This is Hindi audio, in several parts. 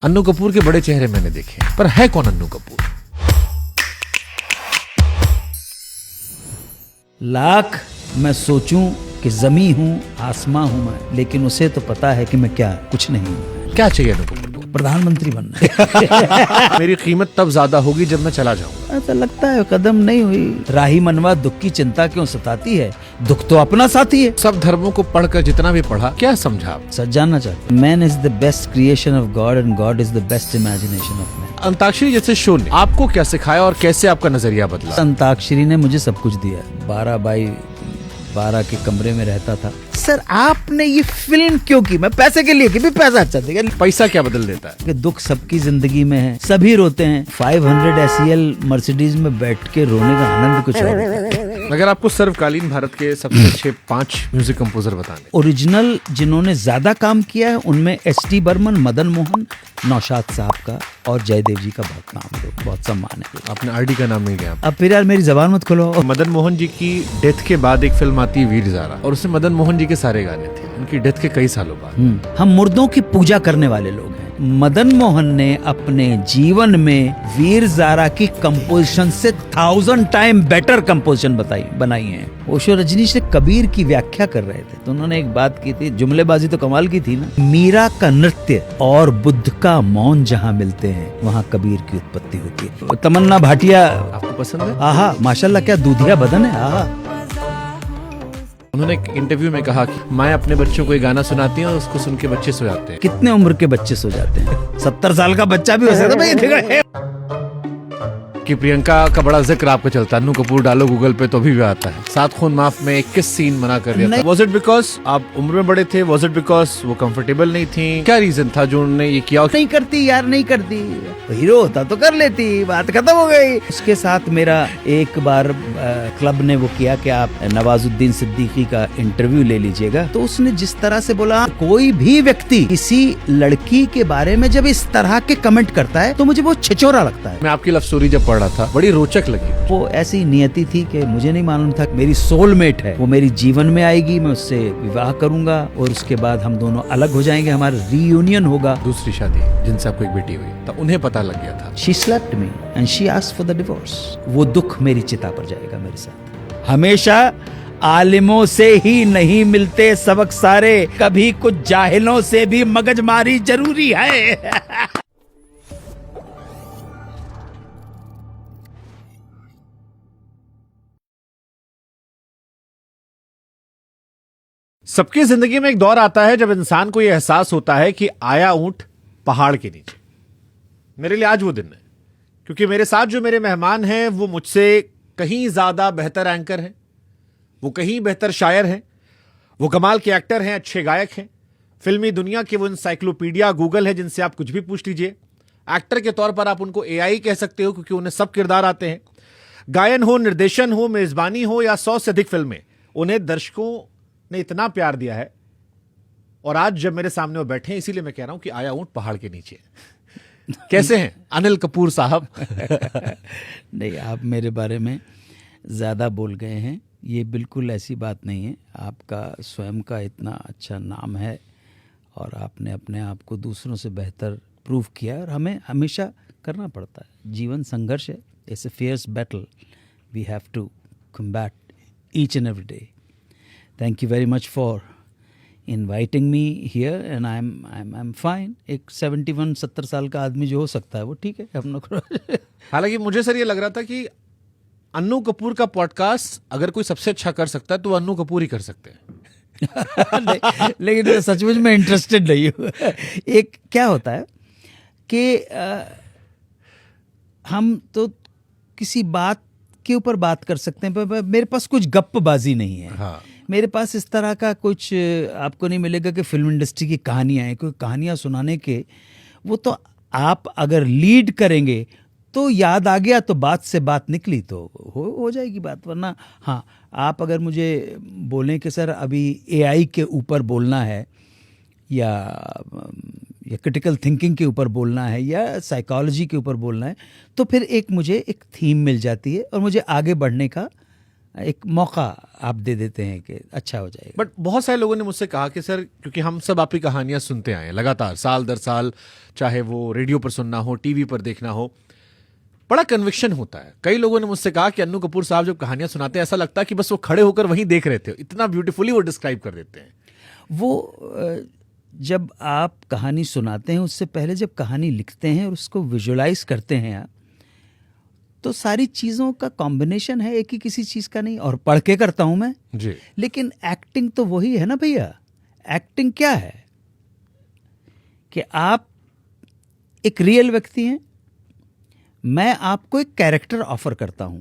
अन्नू कपूर के बड़े चेहरे मैंने देखे, पर है कौन अन्नू कपूर? लाख मैं सोचूं कि जमी हूं आसमां हूं मैं, लेकिन उसे तो पता है कि मैं क्या कुछ नहीं हूं। क्या चाहिए अन्नू कपूर को? प्रधानमंत्री बनना है। मेरी कीमत तब ज्यादा होगी जब मैं चला जाऊंगा। ऐसा लगता है कदम नहीं हुई। राही मनवा दुख की चिंता क्यों सताती है, दुख तो अपना साथी है। सब धर्मों को पढ़कर जितना भी पढ़ा, क्या समझा आप? सच जानना चाहते, man is the best creation of God and God is the best imagination of man. Antakshari जैसे शो ने आपको क्या सिखाया और कैसे आपका नजरिया बदला? अंताक्षरी ने मुझे सब कुछ दिया। 12x12 के कमरे में रहता था। सर आपने ये फिल्म क्यों की? मैं पैसे के लिए की, भी पैसा अच्छा देगा। पैसा क्या बदल देता है? कि दुख सबकी जिंदगी में है, सभी रोते हैं। 500 SEL मर्सिडीज में बैठ के रोने का आनंद कुछ और है। अगर आपको सर्वकालीन भारत के सबसे अच्छे 5 म्यूजिक कंपोजर बताने, ओरिजिनल जिन्होंने ज्यादा काम किया है उनमें SD बर्मन, मदन मोहन, नौशाद साहब का और जयदेव जी का बहुत नाम है, बहुत सम्मान है। आपने RD का नाम नहीं लिया। अब फिर यार मेरी जबान मत खोलो। मदन मोहन जी की डेथ के बाद एक फिल्म आती है वीर ज़ारा, और उसमें मदन मोहन जी के सारे गाने थे, उनकी डेथ के कई सालों बाद। हम मुर्दों की पूजा करने वाले लोग हैं। मदन मोहन ने अपने जीवन में वीर ज़ारा की कंपोजिशन से 1000 टाइम बेटर कंपोजिशन बनाई है। ओशो रजनीश ने कबीर की व्याख्या कर रहे थे तो उन्होंने एक बात की थी, जुमलेबाजी तो कमाल की थी ना। मीरा का नृत्य और बुद्ध का मौन जहाँ मिलते हैं वहाँ कबीर की उत्पत्ति होती है। तमन्ना भाटिया आपको पसंद है? आहा, माशाल्लाह क्या दूधिया बदन है। आहा, उन्होंने एक इंटरव्यू में कहा कि माँ अपने बच्चों को ये गाना सुनाती हैं और उसको सुन के बच्चे सो जाते हैं। कितने उम्र के बच्चे सो जाते हैं? 70 साल का बच्चा भी हो सकता है भाई। देखो कि प्रियंका का बड़ा जिक्र आपको चलता है, अन्नू कपूर डालो गूगल पे तो भी आता है। 7 खून माफ में 21 सीन मना कर दिया था। Was it because आप उम्र में बड़े थे? Was it because वो कंफर्टेबल नहीं थी? क्या रीजन था जो उन्होंने ये किया? नहीं करती यार, नहीं करती। तो हीरो होता तो कर लेती, बात खत्म हो गई। उसके साथ मेरा एक बार क्लब ने वो किया कि आप नवाजुद्दीन सिद्दीकी का इंटरव्यू ले लीजिएगा, तो उसने जिस तरह से बोला, कोई भी व्यक्ति किसी लड़की के बारे में जब इस तरह के कमेंट करता है तो मुझे वो छिचोरा लगता है। मैं आपकी लव स्टोरी जब पढ़ रहा था, बड़ी रोचक लगी। वो ऐसी नियति थी कि मुझे नहीं मालूम था कि मेरी सोलमेट है, वो मेरी जीवन में आएगी, मैं उससे विवाह करूंगा और उसके बाद हम दोनों अलग हो जाएंगे, हमारा रीयूनियन होगा। दूसरी शादी जिनसे आपको एक बेटी हुई, तो उन्हें पता लग गया था। She slapped me and she asked for the divorce. वो दुख मेरी चिता पर जाएगा मेरे साथ। हमेशा आलिमों से ही नहीं मिलते सबक सारे, कभी कुछ जाहिलों से भी मगजमारी जरूरी है। सबकी जिंदगी में एक दौर आता है जब इंसान को यह एहसास होता है कि आया ऊंट पहाड़ के नीचे। मेरे लिए आज वो दिन है, क्योंकि मेरे साथ जो मेरे मेहमान हैं वो मुझसे कहीं ज्यादा बेहतर एंकर हैं, वो कहीं बेहतर शायर हैं, वो कमाल के एक्टर हैं, अच्छे गायक हैं, फिल्मी दुनिया के वो इंसाइक्लोपीडिया गूगल है जिनसे आप कुछ भी पूछ लीजिए। एक्टर के तौर पर आप उनको AI कह सकते हो क्योंकि उन्हें सब किरदार आते हैं। गायन हो, निर्देशन हो, मेजबानी हो या 100 से अधिक फिल्में, उन्हें दर्शकों ने इतना प्यार दिया है। और आज जब मेरे सामने वो बैठे हैं, इसीलिए मैं कह रहा हूं कि आया ऊंट पहाड़ के नीचे। कैसे हैं अनिल कपूर साहब? नहीं, आप मेरे बारे में ज्यादा बोल गए हैं, ये बिल्कुल ऐसी बात नहीं है। आपका स्वयं का इतना अच्छा नाम है और आपने अपने आप को दूसरों से बेहतर प्रूव किया है और हमें हमेशा करना पड़ता है। जीवन संघर्ष है, it's a fierce battle, we have to combat each and every day. Thank you very much for inviting me here and I'm fine. एक 70 साल का आदमी जो हो सकता है वो ठीक है हम लोग। हालांकि मुझे सर ये लग रहा था कि अन्नू कपूर का पॉडकास्ट अगर कोई सबसे अच्छा कर सकता है तो अन्नू कपूर ही कर सकते हैं। लेकिन सचमुच में इंटरेस्टेड नहीं हूँ। एक क्या होता है कि हम तो किसी बात के ऊपर बात कर सकते हैं, पर मेरे पास कुछ गप्पबाजी नहीं है। हाँ। मेरे पास इस तरह का कुछ आपको नहीं मिलेगा कि फिल्म इंडस्ट्री की कहानियाँ हैं, कोई कहानियाँ सुनाने के, वो तो आप अगर लीड करेंगे तो याद आ गया तो बात से बात निकली तो हो जाएगी बात। वरना हाँ, आप अगर मुझे बोलें कि सर अभी AI के ऊपर बोलना है या क्रिटिकल थिंकिंग के ऊपर बोलना है या साइकोलॉजी के ऊपर बोलना है, तो फिर मुझे एक थीम मिल जाती है और मुझे आगे बढ़ने का एक मौका आप दे देते हैं कि अच्छा हो जाएगा। बट बहुत सारे लोगों ने मुझसे कहा कि सर, क्योंकि हम सब आपकी कहानियां सुनते आए हैं लगातार साल दर साल, चाहे वो रेडियो पर सुनना हो, टीवी पर देखना हो, बड़ा कन्विक्शन होता है। कई लोगों ने मुझसे कहा कि अन्नू कपूर साहब जब कहानियां सुनाते हैं ऐसा लगता है कि बस वो खड़े होकर वहीं देख रहे थे, इतना ब्यूटीफुली वो डिस्क्राइब कर देते हैं। वो जब आप कहानी सुनाते हैं उससे पहले जब कहानी लिखते हैं और उसको विजुलाइज करते हैं आप, तो सारी चीज़ों का कॉम्बिनेशन है, एक ही किसी चीज़ का नहीं। और पढ़ के करता हूं मैं जी। लेकिन एक्टिंग तो वही है ना भैया। एक्टिंग क्या है कि आप एक रियल व्यक्ति हैं, मैं आपको एक कैरेक्टर ऑफर करता हूं,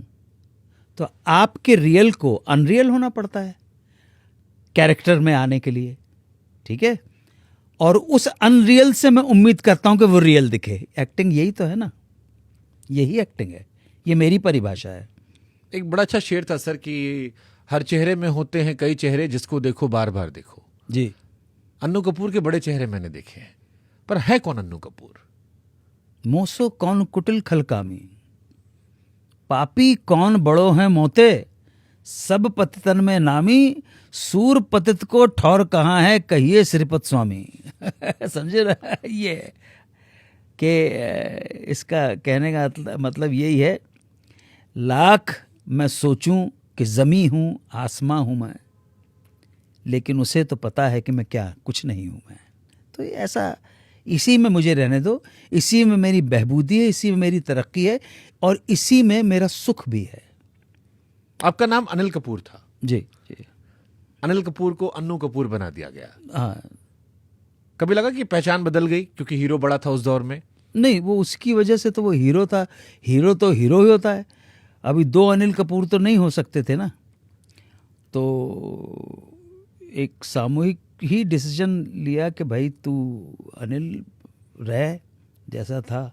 तो आपके रियल को अनरियल होना पड़ता है कैरेक्टर में आने के लिए, ठीक है। और उस अनरियल से मैं उम्मीद करता हूं कि वो रियल दिखे। एक्टिंग यही तो है ना, यही एक्टिंग है, ये मेरी परिभाषा है। एक बड़ा अच्छा शेर था सर कि हर चेहरे में होते हैं कई चेहरे, जिसको देखो बार बार देखो। जी। अन्नू कपूर के बड़े चेहरे मैंने देखे हैं, पर है कौन अन्नू कपूर? मोसो कौन कुटिल खलकामी, पापी कौन बड़ो हैं मोते, सब पतितन में नामी, सूर पतित को ठौर कहाँ है, कहिए श्रीपत स्वामी। समझे ना, ये कि इसका कहने का मतलब यही है, लाख मैं सोचूं कि ज़मी हूँ आसमां हूँ मैं, लेकिन उसे तो पता है कि मैं क्या कुछ नहीं हूँ मैं। तो ये ऐसा, इसी में मुझे रहने दो, इसी में मेरी बहबूदी है, इसी में मेरी तरक्की है, और इसी में मेरा सुख भी है। आपका नाम अनिल कपूर था। जी जी। अनिल कपूर को अन्नू कपूर बना दिया गया। हाँ। कभी लगा कि पहचान बदल गई क्योंकि हीरो बड़ा था उस दौर में? नहीं, वो उसकी वजह से तो वो हीरो था। हीरो तो हीरो ही होता है। अभी दो अनिल कपूर तो नहीं हो सकते थे ना, तो एक सामूहिक ही डिसीजन लिया कि भाई तू अनिल रह जैसा था।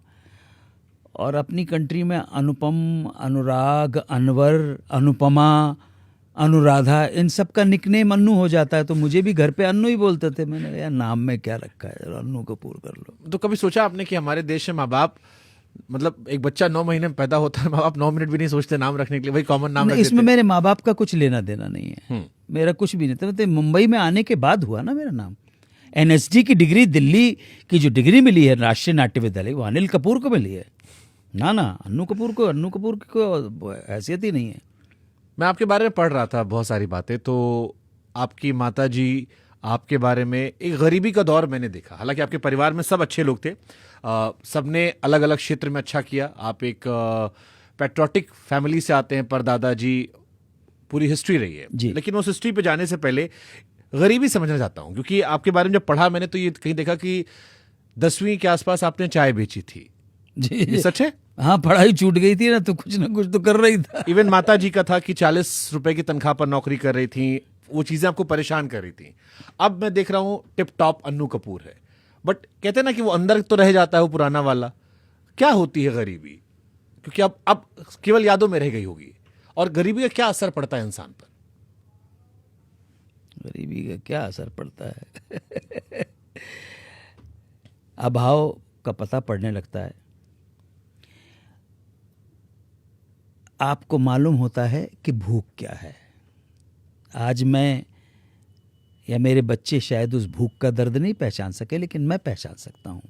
और अपनी कंट्री में अनुपम, अनुराग, अनवर, अनुपमा, अनुराधा, इन सब का निकनेम अन्नू हो जाता है, तो मुझे भी घर पे अन्नू ही बोलते थे। मैंने कहा यार नाम में क्या रखा है, अन्नू कपूर कर लो। तो कभी सोचा आपने कि हमारे देश में माँ बाप, मतलब एक बच्चा 9 महीने में पैदा होता है, माँ बाप 9 मिनट भी नहीं सोचते नाम रखने के लिए, वही कॉमन नाम रख इसमें देते मेरे माँ बाप का कुछ लेना देना नहीं है। हैं? मेरा कुछ भी नहीं था। तो मुंबई में आने के बाद हुआ ना मेरा नाम। एनएसडी की डिग्री, दिल्ली की जो डिग्री मिली है राष्ट्रीय नाट्य विद्यालय, वो अनिल कपूर को मिली है ना। अन्नू कपूर की कोई हैसियत ही नहीं है। मैं आपके बारे में पढ़ रहा था बहुत सारी बातें, तो आपकी माता जी आपके बारे में, एक गरीबी का दौर मैंने देखा। हालांकि आपके परिवार में सब अच्छे लोग थे, सबने अलग अलग क्षेत्र में अच्छा किया। आप एक पैट्रियोटिक फैमिली से आते हैं, परदादा जी, पूरी हिस्ट्री रही है जी। लेकिन उस हिस्ट्री पे जाने से पहले गरीबी समझना चाहता हूं, क्योंकि आपके बारे में जब पढ़ा मैंने तो ये कहीं देखा कि 10वीं के आसपास आपने चाय बेची थी। जी। ये सच है? हाँ, पढ़ाई छूट गई थी ना, तो कुछ ना कुछ तो कर रही था। इवन माता जी का था कि 40 रुपए की तनख्वाह पर नौकरी कर रही थी, वो चीजें आपको परेशान कर रही थी। अब मैं देख रहा हूं टिप टॉप अन्नू कपूर है, बट कहते हैं ना कि वो अंदर तो रह जाता है वो पुराना वाला। क्या होती है गरीबी? क्योंकि अब केवल यादों में रह गई होगी, और गरीबी का क्या असर पड़ता है इंसान पर? गरीबी का क्या असर पड़ता है? अभाव का पता पड़ने लगता है। आपको मालूम होता है कि भूख क्या है। आज मैं या मेरे बच्चे शायद उस भूख का दर्द नहीं पहचान सके, लेकिन मैं पहचान सकता हूँ।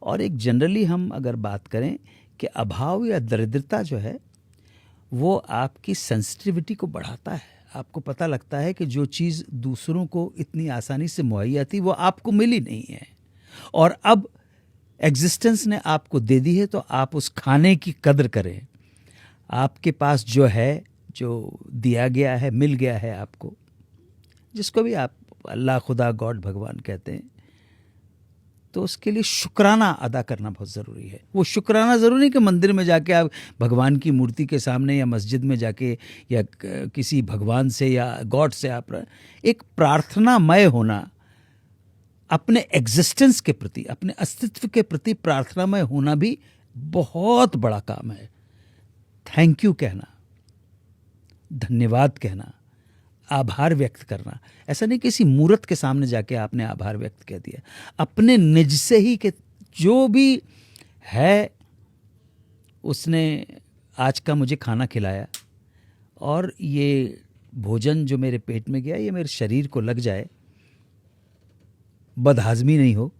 और एक जनरली हम अगर बात करें कि अभाव या दरिद्रता जो है वो आपकी सेंसिटिविटी को बढ़ाता है। आपको पता लगता है कि जो चीज़ दूसरों को इतनी आसानी से मुहैया थी वो आपको मिली नहीं है, और अब एग्जिस्टेंस ने आपको दे दी है, तो आप उस खाने की कदर करें। आपके पास जो है, जो दिया गया है, मिल गया है आपको, जिसको भी आप अल्लाह, खुदा, गॉड, भगवान कहते हैं, तो उसके लिए शुक्राना अदा करना बहुत ज़रूरी है। वो शुक्राना ज़रूरी नहीं कि मंदिर में जाके आप भगवान की मूर्ति के सामने या मस्जिद में जाके या किसी भगवान से या गॉड से आप, एक प्रार्थनामय होना, अपने एग्जिस्टेंस के प्रति, अपने अस्तित्व के प्रति प्रार्थनामय होना भी बहुत बड़ा काम है। थैंक यू कहना, धन्यवाद कहना, आभार व्यक्त करना। ऐसा नहीं किसी मूर्त के सामने जाके आपने आभार व्यक्त कह दिया, अपने निज से ही कि जो भी है उसने आज का मुझे खाना खिलाया, और ये भोजन जो मेरे पेट में गया ये मेरे शरीर को लग जाए, बदहाजमी नहीं हो,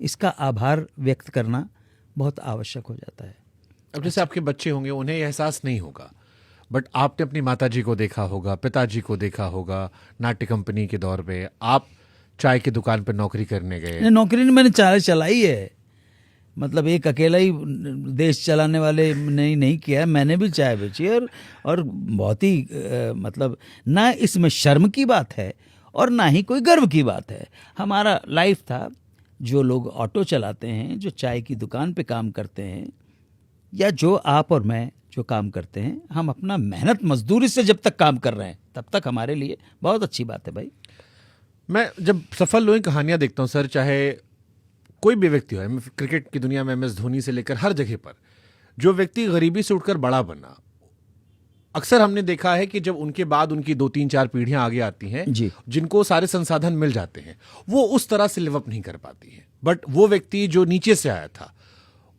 इसका आभार व्यक्त करना बहुत आवश्यक हो जाता है। अब जैसे आपके बच्चे होंगे, उन्हें ये एहसास नहीं होगा, बट आपने अपनी माताजी को देखा होगा, पिताजी को देखा होगा नाट्य कंपनी के दौर पे, आप चाय की दुकान पे नौकरी करने गए। नौकरी नहीं, मैंने चाय चलाई है, मतलब एक अकेला ही देश चलाने वाले ने नहीं किया है, मैंने भी चाय बेची है। और बहुत ही मतलब ना इसमें शर्म की बात है और ना ही कोई गर्व की बात है। हमारा लाइफ था, जो लोग ऑटो चलाते हैं, जो चाय की दुकान पे काम करते हैं, या जो आप और मैं जो काम करते हैं, हम अपना मेहनत मजदूरी से जब तक काम कर रहे हैं तब तक हमारे लिए बहुत अच्छी बात है भाई। मैं जब सफल हुई कहानियां देखता हूं सर, चाहे कोई भी व्यक्ति हो, क्रिकेट की दुनिया में MS धोनी से लेकर हर जगह पर, जो व्यक्ति गरीबी से उठकर बड़ा बना, अक्सर हमने देखा है कि जब उनके बाद उनकी 2-3-4 पीढ़ियां आगे आती हैं जी। जिनको सारे संसाधन मिल जाते हैं, वो उस तरह से लिव अप नहीं कर पाती है। बट वो व्यक्ति जो नीचे से आया था,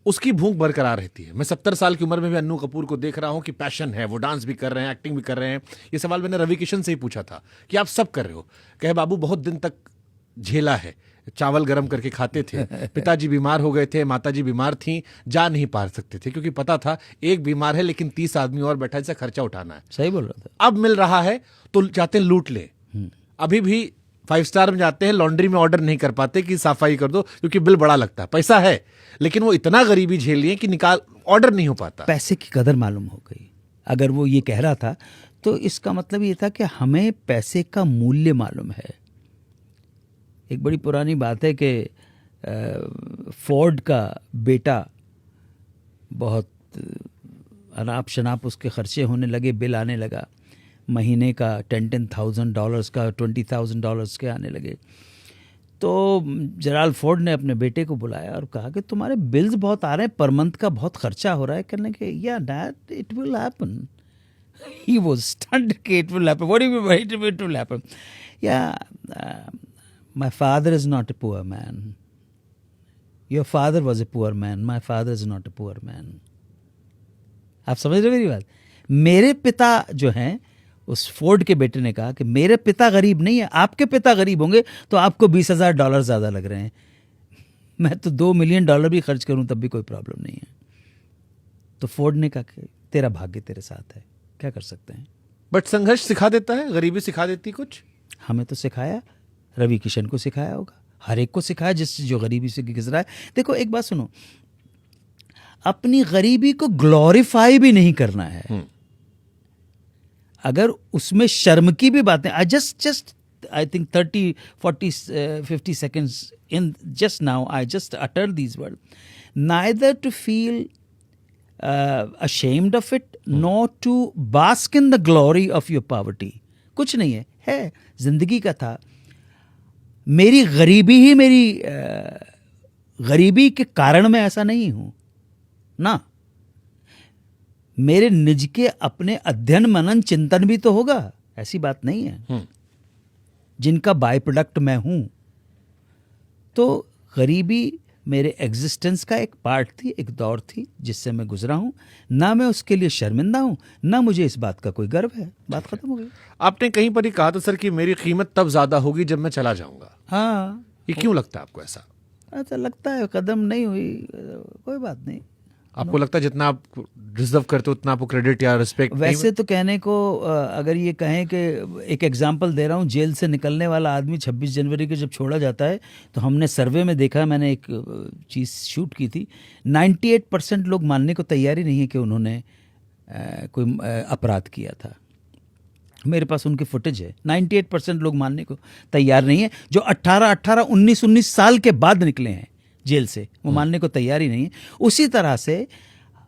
उसकी भूख बरकरार रहती है। मैं 70 साल की उम्र में भी अन्नू कपूर को देख रहा हूं कि पैशन है, वो डांस भी कर रहे हैं, एक्टिंग भी कर रहे हैं। ये सवाल मैंने रवि किशन से ही पूछा था कि आप सब कर रहे हो, कहे बाबू बहुत दिन तक झेला है, चावल गर्म करके खाते थे, पिताजी बीमार हो गए थे, माताजी बीमार थी, जा नहीं पा सकते थे, क्योंकि पता था एक बीमार है लेकिन 30 आदमी और बैठा है, जिससे खर्चा उठाना है। सही बोल रहा था। अब मिल रहा है तो चाहते हैं लूट ले। अभी भी 5 स्टार में जाते हैं, लॉन्ड्री में ऑर्डर नहीं कर पाते कि सफाई कर दो, क्योंकि बिल बड़ा लगता है। पैसा है लेकिन वो इतना गरीबी झेल लिए कि निकाल ऑर्डर नहीं हो पाता। पैसे की कदर मालूम हो गई। अगर वो ये कह रहा था तो इसका मतलब ये था कि हमें पैसे का मूल्य मालूम है। एक बड़ी पुरानी बात है कि फोर्ड का बेटा बहुत अनाप शनाप उसके खर्चे होने लगे, बिल आने लगा महीने का $10,000 का, $20,000 के आने लगे। तो जेराल्ड फोर्ड ने अपने बेटे को बुलाया और कहा कि तुम्हारे बिल्स बहुत आ रहे हैं, पर मंथ का बहुत खर्चा हो रहा है। कहने के या dad it will happen. He was stunned कि it will happen. What do you mean it will happen? या my father is not a poor man. Your father was a poor man. My father is not a poor man. आप समझ रहे हो मेरी बात? मेरे पिता जो हैं, उस फोर्ड के बेटे ने कहा कि मेरे पिता गरीब नहीं है, आपके पिता गरीब होंगे तो आपको $20,000 ज़्यादा लग रहे हैं। मैं तो $2 मिलियन भी खर्च करूं तब भी कोई प्रॉब्लम नहीं है। तो फोर्ड ने कहा कि तेरा भाग्य तेरे साथ है, क्या कर सकते हैं। बट संघर्ष सिखा देता है, गरीबी सिखा देती कुछ। हमें तो सिखाया, रवि किशन को सिखाया होगा, हर एक को सिखाया जिससे जो गरीबी से गुजरा है। देखो एक बात सुनो, अपनी गरीबी को ग्लोरीफाई भी नहीं करना है। अगर उसमें शर्म की भी बातें, I just I think 30, 40, 50 seconds in just now I just uttered these words, neither to feel ashamed of it nor to bask in the glory of your poverty। कुछ नहीं है जिंदगी का था। मेरी गरीबी ही मेरी गरीबी के कारण मैं ऐसा नहीं हूं ना। मेरे निज के अपने अध्ययन मनन चिंतन भी तो होगा, ऐसी बात नहीं है, जिनका बाय प्रोडक्ट मैं हूं। तो गरीबी मेरे एग्जिस्टेंस का एक पार्ट थी, एक दौर थी जिससे मैं गुजरा हूं। ना मैं उसके लिए शर्मिंदा हूं, ना मुझे इस बात का कोई गर्व है। बात खत्म हो गई। आपने कहीं पर ही कहा था सर कि मेरी कीमत तब ज्यादा होगी जब मैं चला जाऊंगा। हाँ, ये क्यों लगता है आपको ऐसा? ऐसा लगता है, कदम नहीं हुई, कोई बात नहीं। आपको लगता है जितना आप डिजर्व करते हो उतना आपको क्रेडिट या रिस्पेक्ट? वैसे तो कहने को अगर ये कहें कि एक एग्जांपल दे रहा हूँ, जेल से निकलने वाला आदमी 26 जनवरी को जब छोड़ा जाता है तो हमने सर्वे में देखा, मैंने एक चीज़ शूट की थी, 98% लोग मानने को तैयार ही नहीं है कि उन्होंने कोई अपराध किया था। मेरे पास उनकी फुटेज है। 98% लोग मानने को तैयार नहीं है। जो 18, 19 साल के बाद निकले हैं जेल से, वो मानने को तैयार ही नहीं है। उसी तरह से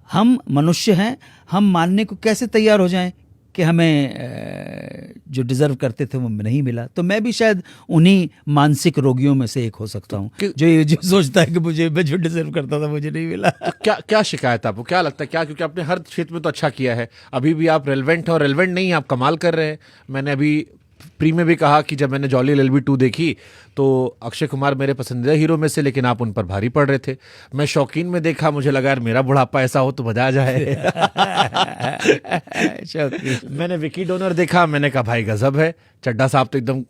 हम मनुष्य हैं, हम मानने को कैसे तैयार हो जाएं कि हमें जो डिजर्व करते थे वो नहीं मिला। तो मैं भी शायद उन्हीं मानसिक रोगियों में से एक हो सकता हूं जो सोचता है कि मुझे जो डिजर्व करता था मुझे नहीं मिला। तो क्या शिकायत आपको, क्या लगता है क्या? क्योंकि आपने हर क्षेत्र में तो अच्छा किया है, अभी भी आप रेलेवेंट हैं, और रेलेवेंट नहीं आप कमाल कर रहे हैं। मैंने अभी प्री में भी कहा कि जब मैंने जॉली एलएलबी 2 देखी तो अक्षय कुमार मेरे पसंदीदा हीरो में से, लेकिन आप उन पर भारी पड़ रहे थे। मैं शौकीन में देखा, मुझे लगा यार मेरा बुढ़ापा ऐसा हो तो मजा आ जाए। शौकीन। मैंने विकी डोनर देखा, मैंने कहा भाई गजब है, चड्ढा साहब तो एकदम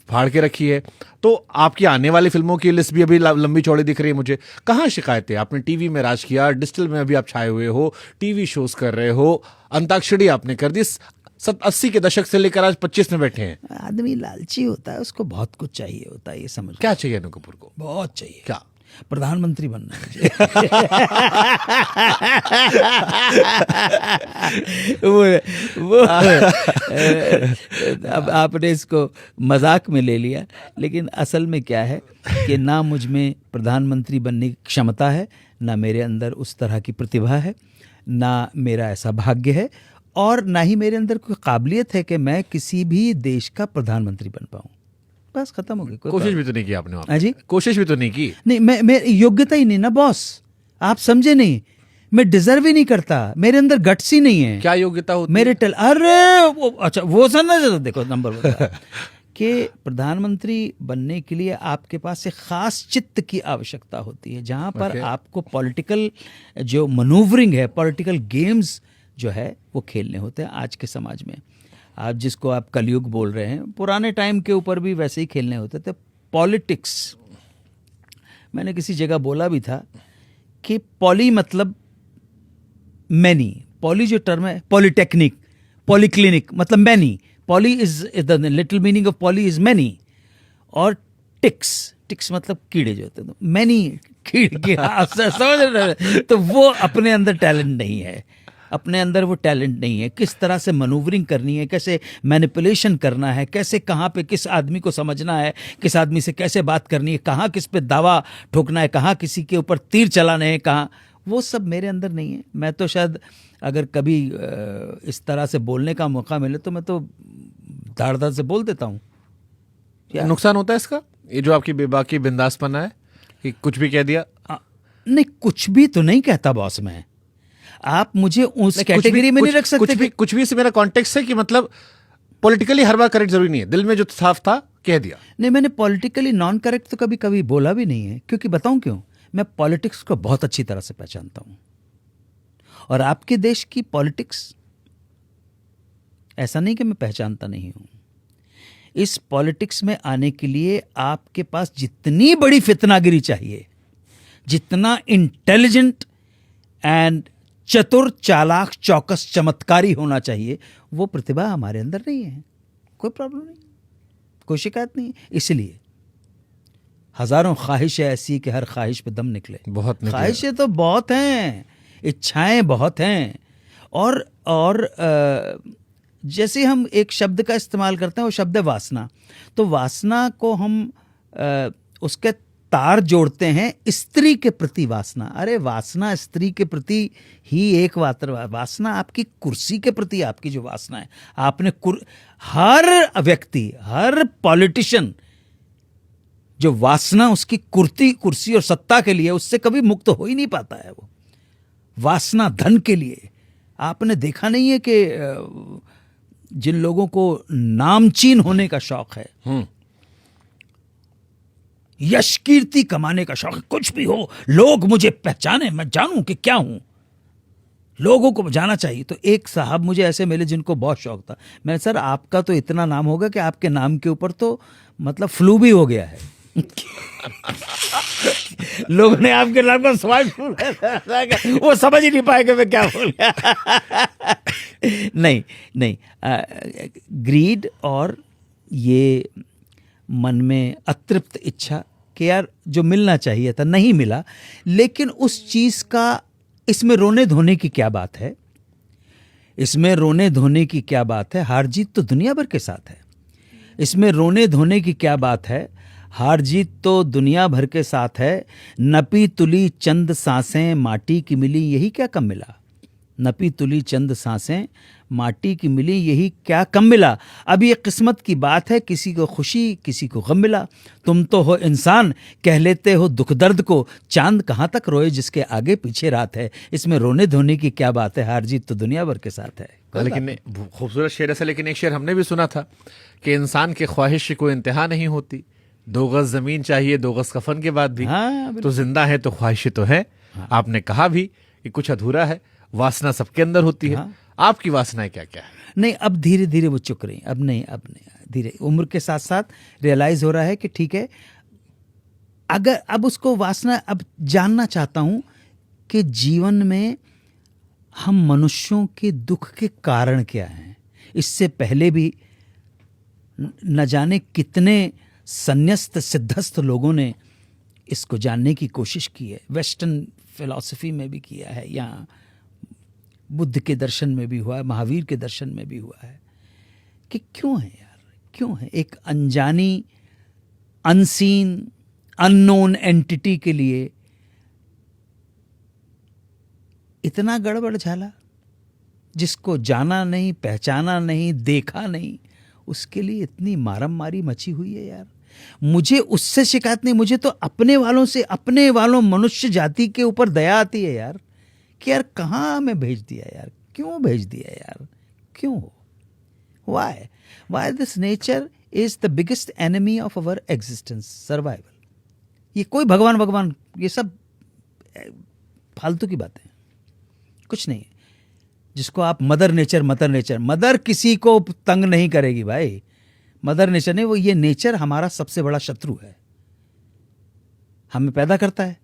फाड़ के रखी है। तो आपकी आने वाली फिल्मों की लिस्ट भी अभी लंबी चौड़ी दिख रही है मुझे। कहाँ शिकायतें? आपने टीवी में राज किया, डिजिटल में अभी आप छाए हुए हो, टीवी शोज कर रहे हो, अंताक्षरी आपने कर दी, 80 के दशक से लेकर आज 25 में बैठे हैं। आदमी लालची होता है, उसको बहुत कुछ चाहिए होता है, ये समझ। क्या चाहिए अनु कपूर को? बहुत चाहिए। क्या? प्रधानमंत्री बनना है मुझे। वो अब आपने इसको मजाक में ले लिया, लेकिन असल में क्या है कि ना मुझ में प्रधानमंत्री बनने की क्षमता है, ना मेरे अंदर उस तरह की प्रतिभा है, ना मेरा ऐसा भाग्य है, और ना ही मेरे अंदर कोई काबिलियत है कि मैं किसी भी देश का प्रधानमंत्री बन पाऊँ। बस खत्म हो गई। कोशिश भी तो नहीं की आपने वहाँ पे? हाँ जी, कोशिश भी तो नहीं की। नहीं, मैं योग्यता ही नहीं ना बॉस, आप समझे नहीं। मैं डिजर्व ही नहीं करता, मेरे अंदर गट्स ही नहीं है। क्या योग्यता होती मेरे है? अरे अच्छा वो समझना, देखो नंबर बता कि प्रधानमंत्री बनने के लिए आपके पास एक खास चित्त की आवश्यकता होती है, जहां पर आपको पॉलिटिकल जो मनूवरिंग है, पॉलिटिकल गेम्स जो है वो खेलने होते हैं। आज के समाज में आप जिसको आप कलयुग बोल रहे हैं, पुराने टाइम के ऊपर भी वैसे ही खेलने होते थे। पॉलिटिक्स, मैंने किसी जगह बोला भी था कि पॉली मतलब मैनी, पॉली जो टर्म है, पॉलिटेक्निक, पॉलीक्लिनिक मतलब many, poly is the little meaning of poly is many, और टिक्स मतलब कीड़े जो होते हैं, मैनी कीड़े समझ रहे। तो वो अपने अंदर टैलेंट नहीं है, अपने अंदर वो टैलेंट नहीं है। किस तरह से मनूवरिंग करनी है, कैसे मैनिपुलेशन करना है, कैसे कहाँ पे किस आदमी को समझना है, किस आदमी से कैसे बात करनी है, कहाँ किस पे दावा ठोकना है, कहाँ किसी के ऊपर तीर चलाने हैं, कहाँ, वो सब मेरे अंदर नहीं है। मैं तो शायद अगर कभी इस तरह से बोलने का मौका मिले तो मैं तो धाड़ से बोल देता हूँ। क्या नुकसान होता है इसका, ये जो आपकी बेबाकी बिंदासपना है कि कुछ भी कह दिया? नहीं, कुछ भी तो नहीं कहता बॉस मैं, आप मुझे उस कैटेगरी में नहीं रख सकते। कुछ भी से मेरा कॉन्टेक्स्ट है कि मतलब पॉलिटिकली हर बार करेक्ट जरूरी नहीं है, दिल में जो साफ था कह दिया। नहीं, मैंने पॉलिटिकली नॉन करेक्ट तो कभी कभी बोला भी नहीं है, क्योंकि बताऊं क्यों, मैं पॉलिटिक्स को बहुत अच्छी तरह से पहचानता हूं। और आपके देश की पॉलिटिक्स, ऐसा नहीं कि मैं पहचानता नहीं हूं, इस पॉलिटिक्स में आने के लिए आपके पास जितनी बड़ी फितनागिरी चाहिए, जितना इंटेलिजेंट एंड चतुर, चालाक, चौकस, चमत्कारी होना चाहिए, वो प्रतिभा हमारे अंदर नहीं है। कोई प्रॉब्लम नहीं, कोई शिकायत नहीं। इसलिए हजारों ख्वाहिशें ऐसी कि हर ख्वाहिश पे दम निकले। बहुत ख्वाहिशें तो बहुत हैं, इच्छाएं बहुत हैं, और जैसे हम एक शब्द का इस्तेमाल करते हैं, वो शब्द है वासना। तो वासना को हम उसके तार जोड़ते हैं स्त्री के प्रति वासना। अरे वासना स्त्री के प्रति ही एक वासना आपकी कुर्सी के प्रति आपकी जो वासना है, आपने हर व्यक्ति, हर पॉलिटिशियन जो वासना उसकी कुर्सी और सत्ता के लिए, उससे कभी मुक्त हो ही नहीं पाता है। वो वासना धन के लिए, आपने देखा नहीं है कि जिन लोगों को नामचीन होने का शौक है, यश कीर्ति कमाने का शौक, कुछ भी हो, लोग मुझे पहचाने, मैं जानूं कि क्या हूं, लोगों को जाना चाहिए। तो एक साहब मुझे ऐसे मिले जिनको बहुत शौक था। मैंने, सर आपका तो इतना नाम होगा कि आपके नाम के ऊपर तो मतलब फ्लू भी हो गया है। लोगों ने आपके नाम का स्वाइप फ्लू, वो समझ ही नहीं पाएगा मैं क्या बोल गया। नहीं, ग्रीड और ये मन में अतृप्त इच्छा कि यार जो मिलना चाहिए था नहीं मिला, लेकिन उस चीज का, इसमें रोने धोने की क्या बात है, इसमें रोने धोने की क्या बात है, हार जीत तो दुनिया भर के साथ है। इसमें रोने धोने की क्या बात है, हार जीत तो दुनिया भर के साथ है। नपी तुली चंद सांसें माटी की मिली, यही क्या कम मिला। नपी तुली चंद सांसें माटी की मिली यही क्या कम मिला। अब ये किस्मत की बात है, किसी को खुशी किसी को गम मिला। तुम तो हो इंसान कह लेते हो दुख दर्द को, चांद कहाँ तक रोए जिसके आगे पीछे रात है। इसमें रोने धोने की क्या बात है, हार जीत तो दुनिया भर के साथ है। लेकिन खूबसूरत शेर है, लेकिन एक शेर हमने भी सुना था कि इंसान की ख्वाहिश की कोई इंतहा नहीं होती, 2 गज जमीन चाहिए 2 गज कफन के बाद भी। हाँ, तो जिंदा है तो ख्वाहिशें तो है। आपने कहा भी कि कुछ अधूरा है, वासना सबके अंदर होती है। हाँ। आपकी वासनाएं क्या क्या है? नहीं, अब धीरे धीरे वो चुक रही, अब नहीं धीरे उम्र के साथ साथ रियलाइज हो रहा है कि ठीक है, अगर अब उसको वासना, अब जानना चाहता हूं कि जीवन में हम मनुष्यों के दुख के कारण क्या हैं। इससे पहले भी न जाने कितने संन्यस्त सिद्धस्थ लोगों ने इसको जानने की कोशिश की है। वेस्टर्न फिलॉसफी में भी किया है, यहाँ बुद्ध के दर्शन में भी हुआ है, महावीर के दर्शन में भी हुआ है कि क्यों है यार, क्यों है एक अनजानी, अनसीन, अननोन एंटिटी के लिए इतना गड़बड़ झाला, जिसको जाना नहीं, पहचाना नहीं, देखा नहीं, उसके लिए इतनी मारम मारी मची हुई है यार। मुझे उससे शिकायत नहीं, मुझे तो अपने वालों से, अपने वालों मनुष्य जाति के ऊपर दया आती है यार कि यार कहाँ हमें भेज दिया यार, क्यों भेज दिया यार, क्यों, why this nature is the biggest enemy of our existence, survival. ये कोई भगवान ये सब फालतू की बातें हैं, कुछ नहीं। जिसको आप मदर नेचर, मदर किसी को तंग नहीं करेगी भाई, मदर नेचर नहीं, वो ये नेचर हमारा सबसे बड़ा शत्रु है। हमें पैदा करता है,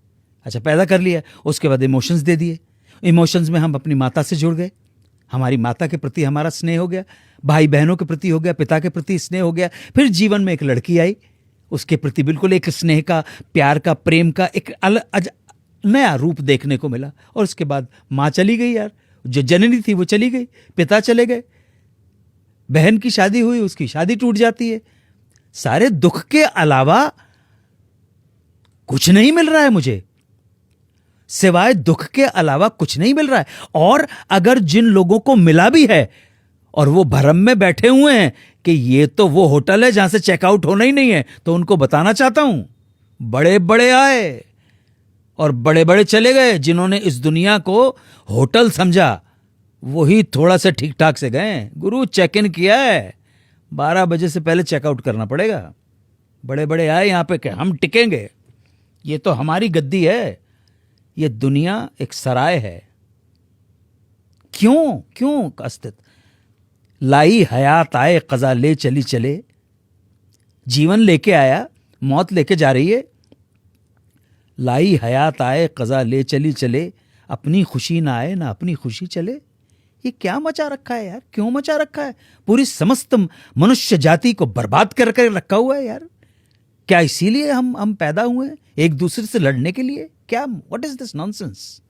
अच्छा पैदा कर लिया, उसके बाद इमोशंस दे दिए, इमोशंस में हम अपनी माता से जुड़ गए, हमारी माता के प्रति हमारा स्नेह हो गया, भाई बहनों के प्रति हो गया, पिता के प्रति स्नेह हो गया, फिर जीवन में एक लड़की आई, उसके प्रति बिल्कुल एक स्नेह का, प्यार का, प्रेम का एक नया रूप देखने को मिला। और उसके बाद माँ चली गई यार, जो जननी थी वो चली गई, पिता चले गए, बहन की शादी हुई, उसकी शादी टूट जाती है। सारे दुख के अलावा कुछ नहीं मिल रहा है मुझे, सिवाय दुख के अलावा कुछ नहीं मिल रहा है। और अगर जिन लोगों को मिला भी है और वो भरम में बैठे हुए हैं कि ये तो वो होटल है जहां से चेकआउट होना ही नहीं है, तो उनको बताना चाहता हूं, बड़े बड़े आए और बड़े बड़े चले गए। जिन्होंने इस दुनिया को होटल समझा वही थोड़ा सा ठीक ठाक से गए। गुरु चेक इन किया है, 12 बजे से पहले चेकआउट करना पड़ेगा। बड़े बड़े आए यहां पे, हम टिकेंगे, ये तो हमारी गद्दी है, ये दुनिया एक सराय है। क्यों अस्तित्व, लाई हयात आए कज़ा ले चली चले, जीवन लेके आया मौत लेके जा रही है। लाई हयात आए कज़ा ले चली चले, अपनी खुशी ना आए ना अपनी खुशी चले। ये क्या मचा रखा है यार, क्यों मचा रखा है, पूरी समस्त मनुष्य जाति को बर्बाद करके रखा हुआ है यार। क्या इसीलिए हम पैदा हुए हैं, एक दूसरे से लड़ने के लिए? क्या, व्हाट इज दिस नॉनसेंस?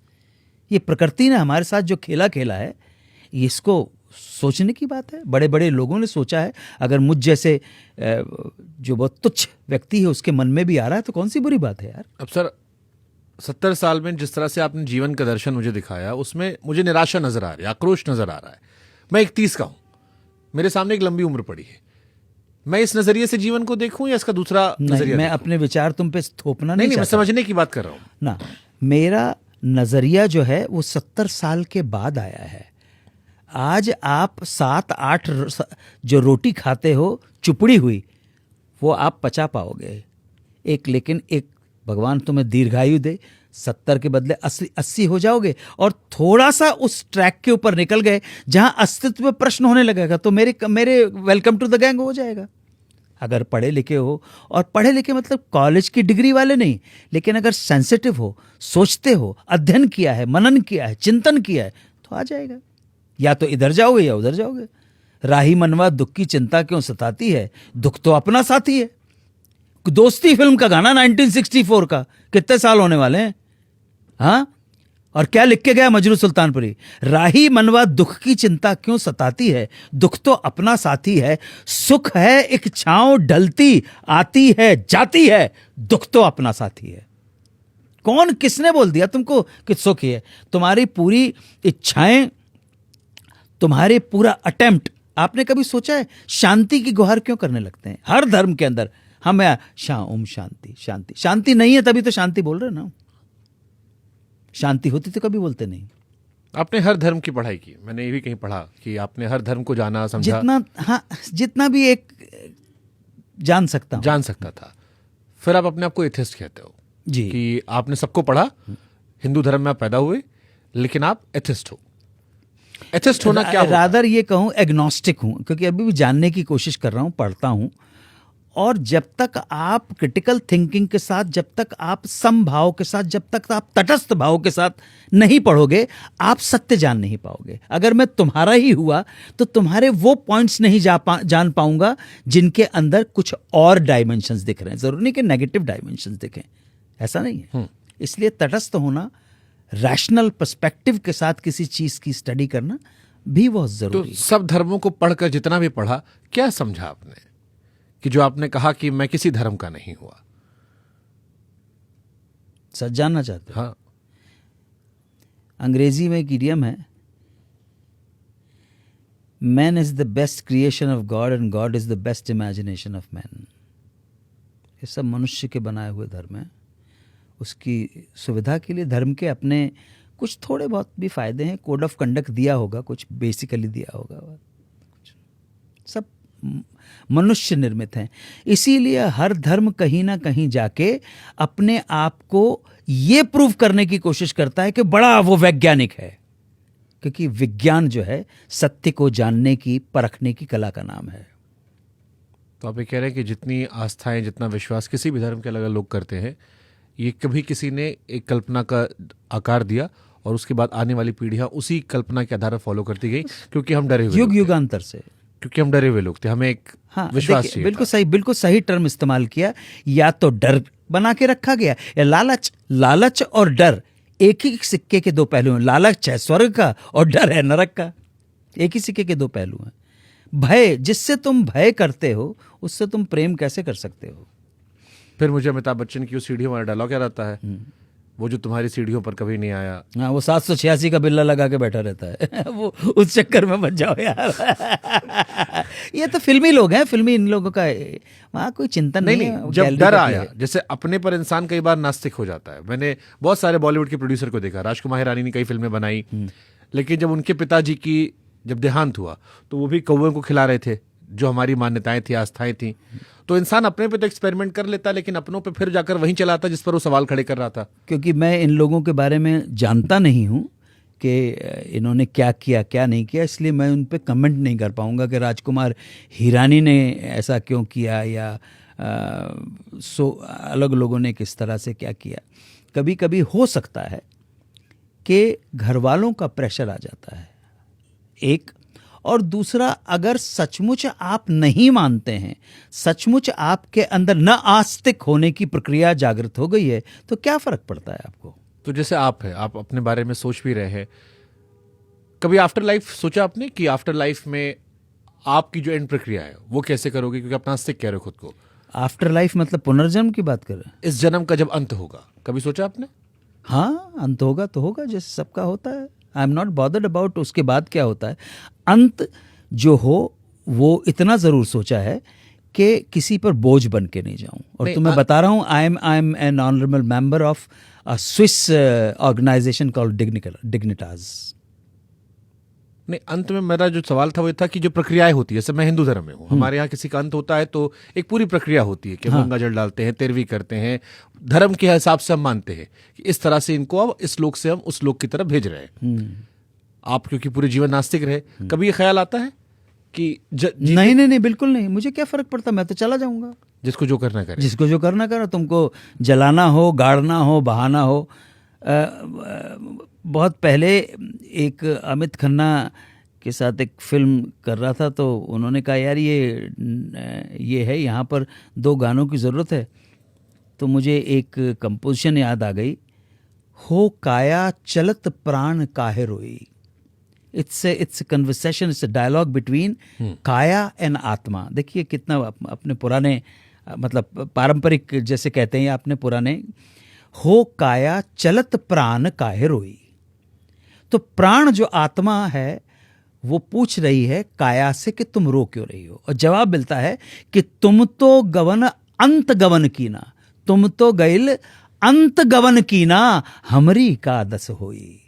ये प्रकृति ने हमारे साथ जो खेला है, इसको सोचने की बात है। बड़े बड़े लोगों ने सोचा है, अगर मुझ जैसे जो बहुत तुच्छ व्यक्ति है उसके मन में भी आ रहा है तो कौन सी बुरी बात है यार। अब सर 70 साल में जिस तरह से आपने जीवन का दर्शन मुझे दिखाया, उसमें मुझे निराशा नजर आ रही है, आक्रोश नजर आ रहा है। मैं 31 का हूं, मेरे सामने एक लंबी उम्र पड़ी है, मैं इस नजरिए से जीवन को देखूं या इसका दूसरा नजरिया? मैं अपने विचार तुम पे थोपना नहीं, मैं समझने की बात कर रहा हूं ना। मेरा नजरिया जो है वो 70 साल के बाद आया है। आज आप 7-8 जो रोटी खाते हो चुपड़ी हुई, वो आप पचा पाओगे एक, लेकिन एक भगवान तुम्हें दीर्घायु दे, 70 के बदले 80 हो जाओगे और थोड़ा सा उस ट्रैक के ऊपर निकल गए जहां अस्तित्व में प्रश्न होने लगेगा, तो मेरे वेलकम टू द गैंग हो जाएगा। अगर पढ़े लिखे हो, और पढ़े लिखे मतलब कॉलेज की डिग्री वाले नहीं, लेकिन अगर सेंसिटिव हो, सोचते हो, अध्ययन किया है, मनन किया है, चिंतन किया है, तो आ जाएगा। या तो इधर जाओगे या उधर जाओगे। राही मनवा दुख की चिंता क्यों सताती है, दुख तो अपना साथी है। दोस्ती फिल्म का गाना 1964 का, कितने साल होने वाले हैं, हाँ? और क्या लिख के गया मजरू सुल्तानपुरी, राही मनवा दुख की चिंता क्यों सताती है, दुख तो अपना साथी है। सुख है एक छांव ढलती, आती है जाती है, दुख तो अपना साथी है। कौन, किसने बोल दिया तुमको कि सुख है? तुम्हारी पूरी इच्छाएं, तुम्हारे पूरा अटेम्प्ट, आपने कभी सोचा है शांति की गुहार क्यों करने लगते हैं हर धर्म के अंदर? हम ओम शांति शांति, शांति नहीं है तभी तो शांति बोल रहे हैं ना। शांति होती तो कभी बोलते नहीं। आपने हर धर्म की पढ़ाई की, मैंने ये भी कहीं पढ़ा कि आपने हर धर्म को जाना समझा, जितना, हाँ, जितना भी एक जान सकता हूं। जान सकता था। फिर आप अपने आप को एथिस्ट कहते हो जी, कि आपने सबको पढ़ा, हिंदू धर्म में आप पैदा हुए, लेकिन आप एथिस्ट हो। एथिस्ट होना क्या होता है? रादर ये कहूं एग्नोस्टिक हूं, क्योंकि अभी भी जानने की कोशिश कर रहा हूं, पढ़ता हूं। और जब तक आप क्रिटिकल थिंकिंग के साथ, जब तक आप समभाव के साथ, जब तक आप तटस्थ भाव के साथ नहीं पढ़ोगे, आप सत्य जान नहीं पाओगे। अगर मैं तुम्हारा ही हुआ तो तुम्हारे वो पॉइंट्स नहीं जान पाऊंगा जिनके अंदर कुछ और डायमेंशंस दिख रहे हैं। जरूरी नहीं कि नेगेटिव डायमेंशंस दिखें, ऐसा नहीं है। इसलिए तटस्थ होना, रैशनल पर्सपेक्टिव के साथ किसी चीज की स्टडी करना भी बहुत तो जरूरी है। सब धर्मों को पढ़कर जितना भी पढ़ा, क्या समझा आपने कि जो आपने कहा कि मैं किसी धर्म का नहीं हुआ? सच जानना चाहते हो? हाँ, अंग्रेजी में एक इडियम है, man is the best creation of God and God is the best imagination of man. ये सब मनुष्य के बनाए हुए धर्म हैं। उसकी सुविधा के लिए धर्म के अपने कुछ थोड़े बहुत भी फायदे हैं। कोड ऑफ कंडक्ट दिया होगा, कुछ बेसिकली दिया होगा, कुछ सब मनुष्य निर्मित हैं। इसीलिए हर धर्म कहीं ना कहीं जाके अपने आप को ये प्रूव करने की कोशिश करता है कि बड़ा वो वैज्ञानिक है, क्योंकि विज्ञान जो है सत्य को जानने की, परखने की कला का नाम है। तो आप ये कह रहे हैं कि जितनी आस्थाएं, जितना विश्वास किसी भी धर्म के अलग अलग लोग करते हैं, ये कभी किसी ने एक कल्पना का आकार दिया और उसके बाद आने वाली पीढ़ियां उसी कल्पना के आधार पर फॉलो करती गई, क्योंकि हम डरे हुए युग लोग थे। युगांतर से। क्योंकि हम डरे हुए लोग थे, हमें एक हाँ, विश्वास देखिए, चाहिए बिल्कुल था। सही, बिल्कुल सही टर्म इस्तेमाल किया। या तो डर बना के रखा गया या लालच। लालच और डर एक ही सिक्के के दो पहलू हैं। लालच है स्वर्ग का और डर है नरक का। एक ही सिक्के के दो पहलू हैं। भय, जिससे तुम भय करते हो उससे तुम प्रेम कैसे कर सकते हो? फिर मुझे अमिताभ बच्चन की उस सीढ़ियों वाला डायलॉग याद आता है, वो जो तुम्हारी सीढ़ियों पर कभी नहीं आया। हाँ, वो 786 का बिल्ला लगा के बैठा रहता है वो उस चक्कर में मत जाओ यार ये तो फिल्मी लोग हैं, फिल्मी इन लोगों का वहाँ कोई चिंतन नहीं है। नहीं, जब गैलरी डर का आया, है। जैसे अपने पर इंसान कई बार नास्तिक हो जाता है। मैंने बहुत सारे बॉलीवुड के प्रोड्यूसर को देखा, राजकुमार हिरानी ने कई फिल्में बनाई, लेकिन जब उनके पिताजी की जब देहांत हुआ तो वो भी कौवे को खिला रहे थे, जो हमारी मान्यताएं थी, आस्थाएं थी। तो इंसान अपने पे तो एक्सपेरिमेंट कर लेता, लेकिन अपनों पे फिर जाकर वहीं चलाता जिस पर वो सवाल खड़े कर रहा था। क्योंकि मैं इन लोगों के बारे में जानता नहीं हूँ कि इन्होंने क्या किया क्या नहीं किया, इसलिए मैं उन पे कमेंट नहीं कर पाऊँगा कि राजकुमार हिरानी ने ऐसा क्यों किया या अलग लोगों ने किस तरह से क्या किया। कभी कभी हो सकता है कि घर वालों का प्रेशर आ जाता है, एक। और दूसरा, अगर सचमुच आप नहीं मानते हैं, सचमुच आपके अंदर न आस्तिक होने की प्रक्रिया जागृत हो गई है, तो क्या फर्क पड़ता है आपको? तो जैसे आप हैं, आप अपने बारे में सोच भी रहे हैं, कभी आफ्टर लाइफ सोचा आपने कि आफ्टर लाइफ में आपकी जो एंड प्रक्रिया है वो कैसे करोगे? क्योंकि अपना आस्तिक कह रहे हो खुद को। आफ्टर लाइफ मतलब पुनर्जन्म की बात कर रहे हैं? इस जन्म का जब अंत होगा, कभी सोचा आपने? हाँ, अंत होगा तो होगा, जैसे सबका होता है। आई एम नॉट बॉदर्ड अबाउट उसके बाद क्या होता है। अंत जो हो वो इतना ज़रूर सोचा है कि किसी पर बोझ बन के नहीं जाऊं। और तुम्हें बता रहा हूं, I am an honourable member of a Swiss organisation called Dignitas. नहीं, अंत में मेरा जो सवाल था वो था कि जो प्रक्रियाएं होती है, जैसे मैं हिंदू धर्म में हूँ, हमारे यहाँ किसी का अंत होता है तो एक पूरी प्रक्रिया होती है कि गंगा जल डालते हैं, तेरवी करते हैं, धर्म के हिसाब से हम मानते हैं कि इस तरह से इनको अब इस लोक से हम उस लोक की तरफ भेज रहे हैं। आप क्योंकि पूरे जीवन नास्तिक रहे, कभी ये ख्याल आता है कि नहीं, बिल्कुल नहीं, मुझे क्या फर्क पड़ता, मैं तो चला जाऊंगा। जिसको जो करना करे, जिसको जो करना करे, तुमको जलाना हो, गाड़ना हो, बहाना हो। बहुत पहले एक अमित खन्ना के साथ एक फिल्म कर रहा था, तो उन्होंने कहा यार ये है, यहाँ पर 2 गानों की ज़रूरत है। तो मुझे एक कंपोजिशन याद आ गई, हो काया चलत प्राण काहे रोई। It's conversation, it's a dialogue between काया एंड आत्मा। देखिए कितना अपने पुराने, मतलब पारंपरिक जैसे कहते हैं अपने पुराने, हो काया चलत प्राण काहे रोई। तो प्राण जो आत्मा है वो पूछ रही है काया से कि तुम रो क्यों रही हो, और जवाब मिलता है कि तुम तो गवन अंत गवन कीना, तुम तो गइल अंत गवन कीना, हमरी का दस होई,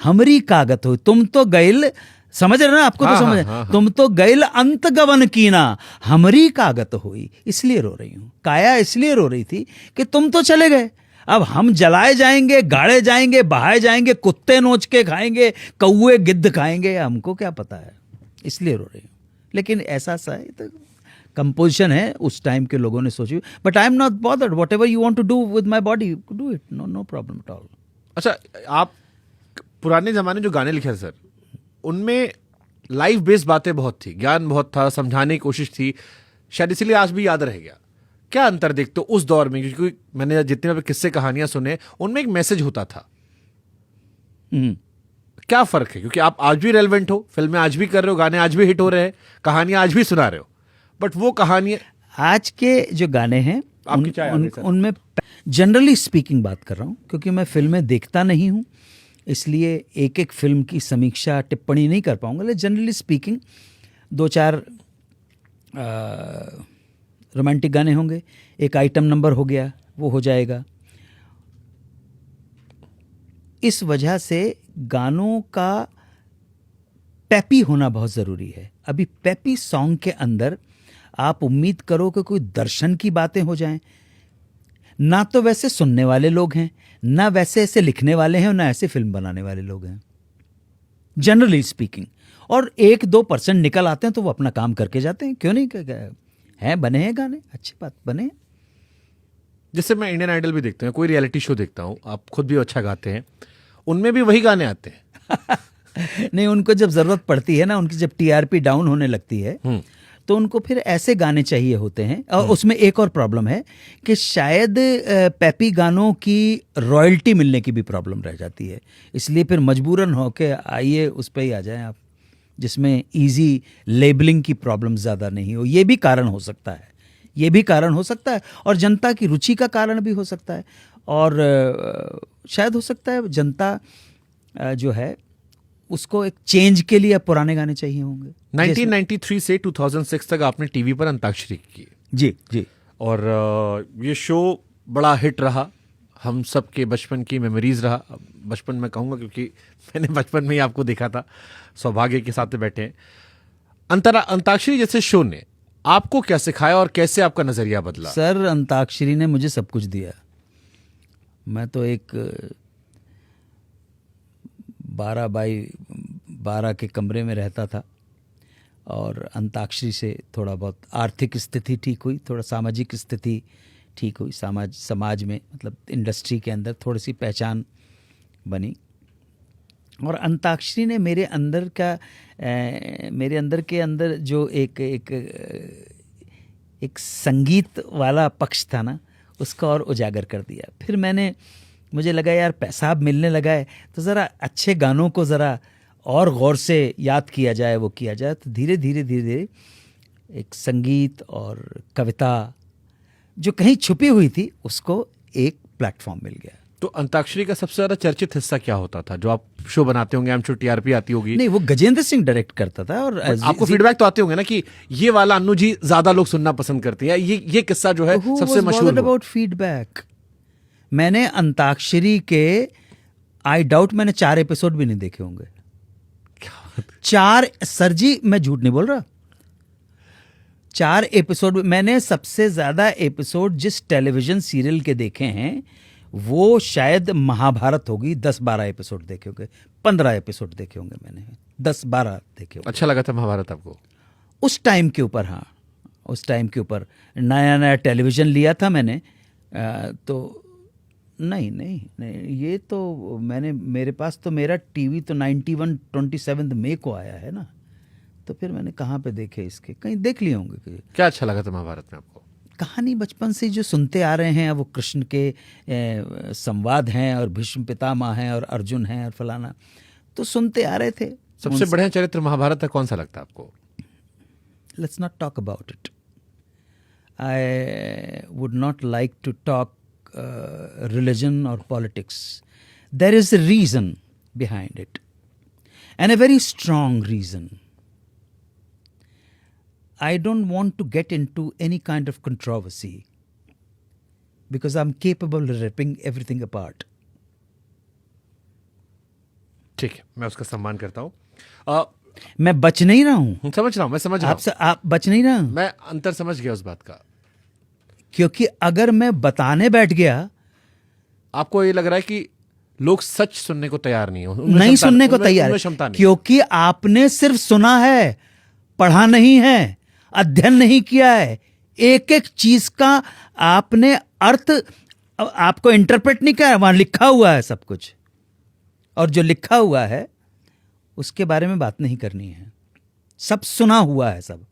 हमरी कागत हो, तुम तो गइल, समझ रहे ना, आपको तो हाँ, समझ, हाँ, हाँ। तुम तो गइल अंत गवन कीना, हमरी कागत हुई, इसलिए रो रही हूं। काया इसलिए रो रही थी कि तुम तो चले गए, अब हम जलाए जाएंगे, गाड़े जाएंगे, बहाए जाएंगे, कुत्ते नोच के खाएंगे, कौए गिद्ध खाएंगे, हमको क्या पता है, इसलिए रो रही हूं। लेकिन ऐसा सा है तो कंपोजिशन है, उस टाइम के लोगों ने सोची, but I am not bothered, whatever you want to do with my body do it, no no problem at all. अच्छा, आप पुराने जमाने जो गाने लिखे सर, उनमें लाइफ बेस्ड बातें बहुत थी, ज्ञान बहुत था, समझाने की कोशिश थी, शायद इसीलिए आज भी याद रह गया। क्या अंतर देखते हो उस दौर में, क्योंकि मैंने जितने भी किस्से कहानियां सुने उनमें एक मैसेज होता था, क्या फर्क है? क्योंकि आप आज भी रेलेवेंट हो, फिल्में आज भी कर रहे हो, गाने आज भी हिट हो रहे हैं, कहानियां आज भी सुना रहे हो, बट वो कहानियां आज के जो गाने हैं आपकी चाय आ गई सर। उनमें जनरली स्पीकिंग बात कर रहा हूँ, क्योंकि मैं फिल्में देखता नहीं हूँ, इसलिए एक एक फिल्म की समीक्षा टिप्पणी नहीं कर पाऊंगा, लेकिन जनरली स्पीकिंग 2-4 रोमांटिक गाने होंगे, एक आइटम नंबर हो गया, वो हो जाएगा। इस वजह से गानों का पैपी होना बहुत ज़रूरी है। अभी पैपी सॉन्ग के अंदर आप उम्मीद करो कि कोई दर्शन की बातें हो जाएं, ना तो वैसे सुनने वाले लोग हैं, ना वैसे ऐसे लिखने वाले हैं, और ना ऐसे फिल्म बनाने वाले लोग हैं, जनरली स्पीकिंग। और 1-2% निकल आते हैं तो वो अपना काम करके जाते हैं, क्यों नहीं हैं, बने हैं गाने, अच्छी बात, बने हैं। जैसे मैं इंडियन आइडल भी देखता हूँ, कोई रियलिटी शो देखता हूँ, आप खुद भी अच्छा गाते हैं, उनमें भी वही गाने आते हैं। नहीं, उनको जब जरूरत पड़ती है ना, उनकी जब टीआरपी डाउन होने लगती है तो उनको फिर ऐसे गाने चाहिए होते हैं। और उसमें एक और प्रॉब्लम है कि शायद पैपी गानों की रॉयल्टी मिलने की भी प्रॉब्लम रह जाती है, इसलिए फिर मजबूरन हो के आइए उस पर ही आ जाएं आप, जिसमें इजी लेबलिंग की प्रॉब्लम ज़्यादा नहीं हो। ये भी कारण हो सकता है, ये भी कारण हो सकता है, और जनता की रुचि का कारण भी हो सकता है, और शायद हो सकता है जनता जो है उसको एक चेंज के लिए अब पुराने गाने चाहिए होंगे। 1993 से 2006 तक आपने टीवी पर अंताक्षरी की। जी जी। और ये शो बड़ा हिट रहा, हम सब के बचपन की मेमोरीज रहा। बचपन में कहूँगा क्योंकि मैंने बचपन में ही आपको देखा था, सौभाग्य के साथ बैठे हैं। अंताक्षरी जैसे शो ने आपको क्या सिखाया और कैसे आपका नजरिया बदला? सर, अंताक्षरी ने मुझे सब कुछ दिया। मैं तो एक 12x12 के कमरे में रहता था, और अंताक्षरी से थोड़ा बहुत आर्थिक स्थिति ठीक हुई, थोड़ा सामाजिक स्थिति ठीक हुई, समाज में, मतलब इंडस्ट्री के अंदर थोड़ी सी पहचान बनी। और अंताक्षरी ने मेरे अंदर के अंदर जो एक संगीत वाला पक्ष था ना, उसका और उजागर कर दिया। फिर मुझे लगा यार पैसा अब मिलने लगा है, तो ज़रा अच्छे गानों को ज़रा और गौर से याद किया जाए, वो किया जाए। तो धीरे धीरे एक संगीत और कविता जो कहीं छुपी हुई थी, उसको एक प्लेटफॉर्म मिल गया। तो अंताक्षरी का सबसे ज्यादा चर्चित हिस्सा क्या होता था? जो आप शो बनाते होंगे, हम टीआरपी आती होगी। नहीं, वो गजेंद्र सिंह डायरेक्ट करता था। और आपको फीडबैक तो आते होंगे ना कि ये वाला अन्नू जी ज्यादा लोग सुनना पसंद करते हैं, ये किस्सा जो है सबसे मशहूर। अबाउट फीडबैक, मैंने अंताक्षरी के आई डाउट मैंने 4 एपिसोड भी नहीं देखे होंगे। 4, सर जी मैं झूठ नहीं बोल रहा, 4 एपिसोड। मैंने सबसे ज्यादा एपिसोड जिस टेलीविजन सीरियल के देखे हैं वो शायद महाभारत होगी। 10-12 एपिसोड देखे होंगे, 15 एपिसोड देखे होंगे मैंने, 10-12 देखे होंगे। अच्छा लगा था महाभारत आपको उस टाइम के ऊपर? हाँ, उस टाइम के ऊपर नया टेलीविजन लिया था मैंने, तो नहीं, ये तो मेरे पास तो मेरा टीवी तो 27 मई को आया है ना, तो फिर मैंने कहाँ पे देखे इसके, कहीं देख लिए होंगे। क्या अच्छा लगा था महाभारत में आपको? कहानी बचपन से जो सुनते आ रहे हैं, वो कृष्ण के संवाद हैं, और भीष्म पितामह हैं, और अर्जुन हैं, और फलाना, तो सुनते आ रहे थे। सबसे बढ़िया चरित्र महाभारत का कौन सा लगता है आपको? Let's not talk about it. I would not like to talk religion or politics. There is a reason behind it, and a very strong reason. I don't want to get into any kind of controversy because I'm capable of ripping everything apart. ठीक है, मैं उसका सम्मान करता हूँ। मैं बच नहीं रहा हूं समझ रहा हूँ, मैं समझ रहा हूँ, आपसे, आप बच नहीं रहा, मैं अंतर समझ गया उस बात का। क्योंकि अगर मैं बताने बैठ गया, आपको ये लग रहा है कि लोग सच सुनने को तैयार नहीं हो, नहीं सुनने को तैयार, क्योंकि आपने सिर्फ सुना है, पढ़ा नहीं है, अध्ययन नहीं किया है, एक एक चीज का आपने अर्थ आपको इंटरप्रेट नहीं किया, वहां लिखा हुआ है सब कुछ, और जो लिखा हुआ है उसके बारे में बात नहीं करनी है। सब सुना हुआ है, सब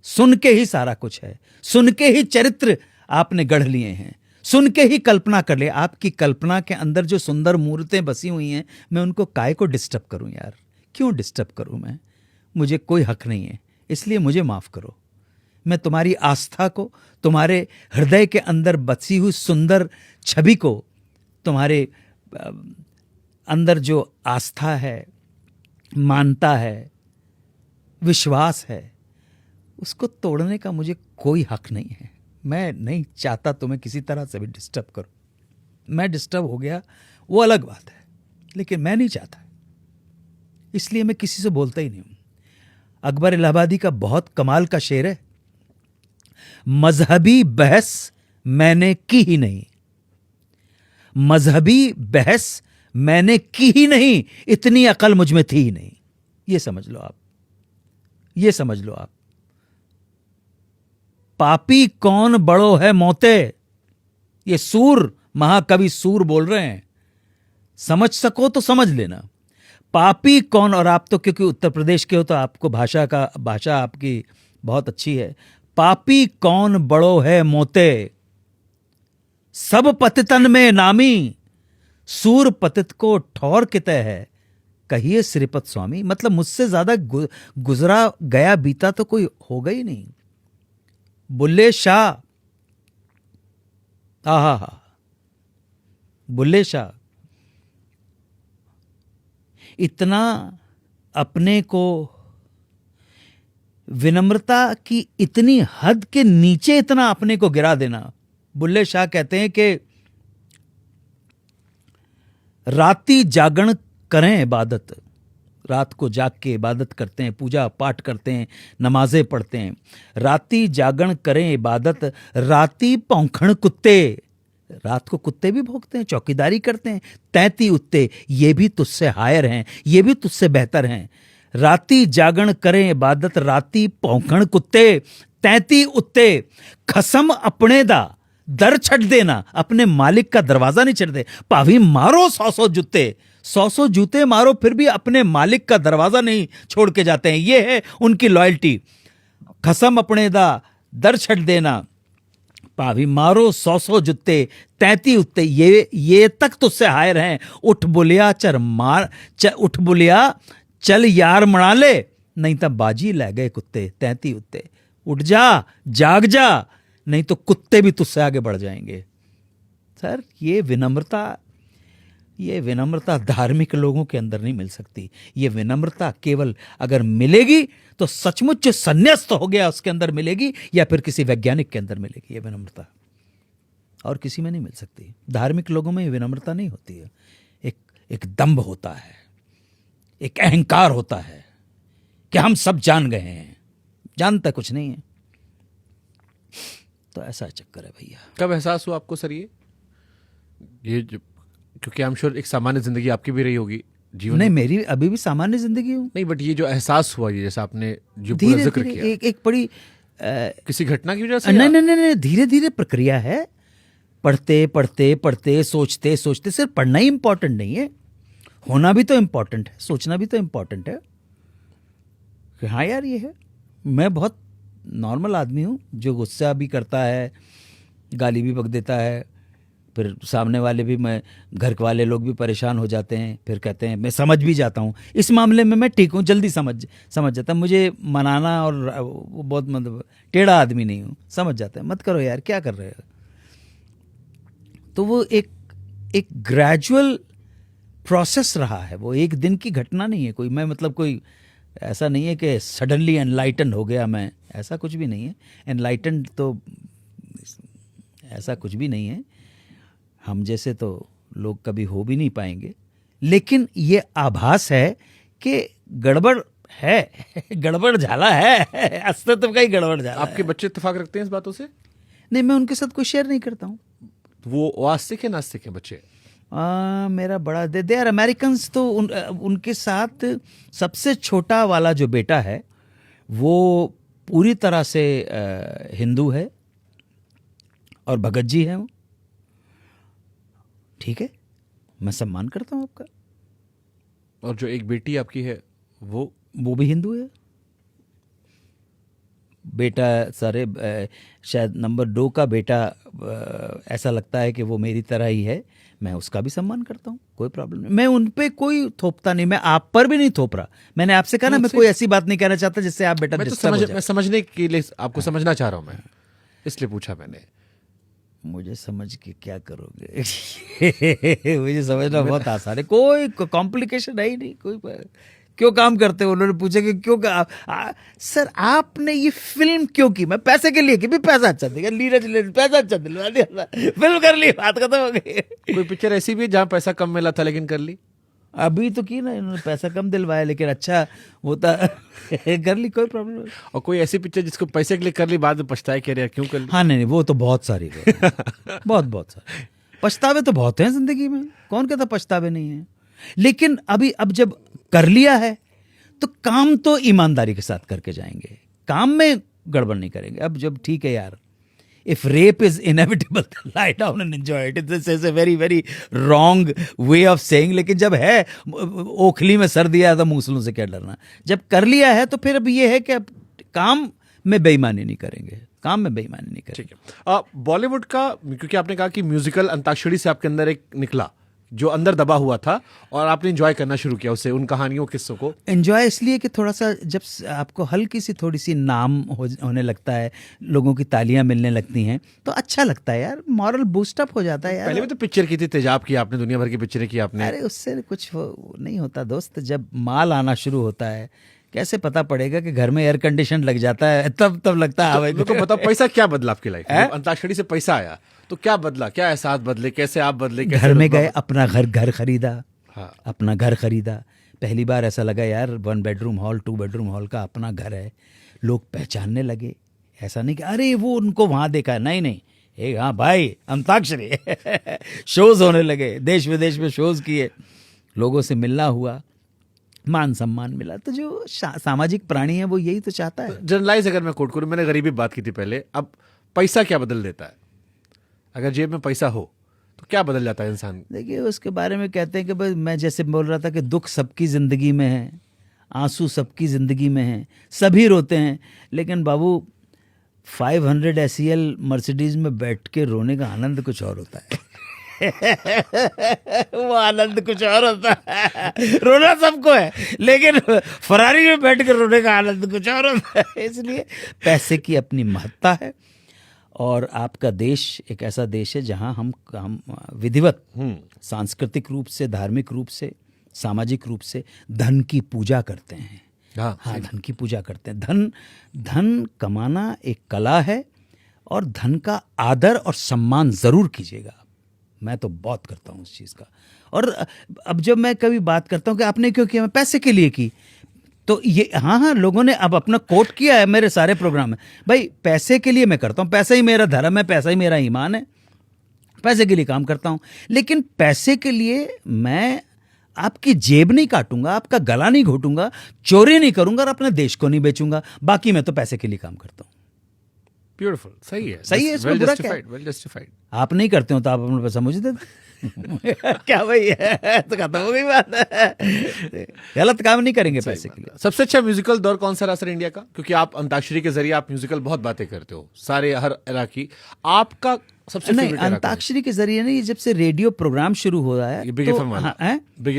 सुन के ही सारा कुछ है, सुन के ही चरित्र आपने गढ़ लिए हैं, सुन के ही कल्पना कर ले। आपकी कल्पना के अंदर जो सुंदर मूर्तें बसी हुई हैं, मैं उनको काहे को डिस्टर्ब करूं यार, क्यों डिस्टर्ब करूं मैं, मुझे कोई हक नहीं है, इसलिए मुझे माफ करो। मैं तुम्हारी आस्था को, तुम्हारे हृदय के अंदर बसी हुई सुंदर छवि को, तुम्हारे अंदर जो आस्था है, मानता है, विश्वास है, उसको तोड़ने का मुझे कोई हक नहीं है। मैं नहीं चाहता तुम्हें किसी तरह से भी डिस्टर्ब करूं। मैं डिस्टर्ब हो गया वो अलग बात है, लेकिन मैं नहीं चाहता, इसलिए मैं किसी से बोलता ही नहीं हूं। अकबर इलाहाबादी का बहुत कमाल का शेर है, मजहबी बहस मैंने की ही नहीं, मजहबी बहस मैंने की ही नहीं, इतनी अकल मुझ में थी ही नहीं। ये समझ लो आप, ये समझ लो आप। पापी कौन बड़ो है मोते, ये सूर, महाकवि सूर बोल रहे हैं, समझ सको तो समझ लेना। पापी कौन, और आप तो क्योंकि उत्तर प्रदेश के हो तो आपको भाषा आपकी बहुत अच्छी है। पापी कौन बड़ो है मोते, सब पतितन में नामी, सूर पतित को ठौर कितै है, कहिए श्रीपत स्वामी। मतलब मुझसे ज्यादा गुजरा गया बीता तो कोई होगा ही नहीं। बुल्ले शाह, आहा, बुल्ले शाह इतना अपने को, विनम्रता की इतनी हद के नीचे इतना अपने को गिरा देना। बुल्ले शाह कहते हैं कि राती जागरण करें इबादत, रात को जाग के इबादत करते हैं, पूजा पाठ करते हैं, नमाजें पढ़ते हैं। राती जागरण करें इबादत, राती भौंखण कुत्ते, रात को कुत्ते भी भौंकते हैं, चौकीदारी करते हैं। तैती उत्ते, ये भी तुझसे हायर हैं, ये भी तुझसे बेहतर हैं। राती जागरण करें इबादत, राती भौंखण कुत्ते, तैती उत्ते, खसम अपने दा दर छट देना, अपने मालिक का दरवाजा नहीं छट दे। भावी मारो 100 जूते, 100 जूते मारो, फिर भी अपने मालिक का दरवाजा नहीं छोड़ के जाते हैं। ये है उनकी लॉयल्टी। खसम अपने दा दर छट देना, भावी मारो 100 जूते, 33 उत्ते, ये तक तुझसे हायर हैं। उठ बुलिया उठ बुलिया चल यार मना ले, नहीं तो बाजी लै गए कुत्ते, 33 उत्ते। उठ जा, जाग जा, नहीं तो कुत्ते भी तुझसे आगे बढ़ जाएंगे। सर, ये विनम्रता धार्मिक लोगों के अंदर नहीं मिल सकती। ये विनम्रता केवल अगर मिलेगी तो सचमुच जो संन्यास्त हो गया उसके अंदर मिलेगी, या फिर किसी वैज्ञानिक के अंदर मिलेगी। ये विनम्रता और किसी में नहीं मिल सकती। धार्मिक लोगों में विनम्रता नहीं होती है। एक दंभ होता है, एक अहंकार होता है कि हम सब जान गए हैं, जानता कुछ नहीं है। तो ऐसा चक्कर है भैया। कब एहसास हुआ आपको सर ये जो, क्योंकि आई एम श्योर एक सामान्य जिंदगी आपकी भी रही होगी जीवन नहीं, मेरी अभी भी सामान्य जिंदगी हूँ। नहीं, बट ये जो एहसास हुआ, ये जैसा आपने जो पूरा जिक्र किया, एक बड़ी किसी घटना की वजह से? नहीं, धीरे धीरे प्रक्रिया है। पढ़ते पढ़ते पढ़ते, सोचते सोचते, सिर्फ पढ़ना ही इंपॉर्टेंट नहीं है, होना भी तो इंपॉर्टेंट है, सोचना भी तो इंपॉर्टेंट है कि हाँ यार ये है। मैं बहुत नॉर्मल आदमी हूँ जो गुस्सा भी करता है, गाली भी बक देता है, फिर सामने वाले भी, मैं घर वाले लोग भी परेशान हो जाते हैं, फिर कहते हैं, मैं समझ भी जाता हूँ। इस मामले में मैं ठीक हूँ, जल्दी समझ जाता। मुझे मनाना और वो बहुत मतलब टेढ़ा आदमी नहीं हूँ, समझ जाता है। मत करो यार, क्या कर रहे हो। तो वो एक ग्रेजुअल प्रोसेस रहा है, वो एक दिन की घटना नहीं है कोई। मैं मतलब कोई ऐसा नहीं है कि सडनली एनलाइटन हो गया मैं, ऐसा कुछ भी नहीं है। एनलाइटन तो ऐसा कुछ भी नहीं है, हम जैसे तो लोग कभी हो भी नहीं पाएंगे। लेकिन ये आभास है कि गड़बड़ है, गड़बड़ झाला है, अस्तित्व का ही गड़बड़ झाला आपके बच्चे इत्तेफाक रखते हैं इस बातों से? नहीं, मैं उनके साथ कोई शेयर नहीं करता हूँ। वो आस्तिक है नास्तिक है बच्चे? मेरा बड़ा दे आर अमेरिकन्स, तो उनके साथ सबसे छोटा वाला जो बेटा है वो पूरी तरह से हिंदू है और भगत जी है वो। ठीक है, मैं सम्मान करता हूँ आपका। और जो एक बेटी आपकी है वो भी हिंदू है। बेटा सारे शायद नंबर 2 का बेटा ऐसा लगता है कि वो मेरी तरह ही है, मैं उसका भी सम्मान करता हूँ, कोई प्रॉब्लम नहीं। मैं उन पे कोई थोपता नहीं, मैं आप पर भी नहीं थोप रहा। मैंने आपसे कहा ना, मैं कोई ऐसी बात नहीं कहना चाहता जिससे आप बेटा डिस्टर्ब हो जाए। मैं समझने के लिए आपको समझना चाह रहा हूँ, मैं इसलिए पूछा मैंने। मुझे समझ के क्या करोगे? मुझे समझना बहुत आसान है, कोई कॉम्प्लिकेशन है ही नहीं। कोई क्यों काम करते हो? उन्होंने पूछा कि क्यों सर आपने ये फिल्म क्यों की? मैं पैसे के लिए की, भी पैसा अच्छा देगा, नीरज पैसा अच्छा दिलवा दिया, फिल्म कर ली, बात खत्म हो गई। कोई पिक्चर ऐसी भी है जहाँ पैसा कम मिला था लेकिन कर ली? अभी तो की ना, इन्होंने पैसा कम दिलवाया लेकिन अच्छा होता कर ली, कोई प्रॉब्लम नहीं। और कोई ऐसी पिक्चर जिसको पैसे के लिए कर ली, बाद में पछताए कि यार क्यों कर ली? हाँ नहीं, वो तो बहुत सारी बहुत सारी पछतावे तो बहुत हैं जिंदगी में, कौन कहता पछतावे नहीं है। लेकिन अब जब कर लिया है तो काम तो ईमानदारी के साथ करके जाएंगे, काम में गड़बड़ नहीं करेंगे। अब जब ठीक है यार, if rape is inevitable, lie down and enjoy it. This is a very very wrong way of saying. लेकिन जब है ओखली में सर दिया है तो मूसलों से क्या डरना। जब कर लिया है तो फिर अब ये है कि अब काम में बेईमानी नहीं करेंगे, काम में बेईमानी नहीं करेंगे। ठीक है। बॉलीवुड का, क्योंकि आपने कहा कि म्यूजिकल अंताक्षरी से आपके अंदर एक निकला जो अंदर दबा हुआ था और आपने एंजॉय करना शुरू किया उसे, उन कहानियों किस्सों को। एंजॉय इसलिए कि थोड़ा सा जब आपको हल्की सी थोड़ी सी नाम होने लगता है, लोगों की तालियां मिलने लगती हैं तो अच्छा लगता है यार, मॉरल बूस्टअप हो जाता है यार। पहले भी तो पिक्चर की थी, तेजाब की आपने, दुनिया भर की पिक्चरें की आपने। अरे उससे कुछ नहीं होता दोस्त, जब माल आना शुरू होता है कैसे पता पड़ेगा कि घर में एयर कंडीशन लग जाता है, तब लगता है। मेरे को बताओ, पैसा क्या बदला आपकी लाइफ में? अंताक्षरी से पैसा आया तो क्या बदला, क्या एहसास बदले, कैसे आप बदले? घर में गए, अपना घर खरीदा। हाँ। अपना घर खरीदा, पहली बार ऐसा लगा यार 1 बेडरूम हॉल 2 बेडरूम हॉल का अपना घर है। लोग पहचानने लगे, ऐसा नहीं कि अरे वो उनको वहां देखा है, नहीं हाँ भाई अंताक्षरी। शोज होने लगे, देश विदेश में शोज किए, लोगों से मिलना हुआ, मान सम्मान मिला। तो जो सामाजिक प्राणी है वो यही तो चाहता है। जनरलाइज अगर मैं कोट करूं, मैंने गरीबी बात की थी पहले, अब पैसा क्या बदल देता है? अगर जेब में पैसा हो तो क्या बदल जाता है इंसान? देखिए उसके बारे में कहते हैं कि भाई, मैं जैसे बोल रहा था कि दुख सबकी जिंदगी में है, आंसू सबकी जिंदगी में है, सभी रोते हैं, लेकिन बाबू 500 SEL मर्सिडीज में बैठ के रोने का आनंद कुछ और होता है। वो आनंद कुछ और होता है। रोना सबको है लेकिन फरारी में बैठ कर रोने का आनंद कुछ और होता है। इसलिए पैसे की अपनी महत्ता है और आपका देश एक ऐसा देश है जहां हम विधिवत, सांस्कृतिक रूप से, धार्मिक रूप से, सामाजिक रूप से धन की पूजा करते हैं। हाँ, धन की पूजा करते हैं। धन कमाना एक कला है और धन का आदर और सम्मान जरूर कीजिएगा। मैं तो बहुत करता हूँ उस चीज़ का। और अब जब मैं कभी बात करता हूँ कि आपने क्यों किया, मैं पैसे के लिए की, तो ये हाँ लोगों ने अब अपना कोट किया है मेरे सारे प्रोग्राम में। भाई पैसे के लिए मैं करता हूँ, पैसा ही मेरा धर्म है, पैसा ही मेरा ईमान है, पैसे के लिए काम करता हूँ। लेकिन पैसे के लिए मैं आपकी जेब नहीं काटूंगा, आपका गला नहीं घोटूंगा, चोरी नहीं करूंगा और अपने देश को नहीं बेचूंगा। बाकी मैं तो पैसे के लिए काम करता हूँ। ब्यूटीफुल, सही है, सही है, इसमें बुरा क्या है? Well justified. आप नहीं करते हो तो आप अपना पैसा मुझे दे दो। क्या भाई है, तो खत्म हो गई बात। गलत काम नहीं करेंगे पैसे के लिए। सबसे अच्छा म्यूजिकल दौर कौन सा रहा सर इंडिया का? क्योंकि आप अंताक्षरी के जरिए आप म्यूजिकल बहुत बातें करते हो, सारे हर एरा की। आपका सबसे नहीं, अंताक्षरी के जरिए नहीं, जब से रेडियो प्रोग्राम शुरू हो रहा है, बिग एफएम वाला, बिग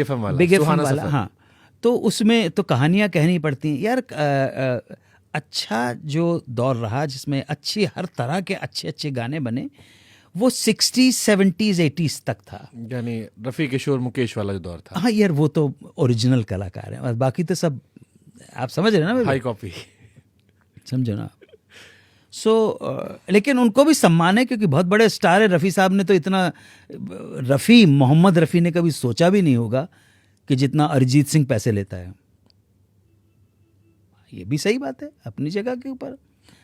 एफएम वाला, हाँ, तो उसमें तो कहानियां कहनी पड़ती हैं यार। अच्छा जो दौर रहा जिसमें हर तरह के अच्छे गाने बने, वो 60s 70s 80s तक था। यानी रफी किशोर मुकेश वाला जो दौर था। हाँ यार, वो तो ओरिजिनल कलाकार हैं, और बाकी तो सब आप समझ रहे हैं ना मेरे हाई कॉपी। समझो ना। सो लेकिन उनको भी सम्मान है, क्योंकि बहुत बड़े स्टार है। रफ़ी साहब ने तो इतना, रफ़ी मोहम्मद रफ़ी ने कभी सोचा भी नहीं होगा कि जितना अरिजीत सिंह पैसे लेता है। ये भी सही बात है अपनी जगह के ऊपर।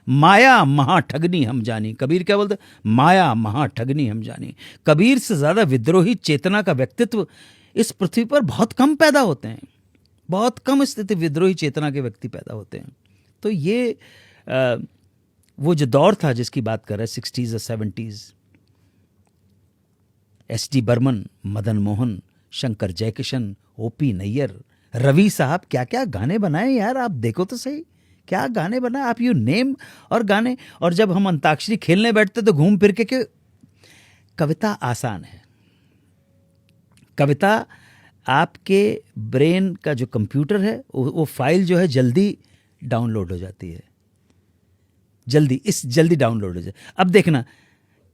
माया महा ठगनी हम जानी, कबीर क्या बोलते, माया महा ठगनी हम जानी। कबीर से ज़्यादा विद्रोही चेतना का व्यक्तित्व इस पृथ्वी पर बहुत कम पैदा होते हैं। बहुत कम स्थिति विद्रोही चेतना के व्यक्ति पैदा होते हैं। तो ये वो जो दौर था जिसकी बात कर रहे हैं, 60s और 70s, एस.डी. बर्मन, मदन मोहन, शंकर जयकिशन, ओ.पी. नैयर, रवि साहब, क्या क्या गाने बनाए यार। आप देखो तो सही, क्या गाने बनाए आप, यू नेम और गाने। और जब हम अंताक्षरी खेलने बैठते तो घूम फिर के कविता आसान है। कविता आपके ब्रेन का जो कंप्यूटर है, वो फाइल जो है जल्दी डाउनलोड हो जाती है, जल्दी डाउनलोड हो जाए। अब देखना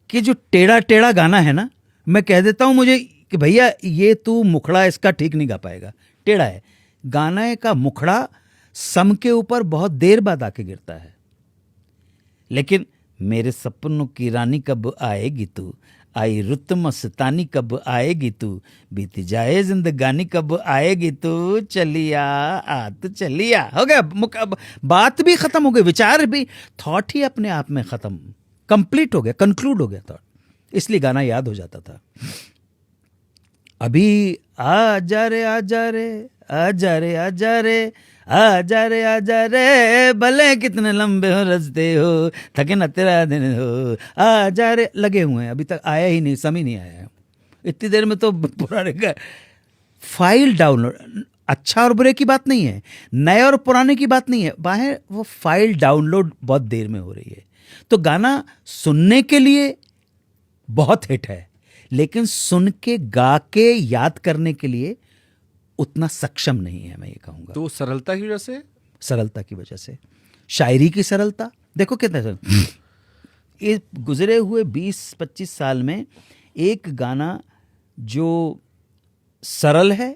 कि जो टेढ़ा टेढ़ा गाना है ना, मैं कह देता हूं मुझे कि भैया ये तू मुखड़ा इसका ठीक नहीं गा पाएगा, टेढ़ा है। गाना का मुखड़ा सम के ऊपर बहुत देर बाद आके गिरता है। लेकिन मेरे सपनों की रानी कब आएगी तू, आई रुत मस्तानी कब आएगी तू, बीत जाए जिंदगानी कब आएगी तू, चलिया आ तो चलिया। हो गया, बात भी खत्म हो गई, विचार भी, थॉट ही अपने आप में खत्म, कंप्लीट हो गया, कंक्लूड हो गया थॉट। इसलिए गाना याद हो जाता था। अभी आ जा रे आ जा रे आ जा रे आ जा रे आ जा रे आ जा रे, भले कितने लंबे हो रस्ते हो, थके न तेरा दिन हो, आ जा रे। लगे हुए हैं, अभी तक आया ही नहीं, समय नहीं आया है। इतनी देर में तो पुराने का फाइल डाउनलोड, अच्छा और बुरे की बात नहीं है, नए और पुराने की बात नहीं है, बाहर वो फाइल डाउनलोड बहुत देर में हो रही है। तो गाना सुनने के लिए बहुत हिट है, लेकिन सुन के गा के याद करने के लिए उतना सक्षम नहीं है, मैं ये कहूँगा। तो सरलता की वजह से, सरलता की वजह से, शायरी की सरलता देखो कितना। ये गुजरे हुए 20-25 साल में एक गाना जो सरल है,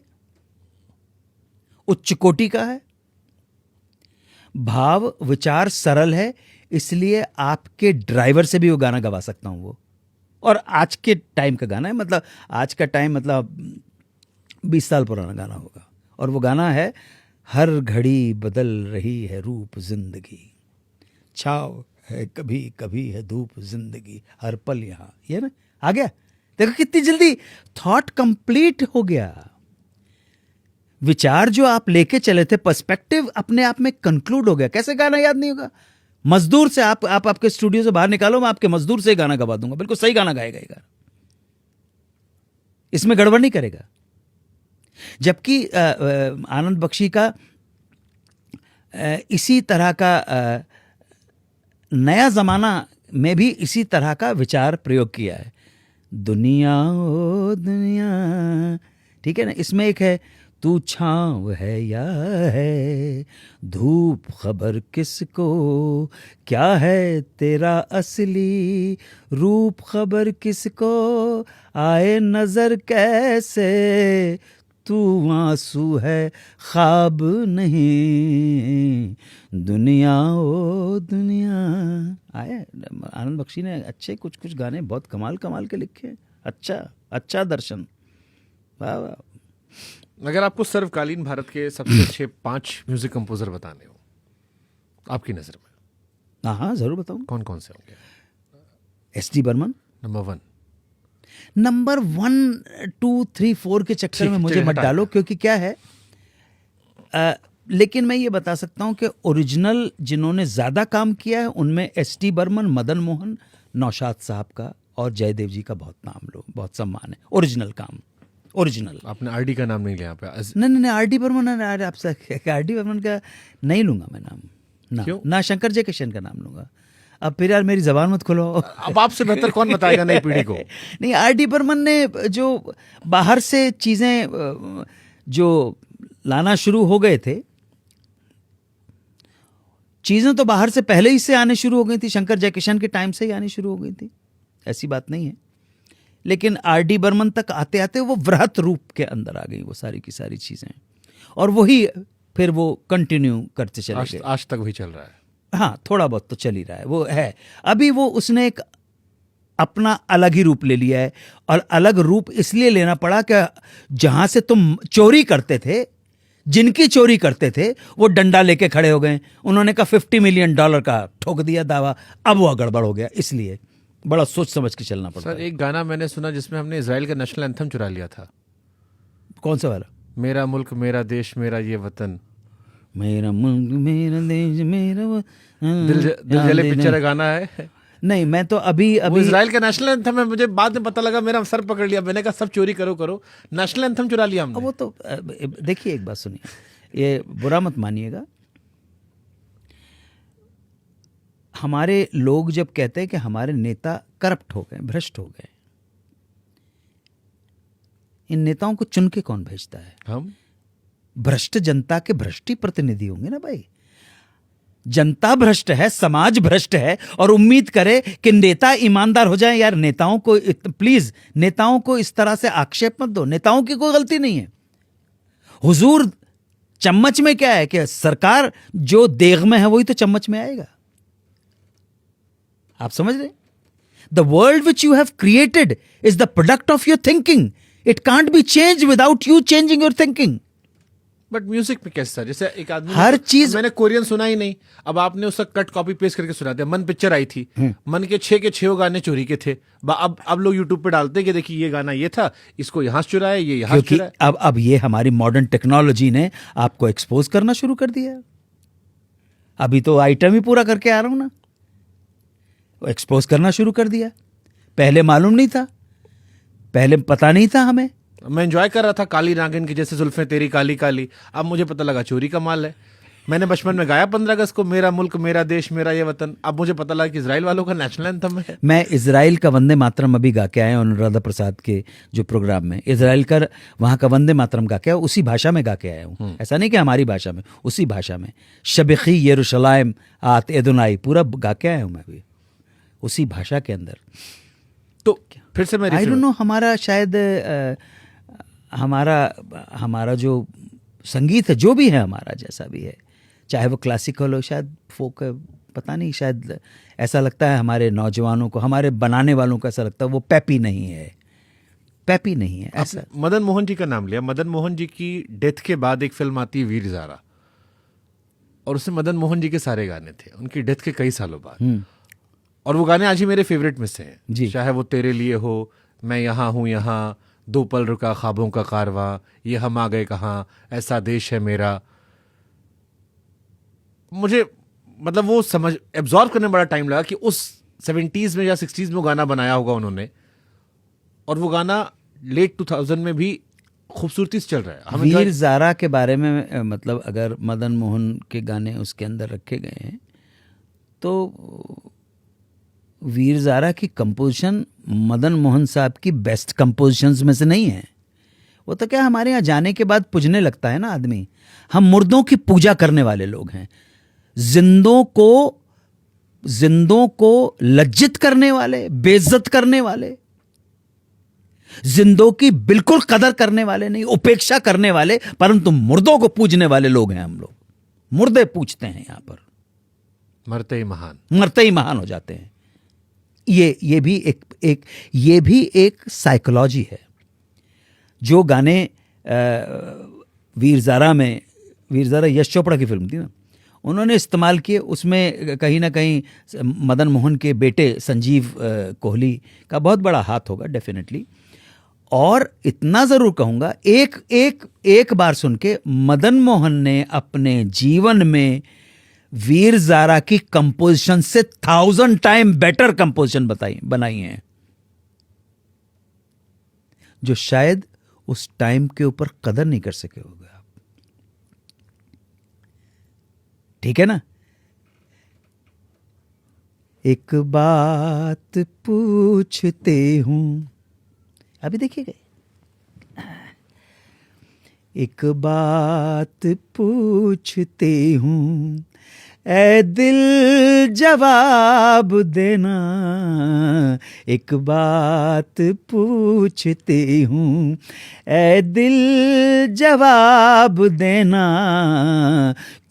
उच्च कोटि का है, भाव विचार सरल है, इसलिए आपके ड्राइवर से भी वो गाना गवा सकता हूं वो। और आज के टाइम का गाना है, मतलब आज का टाइम मतलब 20 साल पुराना गाना होगा। और वो गाना है, हर घड़ी बदल रही है रूप जिंदगी, छाव है कभी कभी है धूप जिंदगी, हर पल यहाँ। ये ना आ गया, देखो कितनी जल्दी थॉट कंप्लीट हो गया। विचार जो आप लेके चले थे, पर्सपेक्टिव अपने आप में कंक्लूड हो गया। कैसे गाना याद नहीं होगा? मजदूर से आप आपके स्टूडियो से बाहर निकालो, मैं आपके मजदूर से गाना गवा दूंगा, बिल्कुल सही गाना गाएगा ये गाना, इसमें गड़बड़ नहीं करेगा। जबकि आनंद बख्शी का इसी तरह का नया जमाना में भी इसी तरह का विचार प्रयोग किया है। दुनिया ओ दुनिया, ठीक है ना। इसमें एक है, तू छाँव है या है धूप, खबर किसको क्या है तेरा असली रूप, खबर किसको आए नजर कैसे, तू आंसू है ख्वाब नहीं, दुनिया ओ दुनिया। आए आनंद बख्शी ने अच्छे कुछ गाने बहुत कमाल के लिखे। अच्छा दर्शन, वाह वाह। अगर आपको सर्वकालीन भारत के सबसे अच्छे 5 म्यूजिक कंपोजर बताने हो आपकी नजर में, हाँ जरूर बताऊँ। कौन कौन से होंगे? एस.डी. बर्मन नंबर 1, 2, 3, 4 के चक्कर में मुझे मत डालो, क्योंकि क्या है, लेकिन मैं ये बता सकता हूं कि ओरिजिनल जिन्होंने ज्यादा काम किया है उनमें एस.डी. बर्मन, मदन मोहन, नौशाद साहब का और जयदेव जी का बहुत सम्मान है। ओरिजिनल काम, ओरिजिनल। आपने आर.डी. का नाम नहीं लिया पे? नहीं, आर.डी. बर्मन, आपसे आर.डी. बर्मन का नहीं लूंगा मैं नाम, ना शंकर जयकिशन का नाम लूंगा। अब फिर यार मेरी जबान मत खोलो। अब आपसे बेहतर कौन बताएगा नई पीढ़ी को? नहीं, आर.डी. बर्मन ने जो बाहर से चीजें जो लाना शुरू हो गए थे, चीजें तो बाहर से पहले ही से आने शुरू हो गई थी, शंकर जयकिशन के टाइम से ही आनी शुरू हो गई थी। ऐसी बात नहीं है, लेकिन आर.डी. बर्मन तक आते आते वो वृहत रूप के अंदर आ गई वो सारी की सारी चीज़ें, और वही फिर वो कंटिन्यू करते चले गए। आज तक वही चल रहा है। हाँ, थोड़ा बहुत तो चल ही रहा है, वो है। अभी वो उसने एक अपना अलग ही रूप ले लिया है, और अलग रूप इसलिए लेना पड़ा कि जहां से तुम चोरी करते थे, जिनकी चोरी करते थे, वो डंडा लेके खड़े हो गए। उन्होंने कहा $50 मिलियन का ठोक दिया दावा, अब वो गड़बड़ हो गया। इसलिए बड़ा सोच समझ के चलना पड़ता सर, है। एक गाना मैंने सुना जिसमें हमने इजराइल का नेशनल एंथम चुरा लिया था। कौन सा वाला? मेरा मुल्क मेरा देश मेरा ये वतन। मेरा मुल्क मेरा देश मेरा दिल जले पिक्चर का गाना है। नहीं, मैं तो अभी वो इजराइल का नेशनल एंथम है। मुझे बाद में पता लगा, मेरा सर पकड़ लिया। मैंने कहा सब चोरी करो करो, नेशनल एंथम चुरा लिया हमने। वो तो देखिए, एक बात सुनिए, ये बुरा मत मानिएगा। हमारे लोग जब कहते हैं कि हमारे नेता करप्ट हो गए, भ्रष्ट हो गए, इन नेताओं को चुन के कौन भेजता है? हम भ्रष्ट जनता के भ्रष्ट ही प्रतिनिधि होंगे ना भाई। जनता भ्रष्ट है, समाज भ्रष्ट है, और उम्मीद करे कि नेता ईमानदार हो जाए। यार, नेताओं को प्लीज, नेताओं को इस तरह से आक्षेप मत दो। नेताओं की कोई गलती नहीं है। हुजूर, चम्मच में क्या है कि सरकार जो देग में है वही तो चम्मच में आएगा। आप समझ रहे? The world which you have created is the product of your thinking. It can't be change without you changing your thinking. But music में कैसे सर? जैसे एक आदमी, हर चीज, मैंने कोरियन सुना ही नहीं, अब आपने उसका कट कॉपी पेस्ट करके सुना दिया। मन पिक्चर आई थी, मन के 6 गाने चोरी के थे। अब लोग यूट्यूब पे डालते हैं कि देखिए ये गाना ये था, इसको यहां से चुराया, ये यहां से चुराया। अब ये हमारी मॉडर्न टेक्नोलॉजी ने आपको एक्सपोज करना शुरू कर दिया। अभी तो आइटम ही पूरा करके आ रहा हूं ना, एक्सपोज करना शुरू कर दिया। पहले मालूम नहीं था, पहले पता नहीं था हमें। मैं एंजॉय कर रहा था काली नागिन की जैसे जुल्फें तेरी काली काली। अब मुझे पता लगा चोरी का माल है। मैंने बचपन में गाया 15 अगस्त को, मेरा मुल्क मेरा देश मेरा ये वतन। अब मुझे पता लगा कि इजराइल वालों का नेशनल एंथम है। मैं इजराइल का वंदे मातरम अभी गा के आया अनुराधा प्रसाद के जो प्रोग्राम में। इजराइल का वहां का वंदे मातरम गा के आया, उसी भाषा में गा के आया हूँ। ऐसा नहीं कि हमारी भाषा में, उसी भाषा में। शबखी यरूशलाइम आत एदोनाई पूरा गा के आया हूँ मैं भी, उसी भाषा के अंदर। तो फिर से मैं आई डोंट नो, हमारा शायद हमारा जो संगीत है, जो भी है हमारा, जैसा भी है, चाहे वो क्लासिकल हो, शायद फोक, पता नहीं, शायद ऐसा लगता है हमारे नौजवानों को, हमारे बनाने वालों को ऐसा लगता है वो पैपी नहीं है, पैपी नहीं है ऐसा। मदन मोहन जी का नाम लिया। मदन मोहन जी की डेथ के बाद एक फिल्म आती है वीर ज़ारा, और उसमें मदन मोहन जी के सारे गाने थे उनकी डेथ के कई सालों बाद। और वो गाने आज ही मेरे फेवरेट में से हैं। चाहे वो तेरे लिए हो, मैं यहाँ हूँ यहाँ, दो पल रुका ख्वाबों का कारवां, ये हम आ गए कहाँ, ऐसा देश है मेरा। मुझे मतलब वो समझ एब्जॉर्ब करने में बड़ा टाइम लगा कि उस 70s में या 60s में वो गाना बनाया होगा उन्होंने, और वो गाना लेट 2000 में भी खूबसूरती से चल रहा है। वीर ज़ारा के बारे में मतलब अगर मदन मोहन के गाने उसके अंदर रखे गए हैं, तो वीर ज़ारा की कंपोजिशन मदन मोहन साहब की बेस्ट कंपोजिशंस में से नहीं है। वो तो क्या, हमारे यहाँ जाने के बाद पूजने लगता है ना आदमी। हम मुर्दों की पूजा करने वाले लोग हैं, जिंदों को लज्जित करने वाले, बेइज्जत करने वाले, जिंदों की बिल्कुल कदर करने वाले नहीं, उपेक्षा करने वाले, परंतु मुर्दों को पूजने वाले लोग हैं हम लोग। मुर्दे पूजते हैं यहाँ पर, मरते ही महान हो जाते हैं। ये भी एक साइकोलॉजी है। जो गाने वीर ज़ारा यश चोपड़ा की फिल्म थी ना, उन्होंने इस्तेमाल किए, उसमें कहीं ना कहीं मदन मोहन के बेटे संजीव कोहली का बहुत बड़ा हाथ होगा डेफिनेटली। और इतना ज़रूर कहूँगा, एक बार सुन के मदन मोहन ने अपने जीवन में वीर ज़ारा की कंपोजिशन से 1000 टाइम बेटर कंपोजिशन बनाई हैं, जो शायद उस टाइम के ऊपर कदर नहीं कर सके होगा आप। ठीक है ना? एक बात पूछते हूं, अभी देखिएगा, एक बात पूछते हूं, ए दिल जवाब देना, एक बात पूछती हूँ, ए दिल जवाब देना,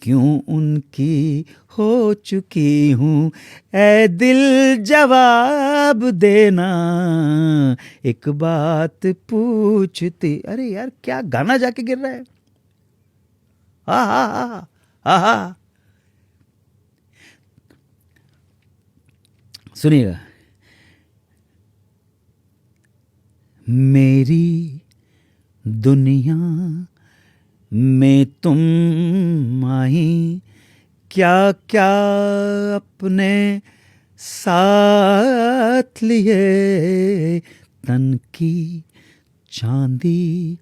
क्यों उनकी हो चुकी हूँ, ए दिल जवाब देना, एक बात पूछती। अरे यार क्या गाना जाके गिर रहा है। हा हा हा हा हा। सुनिएगा। मेरी दुनिया में तुम आई, क्या क्या अपने साथ लिए, तन की चांदी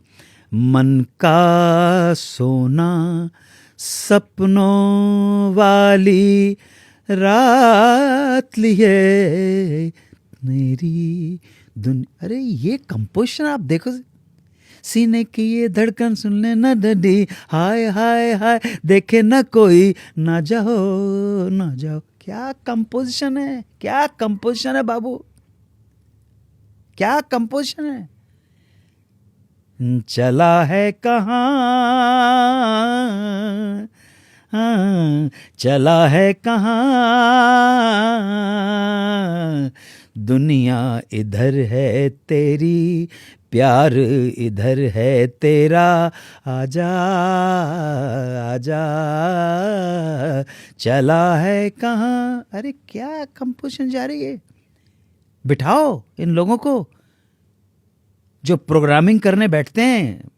मन का सोना, सपनों वाली रात लिए मेरी दुनिया। अरे ये कंपोजिशन आप देखो, सीने की ये धड़कन सुन ले न डडी, हाय हाय हाय देखे न कोई, ना जाओ ना जाओ। क्या कंपोजिशन है, क्या कंपोजिशन है बाबू, क्या कंपोजिशन है। चला है कहाँ, चला है कहाँ, दुनिया इधर है तेरी, प्यार इधर है तेरा, आजा आजा, चला है कहाँ। अरे क्या कंपोजिशन जा रही है। बिठाओ इन लोगों को जो प्रोग्रामिंग करने बैठते हैं,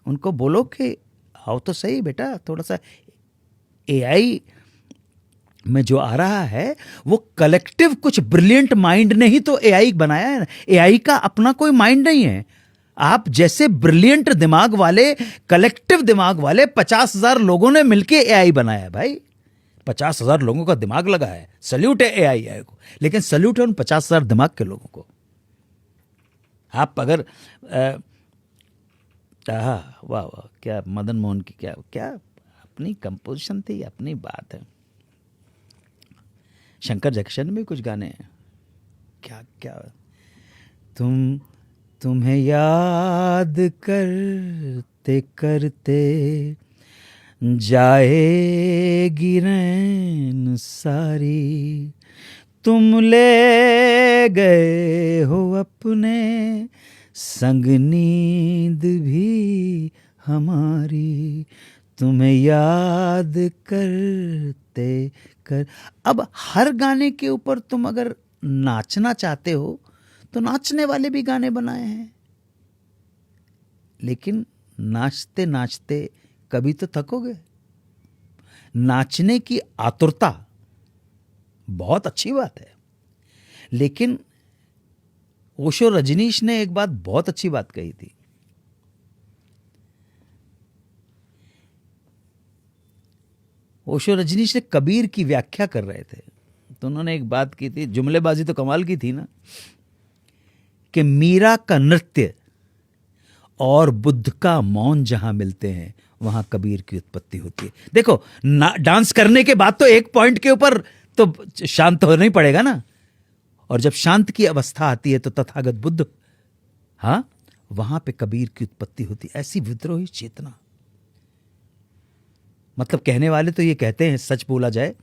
उनको बोलो कि आओ तो सही बेटा, थोड़ा सा एआई में जो आ रहा है वो कलेक्टिव कुछ ब्रिलियंट माइंड ने ही तो एआई बनाया है। एआई का अपना कोई माइंड नहीं है। आप जैसे ब्रिलियंट दिमाग वाले, कलेक्टिव दिमाग वाले 50,000 लोगों ने मिलके एआई बनाया है भाई। 50,000 लोगों का दिमाग लगा है। सल्यूट है एआई को, लेकिन सल्यूट है उन 50,000 दिमाग के लोगों को। आप अगर वाह वाह, क्या मदन मोहन की क्या क्या अपनी कंपोजिशन थी, अपनी बात है। शंकर जैक्सन में भी कुछ गाने हैं, क्या क्या। तुम्हें याद करते करते जाएगी रैन सारी, तुम ले गए हो अपने संग नींद भी हमारी, तुम्हें याद करते कर। अब हर गाने के ऊपर तुम अगर नाचना चाहते हो तो नाचने वाले भी गाने बनाए हैं, लेकिन नाचते नाचते कभी तो थकोगे। नाचने की आतुरता बहुत अच्छी बात है, लेकिन ओशो रजनीश ने एक बात बहुत अच्छी बात कही थी। ओशो रजनीश ने कबीर की व्याख्या कर रहे थे तो उन्होंने एक बात की थी, जुमलेबाजी तो कमाल की थी ना, कि मीरा का नृत्य और बुद्ध का मौन जहां मिलते हैं वहां कबीर की उत्पत्ति होती है। देखो डांस करने के बाद तो एक पॉइंट के ऊपर तो शांत होना ही पड़ेगा ना, और जब शांत की अवस्था आती है तो तथागत बुद्ध, हाँ, वहां पे कबीर की उत्पत्ति होती। ऐसी विद्रोही चेतना, मतलब कहने वाले तो ये कहते हैं, सच बोला जाए,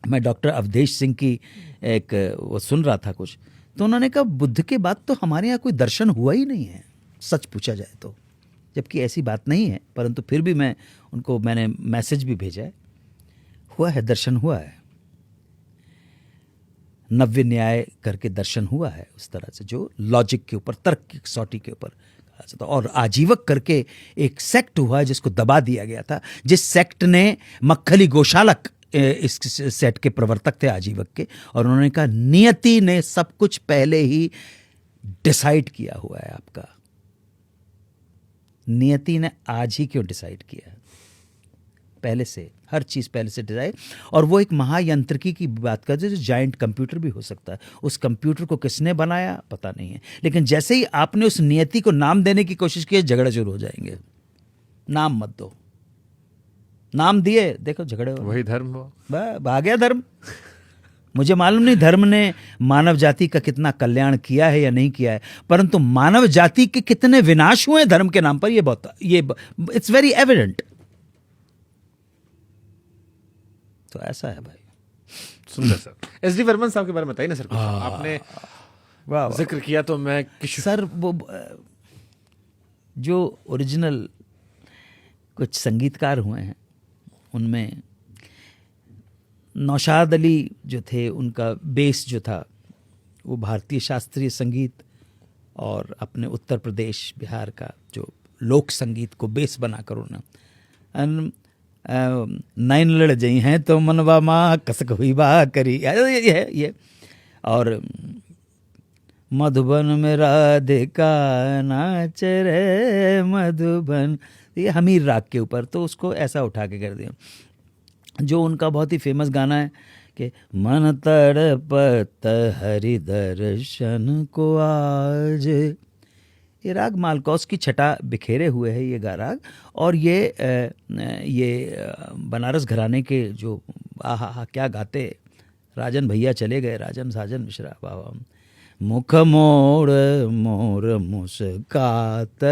मैं डॉक्टर अवधेश सिंह की एक वो सुन रहा था कुछ, तो उन्होंने कहा बुद्ध के बाद तो हमारे यहाँ कोई दर्शन हुआ ही नहीं है, सच पूछा जाए तो। जबकि ऐसी बात नहीं है, परंतु फिर भी मैंने मैसेज भी भेजा है, हुआ है, दर्शन हुआ है, नव्य न्याय करके दर्शन हुआ है, उस तरह से जो लॉजिक के ऊपर, तर्क की कसौटी के ऊपर। और आजीवक करके एक सेक्ट हुआ जिसको दबा दिया गया था, जिस सेक्ट ने मक्खली गोशालक इस सेट के प्रवर्तक थे आजीवक के, और उन्होंने कहा नियति ने सब कुछ पहले ही डिसाइड किया हुआ है आपका। नियति ने आज ही क्यों डिसाइड किया, पहले से हर चीज पहले से डिजाइन। और वो एक महायंत्रिकी की बात करते हैं जो जायंट कंप्यूटर भी हो सकता है। उस कंप्यूटर को किसने बनाया पता नहीं है, लेकिन जैसे ही आपने उस नियति को नाम देने की कोशिश की, झगड़ा शुरू हो जाएंगे। नाम मत दो, नाम दिए, देखो झगड़े हो, वही धर्म हुआ। भाग गया धर्म। मुझे मालूम नहीं धर्म ने मानव जाति का कितना कल्याण किया है या नहीं किया है, परंतु मानव जाति के कितने विनाश हुए धर्म के नाम पर, ये इट्स वेरी एविडेंट। तो ऐसा है भाई। सुंदर सर। एस.डी. वर्मन साहब के बारे में बताइए ना सर कुछ। आपने वाह वाह। जिक्र किया तो मैं सर वो जो ओरिजिनल कुछ संगीतकार हुए हैं उनमें नौशाद अली जो थे, उनका बेस जो था वो भारतीय शास्त्रीय संगीत और अपने उत्तर प्रदेश बिहार का जो लोक संगीत को बेस बनाकर उन्होंने नाइन लड़ जई हैं तो मनवा माँ कसक हुई बा करी, ये और मधुबन में राधिका नाच रे मधुबन, ये हमीर राग के ऊपर, तो उसको ऐसा उठा के कर दिया। जो उनका बहुत ही फेमस गाना है कि मन तड़पत हरि दर्शन को आज, ये राग मालकौस की छटा बिखेरे हुए है ये राग। और ये बनारस घराने के जो आहा क्या गाते, राजन भैया चले गए, राजन साजन मिश्रा बाबा। मुख मोड़ मोर मुस्कात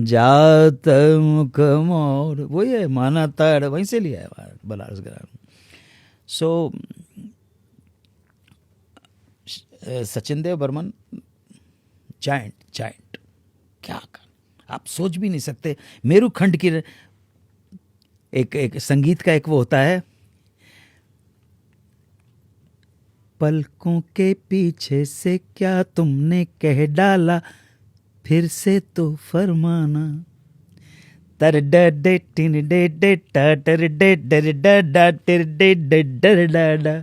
जात मुख मोड़, वो ये माना तड़ वहीं से लिया है बनारस घराना। सो सचिन देव बर्मन जायंट क्या कर, आप सोच भी नहीं सकते। मेरू खंड की एक संगीत का एक वो होता है, पलकों के पीछे से क्या तुमने कह डाला, फिर से तो फरमाना, तर day day tin day day टर डे डर डा टर डे डर डा।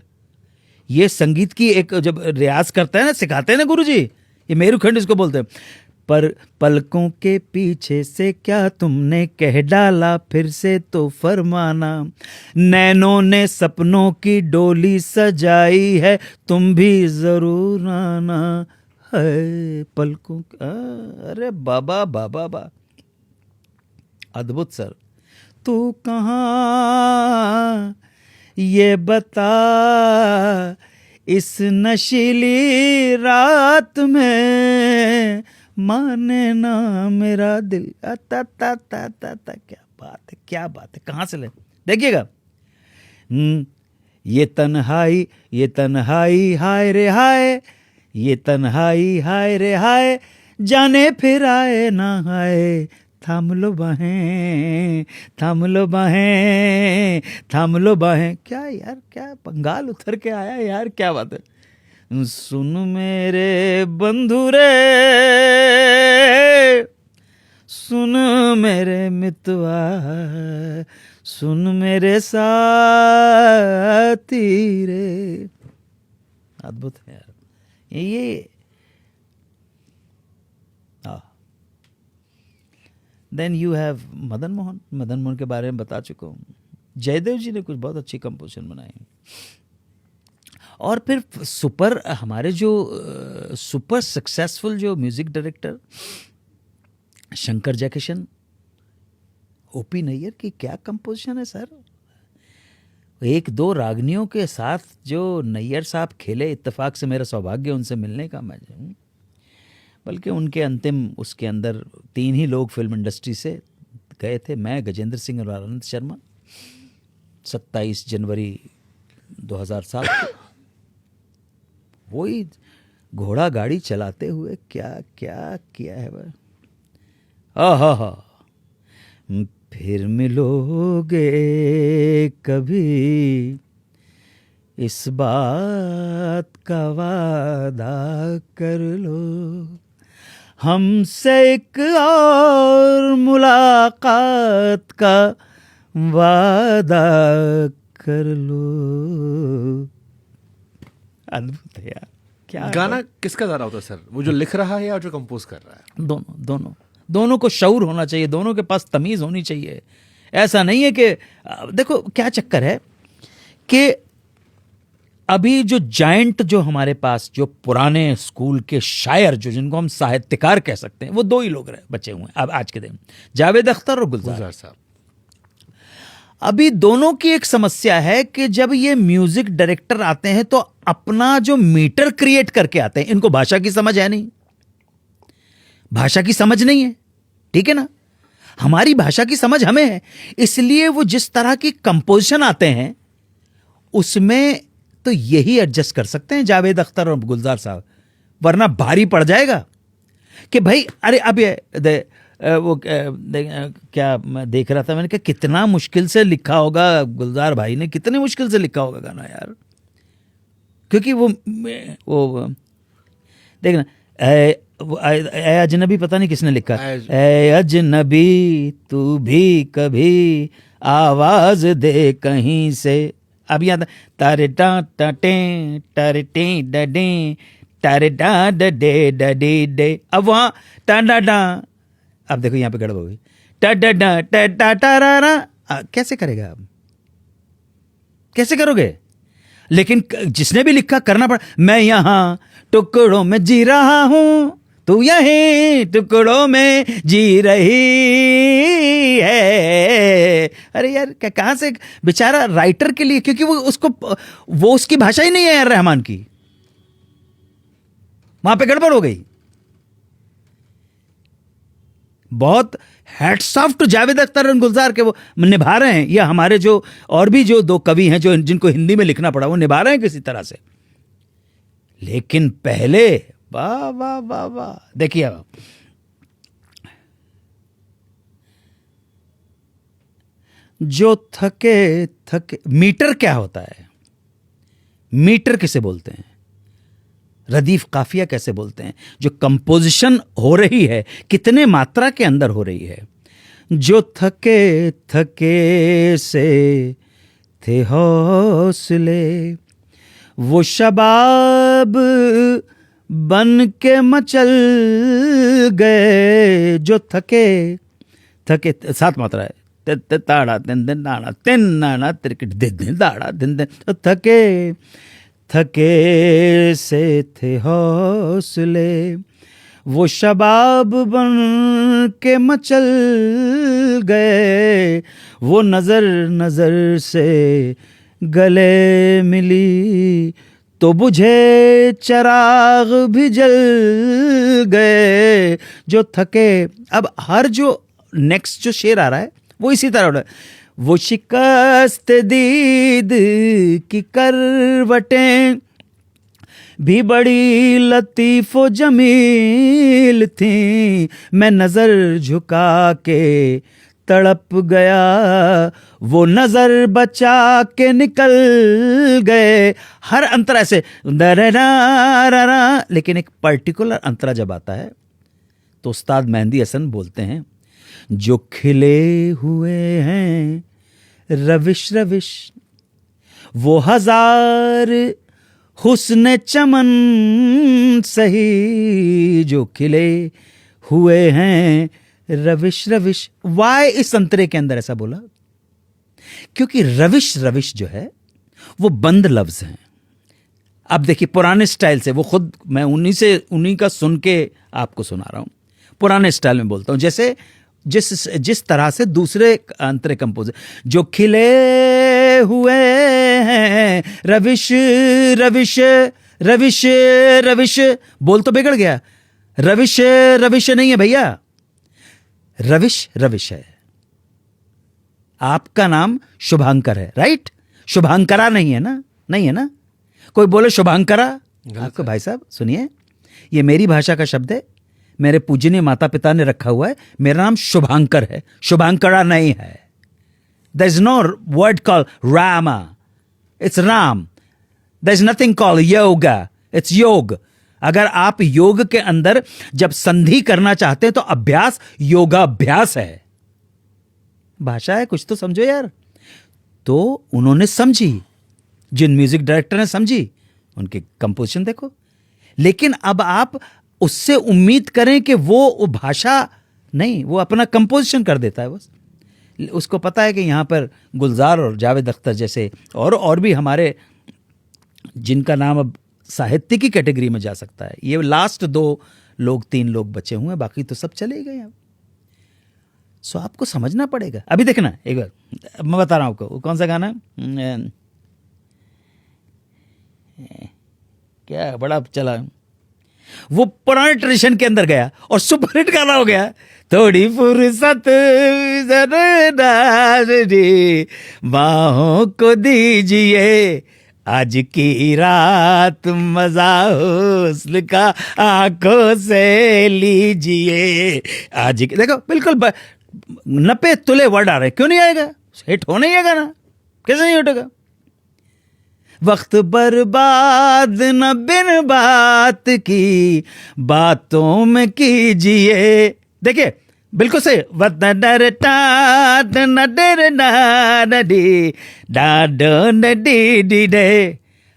ये संगीत की एक, जब रियाज करता है ना, सिखाते हैं ना गुरुजी, ये मेरुखंड इसको बोलते हैं। पर पलकों के पीछे से क्या तुमने कह डाला, फिर से तो फरमाना, नैनों ने सपनों की डोली सजाई है, तुम भी जरूर आना है पलकों। अरे बाबा बाबा बा, अद्भुत सर। तू कहाँ ये बता इस नशीली रात में, माने ना मेरा दिल। ता ता ता ता ता, क्या बात है, कहाँ से ले, देखिएगा। ये तन्हाई हाय रे हाय, ये तन्हाई हाय रे हाय, जाने फिर आए ना आए, थाम लो बाहें थाम लो बाहें थाम लो बाहें। क्या यार, क्या बंगाल उतर के आया यार, क्या बात है। सुन मेरे बंधु रे, सुन मेरे मितवा, सुन मेरे साथी रे। अद्भुत है यार ये। Then you have Madan Mohan के बारे में बता चुका हूँ। जयदेव जी ने कुछ बहुत अच्छी कंपोजिशन बनाई। और फिर हमारे जो सुपर सक्सेसफुल जो म्यूजिक डायरेक्टर शंकर जयकिशन, ओपी नैयर की क्या कंपोजिशन है सर। एक दो रागनियों के साथ जो नैयर साहब खेले, इत्तेफाक से मेरा सौभाग्य उनसे मिलने का, मैं बल्कि उनके अंतिम उसके अंदर 3 ही लोग फिल्म इंडस्ट्री से गए थे, मैं, गजेंद्र सिंह और आनंद शर्मा, 27 जनवरी 2007 को। वही घोड़ा गाड़ी चलाते हुए क्या क्या किया है वह। हा फिर मिलोगे कभी, इस बात का वादा कर लो, हमसे एक और मुलाकात का वादा कर लो। अद्भुत है यार। क्या गाना किसका ज्यादा होता है सर, वो जो लिख रहा है या जो कंपोज कर रहा है? दोनों को शऊर होना चाहिए, दोनों के पास तमीज होनी चाहिए। ऐसा नहीं है कि देखो क्या चक्कर है कि अभी जो जायंट जो हमारे पास जो पुराने स्कूल के शायर जो जिनको हम साहित्यकार कह सकते हैं, वो 2 ही लोग बचे हुए हैं अब आज के दिन, जावेद अख्तर और गुलजार साहब। अभी दोनों की एक समस्या है कि जब ये म्यूजिक डायरेक्टर आते हैं तो अपना जो मीटर क्रिएट करके आते हैं। इनको भाषा की समझ है नहीं, भाषा की समझ नहीं है, ठीक है ना। हमारी भाषा की समझ हमें है, इसलिए वो जिस तरह की कंपोजिशन आते हैं उसमें तो यही एडजस्ट कर सकते हैं जावेद अख्तर और गुलजार साहब, वरना भारी पड़ जाएगा कि भाई अरे अब ये क्या मैं देख रहा था, मैंने कहा कितना मुश्किल से लिखा होगा गुलजार भाई ने, कितने मुश्किल से लिखा होगा गाना यार। क्योंकि वो देखना ए अजनबी, पता नहीं किसने लिखा, ए अजनबी तू भी कभी आवाज दे कहीं से। अब याद तारे डा टे तारे टे डे तारे डा डे डे डे। अब वहाँ टा डा डा, अब देखो यहाँ पे गड़बड़ होगी, टा डा डा टा टा टा रा रा। कैसे करेगा आप, कैसे करोगे? लेकिन जिसने भी लिखा करना पड़ा। मैं यहाँ टुकड़ों में जी रहा हूं, तू यहीं टुकड़ों में जी रही है। अरे यार कहाँ से बेचारा राइटर के लिए, क्योंकि वो उसकी भाषा ही नहीं है यार रहमान की, वहां पे गड़बड़ हो गई। बहुत hats off to Javed Akhtar और गुलजार के, वो निभा रहे हैं। या हमारे जो और भी जो दो कवि हैं जो जिनको हिंदी में लिखना पड़ा, वो निभा रहे हैं किसी तरह से। लेकिन पहले वाह वाह वाह वाह, देखिए अब जो थके थके, मीटर क्या होता है, मीटर किसे बोलते हैं, रदीफ काफिया कैसे बोलते हैं, जो कंपोजिशन हो रही है कितने मात्रा के अंदर हो रही है। जो थके थके से थे हौसले, वो शबाब बन के मचल गए। जो थके थके, सात मात्रा है, ताड़ा दिन दिन दाड़ा तिन नाना त्रिकट दिन दिन दाड़ा दिन दिन। थके थके से थे हौसले, वो शबाब बन के मचल गए। वो नजर नजर से गले मिली तो बुझे चिराग भी जल गए। जो थके, अब हर जो नेक्स्ट जो शेर आ रहा है वो इसी तरह हो रहा है। वो शिकस्त दीद की करवटें भी बड़ी लतीफ़ो जमील थी। मैं नजर झुका के तड़प गया, वो नजर बचा के निकल गए। हर अंतरा से लेकिन एक पर्टिकुलर अंतरा जब आता है तो उस्ताद मेहंदी हसन बोलते हैं, जो खिले हुए हैं रविश रविश, वो हजार हुस्न चमन सही। जो खिले हुए हैं रविश रविश। वाई इस अंतरे के अंदर ऐसा बोला? क्योंकि रविश रविश जो है वो बंद लफ्ज हैं। अब देखिए पुराने स्टाइल से, वो खुद मैं उन्हीं का सुन के आपको सुना रहा हूं, पुराने स्टाइल में बोलता हूं। जैसे जिस तरह से दूसरे अंतरे कंपोजर, जो खिले हुए हैं रविश रविश रविश रविश, बोल तो बिगड़ गया। रविश रविश नहीं है भैया, रविश रविश है। आपका नाम शुभांकर है, राइट? शुभांकरा नहीं है ना, नहीं है ना। कोई बोले शुभांकरा, आपको भाई साहब सुनिए, ये मेरी भाषा का शब्द है, मेरे पूजनीय माता पिता ने रखा हुआ है। मेरा नाम शुभांकर है, शुभांकरा नहीं है। There is no word called Rama, it's Ram. There is nothing called yoga, it's योग। अगर आप योग के अंदर जब संधि करना चाहते हैं तो अभ्यास योगाभ्यास है। भाषा है, कुछ तो समझो यार। तो उन्होंने समझी, जिन म्यूजिक डायरेक्टर ने समझी, उनकी कंपोजिशन देखो। लेकिन अब आप उससे उम्मीद करें कि वो भाषा नहीं, वो अपना कंपोजिशन कर देता है बस। उसको पता है कि यहाँ पर गुलजार और जावेद अख्तर जैसे और भी हमारे, जिनका नाम अब साहित्य की कैटेगरी में जा सकता है, ये लास्ट 2 लोग 3 लोग बचे हुए हैं, बाकी तो सब चले गए अब। सो आपको समझना पड़ेगा। अभी देखना एक बार मैं बता रहा हूँ आपको, वो कौन सा गाना क्या बड़ा चला, वो पुराने ट्रेडिशन के अंदर गया और सुपरहिट गाना हो गया। थोड़ी फुर्सत बाहों को दीजिए, आज की रात मजा हुस्न का आंखों से लीजिए। आज की देखो बिल्कुल 90 तुले वर्ड आ रहे, क्यों नहीं आएगा? हिट होना ही है गाना, कैसे नहीं उठेगा? वक्त बर्बाद न बिन बात की बातों में कीजिए। देखिए बिल्कुल सही।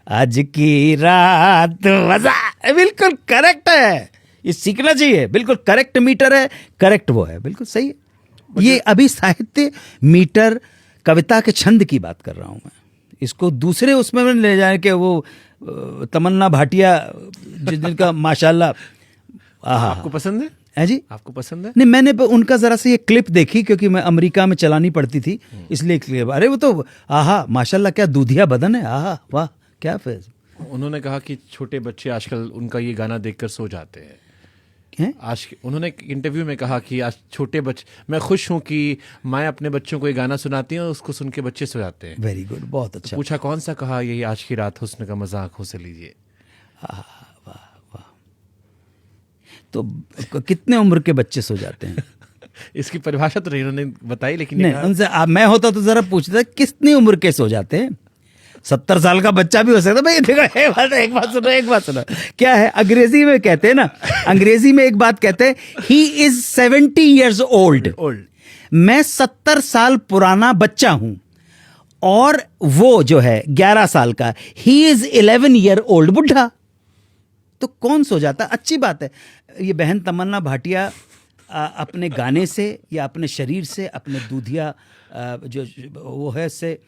आज की रात मजा, बिल्कुल करेक्ट है, ये सीखना चाहिए। बिल्कुल करेक्ट मीटर है, करेक्ट वो है, बिल्कुल सही है। ये अभी साहित्य मीटर कविता के छंद की बात कर रहा हूं मैं। इसको दूसरे उसमें में ले जाने के वो तमन्ना भाटिया जिनका माशाल्लाह आपको पसंद है जी? आपको पसंद है? नहीं, मैंने उनका जरा सा ये क्लिप देखी क्योंकि मैं अमेरिका में चलानी पड़ती थी, इसलिए क्लिप। अरे वो तो आहा माशाल्लाह, क्या दूधिया बदन है, आहा वाह क्या फेज। उन्होंने कहा कि छोटे बच्चे आजकल उनका ये गाना देखकर सो जाते हैं। आज उन्होंने एक इंटरव्यू में कहा कि आज छोटे बच्चे, मैं खुश हूं कि माएँ अपने बच्चों को ये गाना सुनाती हैं और उसको सुन के बच्चे सो जाते हैं। वेरी गुड, बहुत अच्छा। पूछा कौन सा? कहा यही आज की रात हुस्न का मजा आंखों से लीजिए। वाह वाह। तो कितने उम्र के बच्चे सो जाते हैं? इसकी परिभाषा तो नहीं उन्होंने बताई, लेकिन नहीं, उनसे मैं होता तो जरा पूछता कितनी उम्र के सो जाते हैं। 70 साल का बच्चा भी हो सकता है भाई। देखो एक बात सुनो क्या है अंग्रेजी में कहते हैं ना, अंग्रेजी में एक बात कहते हैं, ही इज 70 years old। मैं 70 साल पुराना बच्चा हूं और वो जो है 11 साल का, ही इज 11 year old बुढ़ा। तो कौन सो जाता? अच्छी बात है। ये बहन तमन्ना भाटिया अपने गाने से या अपने शरीर से, अपने दूधिया जो वो है से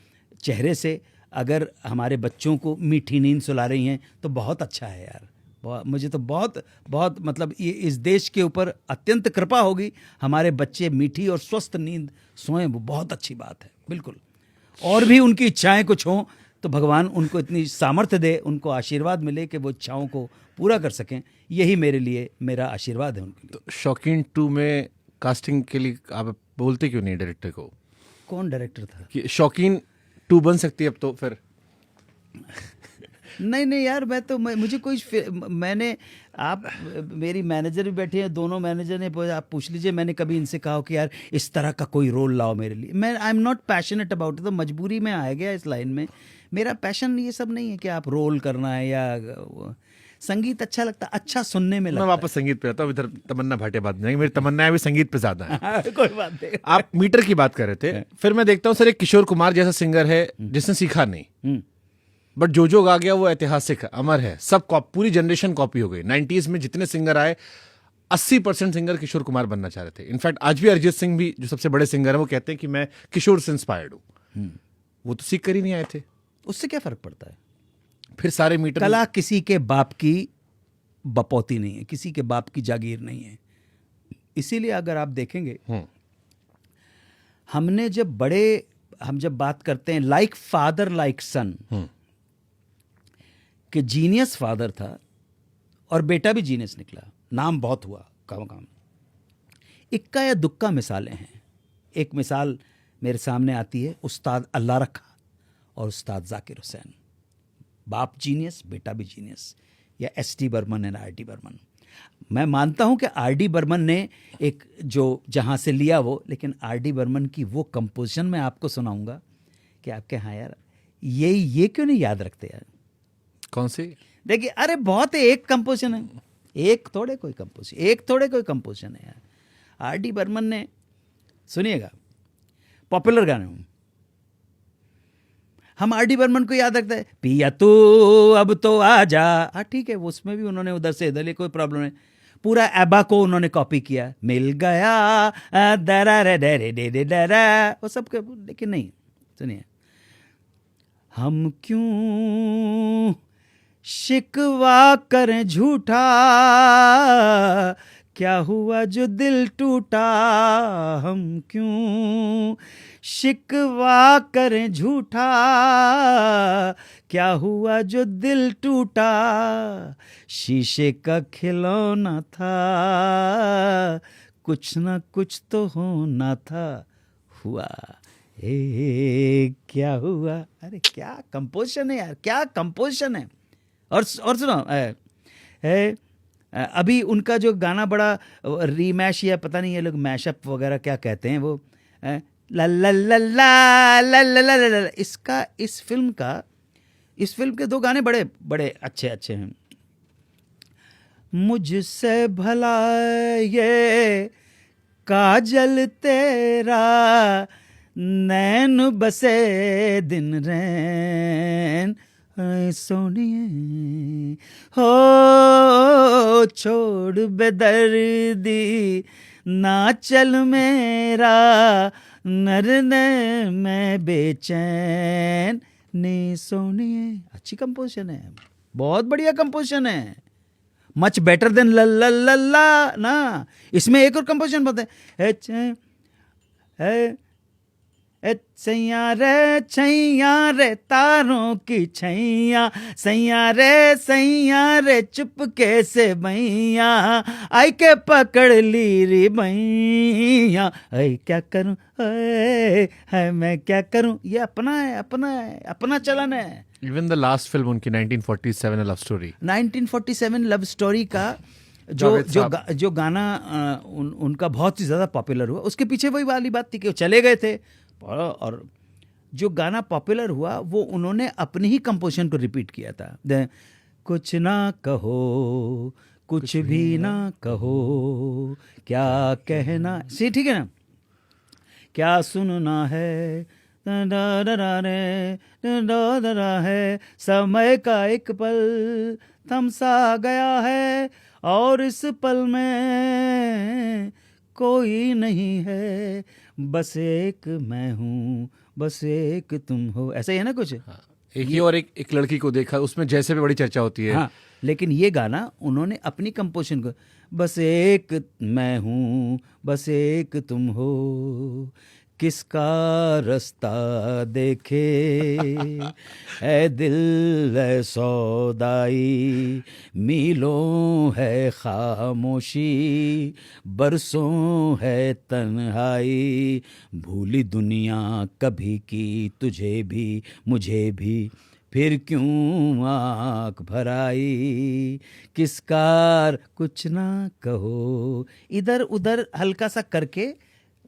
चेहरे से अगर हमारे बच्चों को मीठी नींद सुला रही हैं तो बहुत अच्छा है यार। मुझे तो बहुत बहुत मतलब ये इस देश के ऊपर अत्यंत कृपा होगी, हमारे बच्चे मीठी और स्वस्थ नींद सोएं, वो बहुत अच्छी बात है बिल्कुल। और भी उनकी इच्छाएं कुछ हों तो भगवान उनको इतनी सामर्थ्य दे, उनको आशीर्वाद मिले कि वो इच्छाओं को पूरा कर सकें। यही मेरे लिए मेरा आशीर्वाद है उनके लिए। तो शौकीन 2 में कास्टिंग के लिए आप बोलते क्यों नहीं डायरेक्टर को? कौन डायरेक्टर था? कि शौकीन 2 बन सकती है अब तो फिर? नहीं यार, मुझे कोई मैंने, आप मेरी मैनेजर भी बैठी है, दोनों मैनेजर ने, आप पूछ लीजिए, मैंने कभी इनसे कहा कि यार इस तरह का कोई रोल लाओ मेरे लिए। मैं आई am not passionate about it, तो मजबूरी में आ गया इस लाइन में। मेरा पैशन ये सब नहीं है कि आप रोल करना है या संगीत अच्छा लगता, अच्छा सुनने में लगता। मैं वापस संगीत पे आता हूँ, इधर तमन्ना भाटिया बात नहीं, मेरी तमन्नाएं भी संगीत पे ज्यादा है। कोई बात नहीं। आप मीटर की बात कर रहे थे, फिर मैं देखता हूँ सर एक किशोर कुमार जैसा सिंगर है जिसने सीखा नहीं, बट जो गा गया वो ऐतिहासिक है, अमर है, सब पूरी जनरेशन कॉपी हो गई। 90s में जितने सिंगर आए 80% सिंगर किशोर कुमार बनना चाह रहे थे। इनफैक्ट आज भी अरिजीत सिंह भी, जो सबसे बड़े सिंगर है, वो कहते हैं कि मैं किशोर से इंस्पायर्ड हूँ। वो तो सीख कर ही नहीं आए थे। उससे क्या फर्क पड़ता है? फिर सारे मीटर, कला किसी के बाप की बपौती नहीं है, किसी के बाप की जागीर नहीं है। इसीलिए अगर आप देखेंगे, हमने हम जब बात करते हैं लाइक फादर लाइक सन, कि जीनियस फादर था और बेटा भी जीनियस निकला, नाम बहुत हुआ काम। इक्का या दुक्का मिसालें हैं। एक मिसाल मेरे सामने आती है, उस्ताद अल्लाह रखा और उस्ताद जाकिर हुसैन। बाप जीनियस, बेटा भी जीनियस। या एस.टी. बर्मन एंड आर.डी. बर्मन। मैं मानता हूं कि आर.डी. बर्मन ने एक जो जहां से लिया वो, लेकिन आर.डी. बर्मन की वो कंपोजिशन मैं आपको सुनाऊंगा कि आपके हाँ यार ये क्यों नहीं याद रखते यार? कौन सी? देखिए, अरे बहुत है, एक कंपोजिशन है, एक थोड़े कोई कंपोजिशन है यार। आर.डी. बर्मन ने, सुनिएगा, पॉपुलर गाने हूं, हम आर.डी. बर्मन को याद रखते हैं, पिया तू अब तो आ जा। हाँ ठीक है, उसमें भी उन्होंने उधर से इधर, कोई प्रॉब्लम नहीं। पूरा एबा को उन्होंने कॉपी किया, मिल गया दरा रे डरे डे डे डरा, वो सब। लेकिन नहीं, सुनिए, हम क्यों शिकवा करें झूठा, क्या हुआ जो दिल टूटा, हम क्यों शिकवा करें झूठा, क्या हुआ जो दिल टूटा, शीशे का खिलौना था, कुछ ना कुछ तो होना था, हुआ क्या हुआ। अरे क्या कंपोजिशन है यार, क्या कंपोजिशन है। और सुनो अभी उनका जो गाना बड़ा रीमैश या पता नहीं ये लोग मैशअप वगैरह क्या कहते हैं वो, ला ला ला ला ला ला ला ला ला, इसका इस फिल्म के 2 गाने बड़े बड़े अच्छे अच्छे हैं। मुझसे भला ये काजल तेरा, नैन बसे दिन रैन, सोनिए हो छोड़ बेदर्दी, ना चल मेरा नरने मैं बेचैन, नी सोनिए। अच्छी कंपोजिशन है, बहुत बढ़िया कंपोजिशन है, मच बेटर देन लल्ला ना। इसमें एक और कंपोजिशन बताए, छैया रे तारों की छैया, सैया रे चुपके से बैया, आई के पकड़ ली री बैया, ऐ क्या करूं है मैं क्या करूं। ये अपना है, अपना चलन है। इवन द लास्ट फिल्म उनकी 1947 लव स्टोरी, 1947 लव स्टोरी का जो गाना उनका बहुत ही ज़्यादा पॉपुलर हुआ, उसके पीछे वही वाली बात थी कि वो चले गए थे, और जो गाना पॉपुलर हुआ वो उन्होंने अपनी ही कंपोजिशन को रिपीट किया था। कुछ ना कहो, कुछ भी ना कहो, क्या कहना, सी ठीक है ना, क्या सुनना है, है समय का एक पल थम सा गया है, और इस पल में कोई नहीं है, बस एक मैं हूँ, बस एक तुम हो, ऐसा ही है ना कुछ। हाँ, एक ही और एक लड़की को देखा, उसमें जैसे भी बड़ी चर्चा होती है। हाँ, लेकिन ये गाना उन्होंने अपनी कंपोजिशन को, बस एक मैं हूँ, बस एक तुम हो, किसका रास्ता देखे है दिल है सौदाई, मीलों है खामोशी, बरसों है तन्हाई, भूली दुनिया कभी की तुझे भी मुझे भी, फिर क्यों आँख भराई, किसकार कुछ ना कहो, इधर उधर हल्का सा करके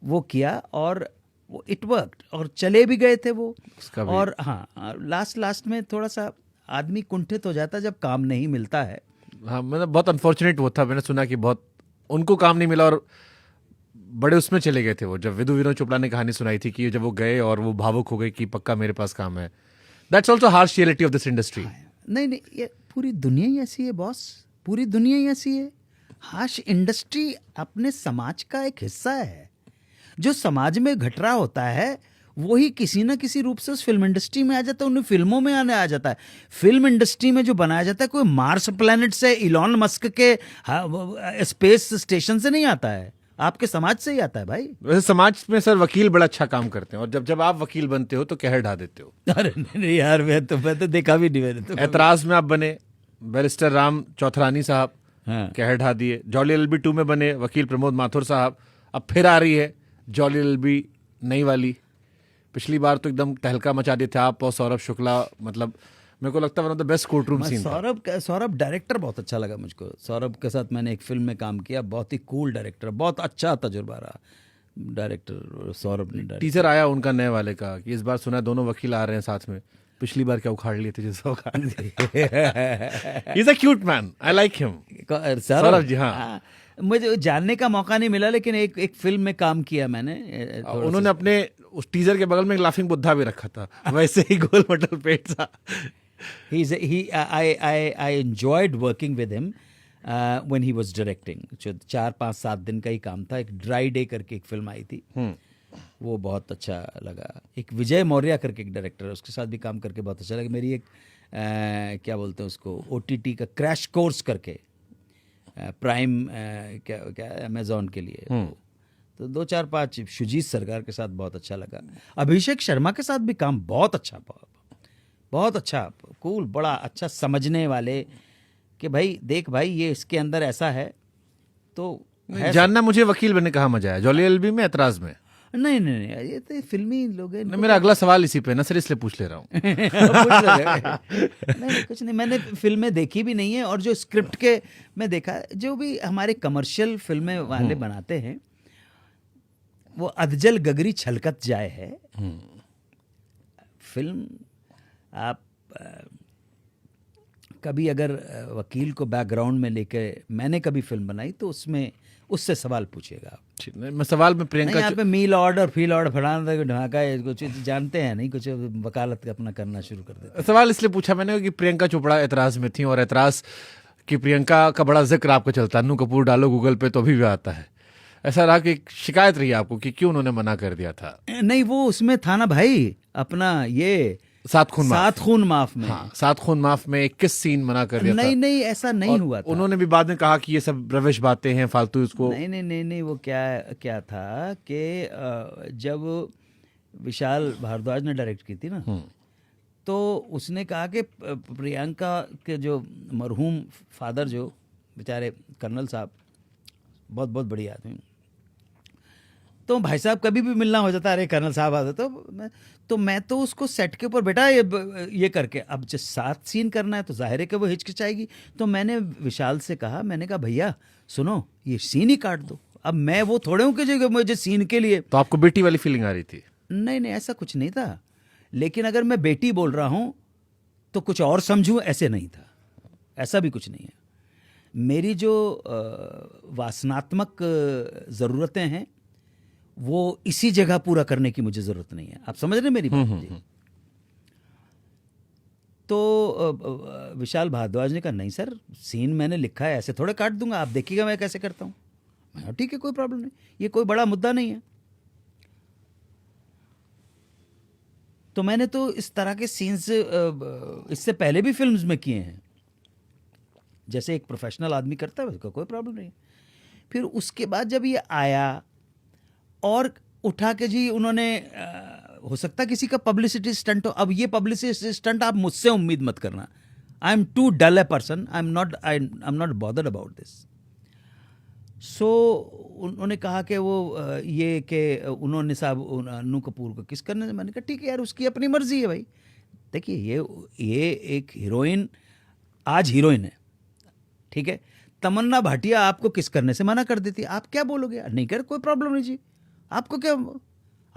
वो किया, और वो इट वर्कड, और चले भी गए थे वो। और हाँ, लास्ट में थोड़ा सा आदमी कुंठित हो जाता जब काम नहीं मिलता है। हाँ, मतलब बहुत अनफॉर्चुनेट वो था, मैंने सुना कि बहुत उनको काम नहीं मिला और बड़े उसमें चले गए थे वो। जब विनोद चोपड़ा ने कहानी सुनाई थी कि जब वो गए और वो भावुक हो गए कि पक्का मेरे पास काम है। That's also harsh reality of this industry. नहीं, ये पूरी दुनिया ही ऐसी है बॉस, पूरी दुनिया ही ऐसी है। हार्श इंडस्ट्री अपने समाज का एक हिस्सा है। जो समाज में घट रहा होता है वही किसी ना किसी रूप से उस फिल्म इंडस्ट्री में आ जाता है, उन फिल्मों में आने आ जाता है। फिल्म इंडस्ट्री में जो बनाया जाता है कोई मार्स प्लैनेट से, इलॉन मस्क के स्पेस स्टेशन से नहीं आता है, आपके समाज से ही आता है भाई। वैसे समाज में सर वकील बड़ा अच्छा काम करते हैं, और जब आप वकील बनते हो तो कहर ढा देते हो। अरे नहीं यार, मैं तो देखा भी नहीं मैंने तो। ऐतराज में आप बने, बैरिस्टर राम चौथरानी साहब, हाँ। कहर ढा दिए। जॉली एलबी 2 में बने वकील प्रमोद माथुर साहब, अब फिर आ रही है जॉली एलबी नई वाली। पिछली बार तो एकदम तहलका मचा दिए थे आप और सौरभ शुक्ला, मतलब मेरे को लगता है one of the best court room scene. Saurabh director बहुत अच्छा लगा मुझको। सौरभ के साथ मैंने एक फिल्म में काम किया, बहुत ही कूल डायरेक्टर, बहुत अच्छा तजुर्बा रहा डायरेक्टर सौरभ ने। टीजर आया उनका नए वाले का कि इस बार सुना दोनों वकील आ रहे हैं साथ में, पिछली बार क्या उखाड़ लिए थे जैसा उखाड़ लिए। He's a cute man, I like him। Saurabh ji, हाँ। मुझे जानने का मौका नहीं मिला, लेकिन एक फिल्म में काम किया मैंने। उन्होंने अपने उस टीजर के बगल में एक लाफिंग बुद्धा भी रखा था, वैसे ही गोल मटल पेट सा। I enjoyed working with him when he was directing। 4-5-7 दिन का ही काम था। एक ड्राई डे करके एक फिल्म आई थी, वो बहुत अच्छा लगा। एक विजय मौर्य करके एक डायरेक्टर है, उसके साथ भी काम करके बहुत अच्छा लगा। मेरी एक क्या बोलते हैं उसको, OTT का क्रैश कोर्स करके प्राइम क्या क्या अमेजोन के लिए। तो 2-4-5 शुजीत सरकार के साथ बहुत अच्छा लगा। अभिषेक शर्मा के साथ भी काम बहुत अच्छा, बहुत अच्छा, कूल, बड़ा अच्छा समझने वाले कि भाई देख भाई ये इसके अंदर ऐसा है तो है। जानना मुझे वकील बनने कहाँ मजा है, जॉली एलबी में, ऐतराज में? नहीं नहीं नहीं, ये तो फिल्मी लोग हैं। मेरा अगला सवाल इसी पे नसर, इसलिए पूछ ले रहा हूँ। नहीं कुछ नहीं, मैंने फिल्में देखी भी नहीं है, और जो स्क्रिप्ट के मैं देखा, जो भी हमारे कमर्शियल फिल्में वाले बनाते हैं वो अधजल गगरी छलकत जाए है फिल्म। आप कभी अगर वकील को बैकग्राउंड में लेके मैंने कभी फिल्म बनाई तो उसमें उससे सवाल पूछिएगा आप। मैं सवाल में प्रियंका यहाँ पे मील ऑर्डर फील ऑर्डर फलाना ढाका है, कुछ जानते हैं नहीं, कुछ वकालत अपना करना शुरू कर देते। सवाल इसलिए पूछा मैंने कि प्रियंका चोपड़ा ऐतराज में थी, और ऐतराज की प्रियंका का बड़ा जिक्र आपको चलता है, अन्नू कपूर डालो गूगल पे तो अभी भी आता है। ऐसा रहा कि शिकायत रही आपको कि क्यों उन्होंने मना कर दिया था? नहीं वो उसमें था ना भाई अपना ये सात खून माफ में। हाँ, 7 खून माफ में 21 सीन मना कर दिया था। नहीं ऐसा नहीं हुआ था। उन्होंने भी बाद में कहा कि ये सब रविश बातें हैं, फालतू इसको। नहीं वो क्या था कि जब विशाल भारद्वाज ने डायरेक्ट की थी ना, तो उसने कहा कि प्रियंका के जो मरहूम फादर जो बेचारे कर्नल साहब, बहुत बहुत बढ़िया आदमी, तो भाई साहब कभी भी मिलना हो जाता, अरे कर्नल साहब आते तो मैं तो उसको सेट के ऊपर बेटा ये करके, अब जब 7 सीन करना है तो जाहिर है कि वो हिचकिचाएगी। तो मैंने विशाल से कहा, मैंने कहा भैया सुनो ये सीन ही काट दो, अब मैं वो थोड़े हूँ कि मुझे सीन के लिए। तो आपको बेटी वाली फीलिंग आ रही थी? नहीं ऐसा कुछ नहीं था, लेकिन अगर मैं बेटी बोल रहा हूँ तो कुछ और समझूँ, ऐसे नहीं था, ऐसा भी कुछ नहीं है। मेरी जो वासनात्मक ज़रूरतें हैं वो इसी जगह पूरा करने की मुझे ज़रूरत नहीं है। आप समझ रहे मेरी बात जी? तो विशाल भारद्वाज ने कहा नहीं सर, सीन मैंने लिखा है, ऐसे थोड़े काट दूंगा, आप देखिएगा मैं कैसे करता हूँ। मैं ठीक है कोई प्रॉब्लम नहीं, ये कोई बड़ा मुद्दा नहीं है। तो मैंने तो इस तरह के सीन्स इससे पहले भी फिल्म्स में किए हैं, जैसे एक प्रोफेशनल आदमी करता है, उसका कोई प्रॉब्लम नहीं। फिर उसके बाद जब ये आया और उठा के जी उन्होंने हो सकता है किसी का पब्लिसिटी स्टंट हो, अब ये पब्लिसिटी स्टंट आप मुझसे उम्मीद मत करना। I am too dull a person, I am not bothered about this. So उन्होंने कहा कि वो ये कि उन्होंने साहब अन्नू कपूर को किस करने, मैंने कहा ठीक है यार उसकी अपनी मर्जी है भाई। देखिए ये एक हीरोइन, आज हीरोइन है, ठीक है, तमन्ना भाटिया आपको किस करने से मना कर देती, आप क्या बोलोगे? नहीं कर, कोई प्रॉब्लम नहीं जी, आपको क्या,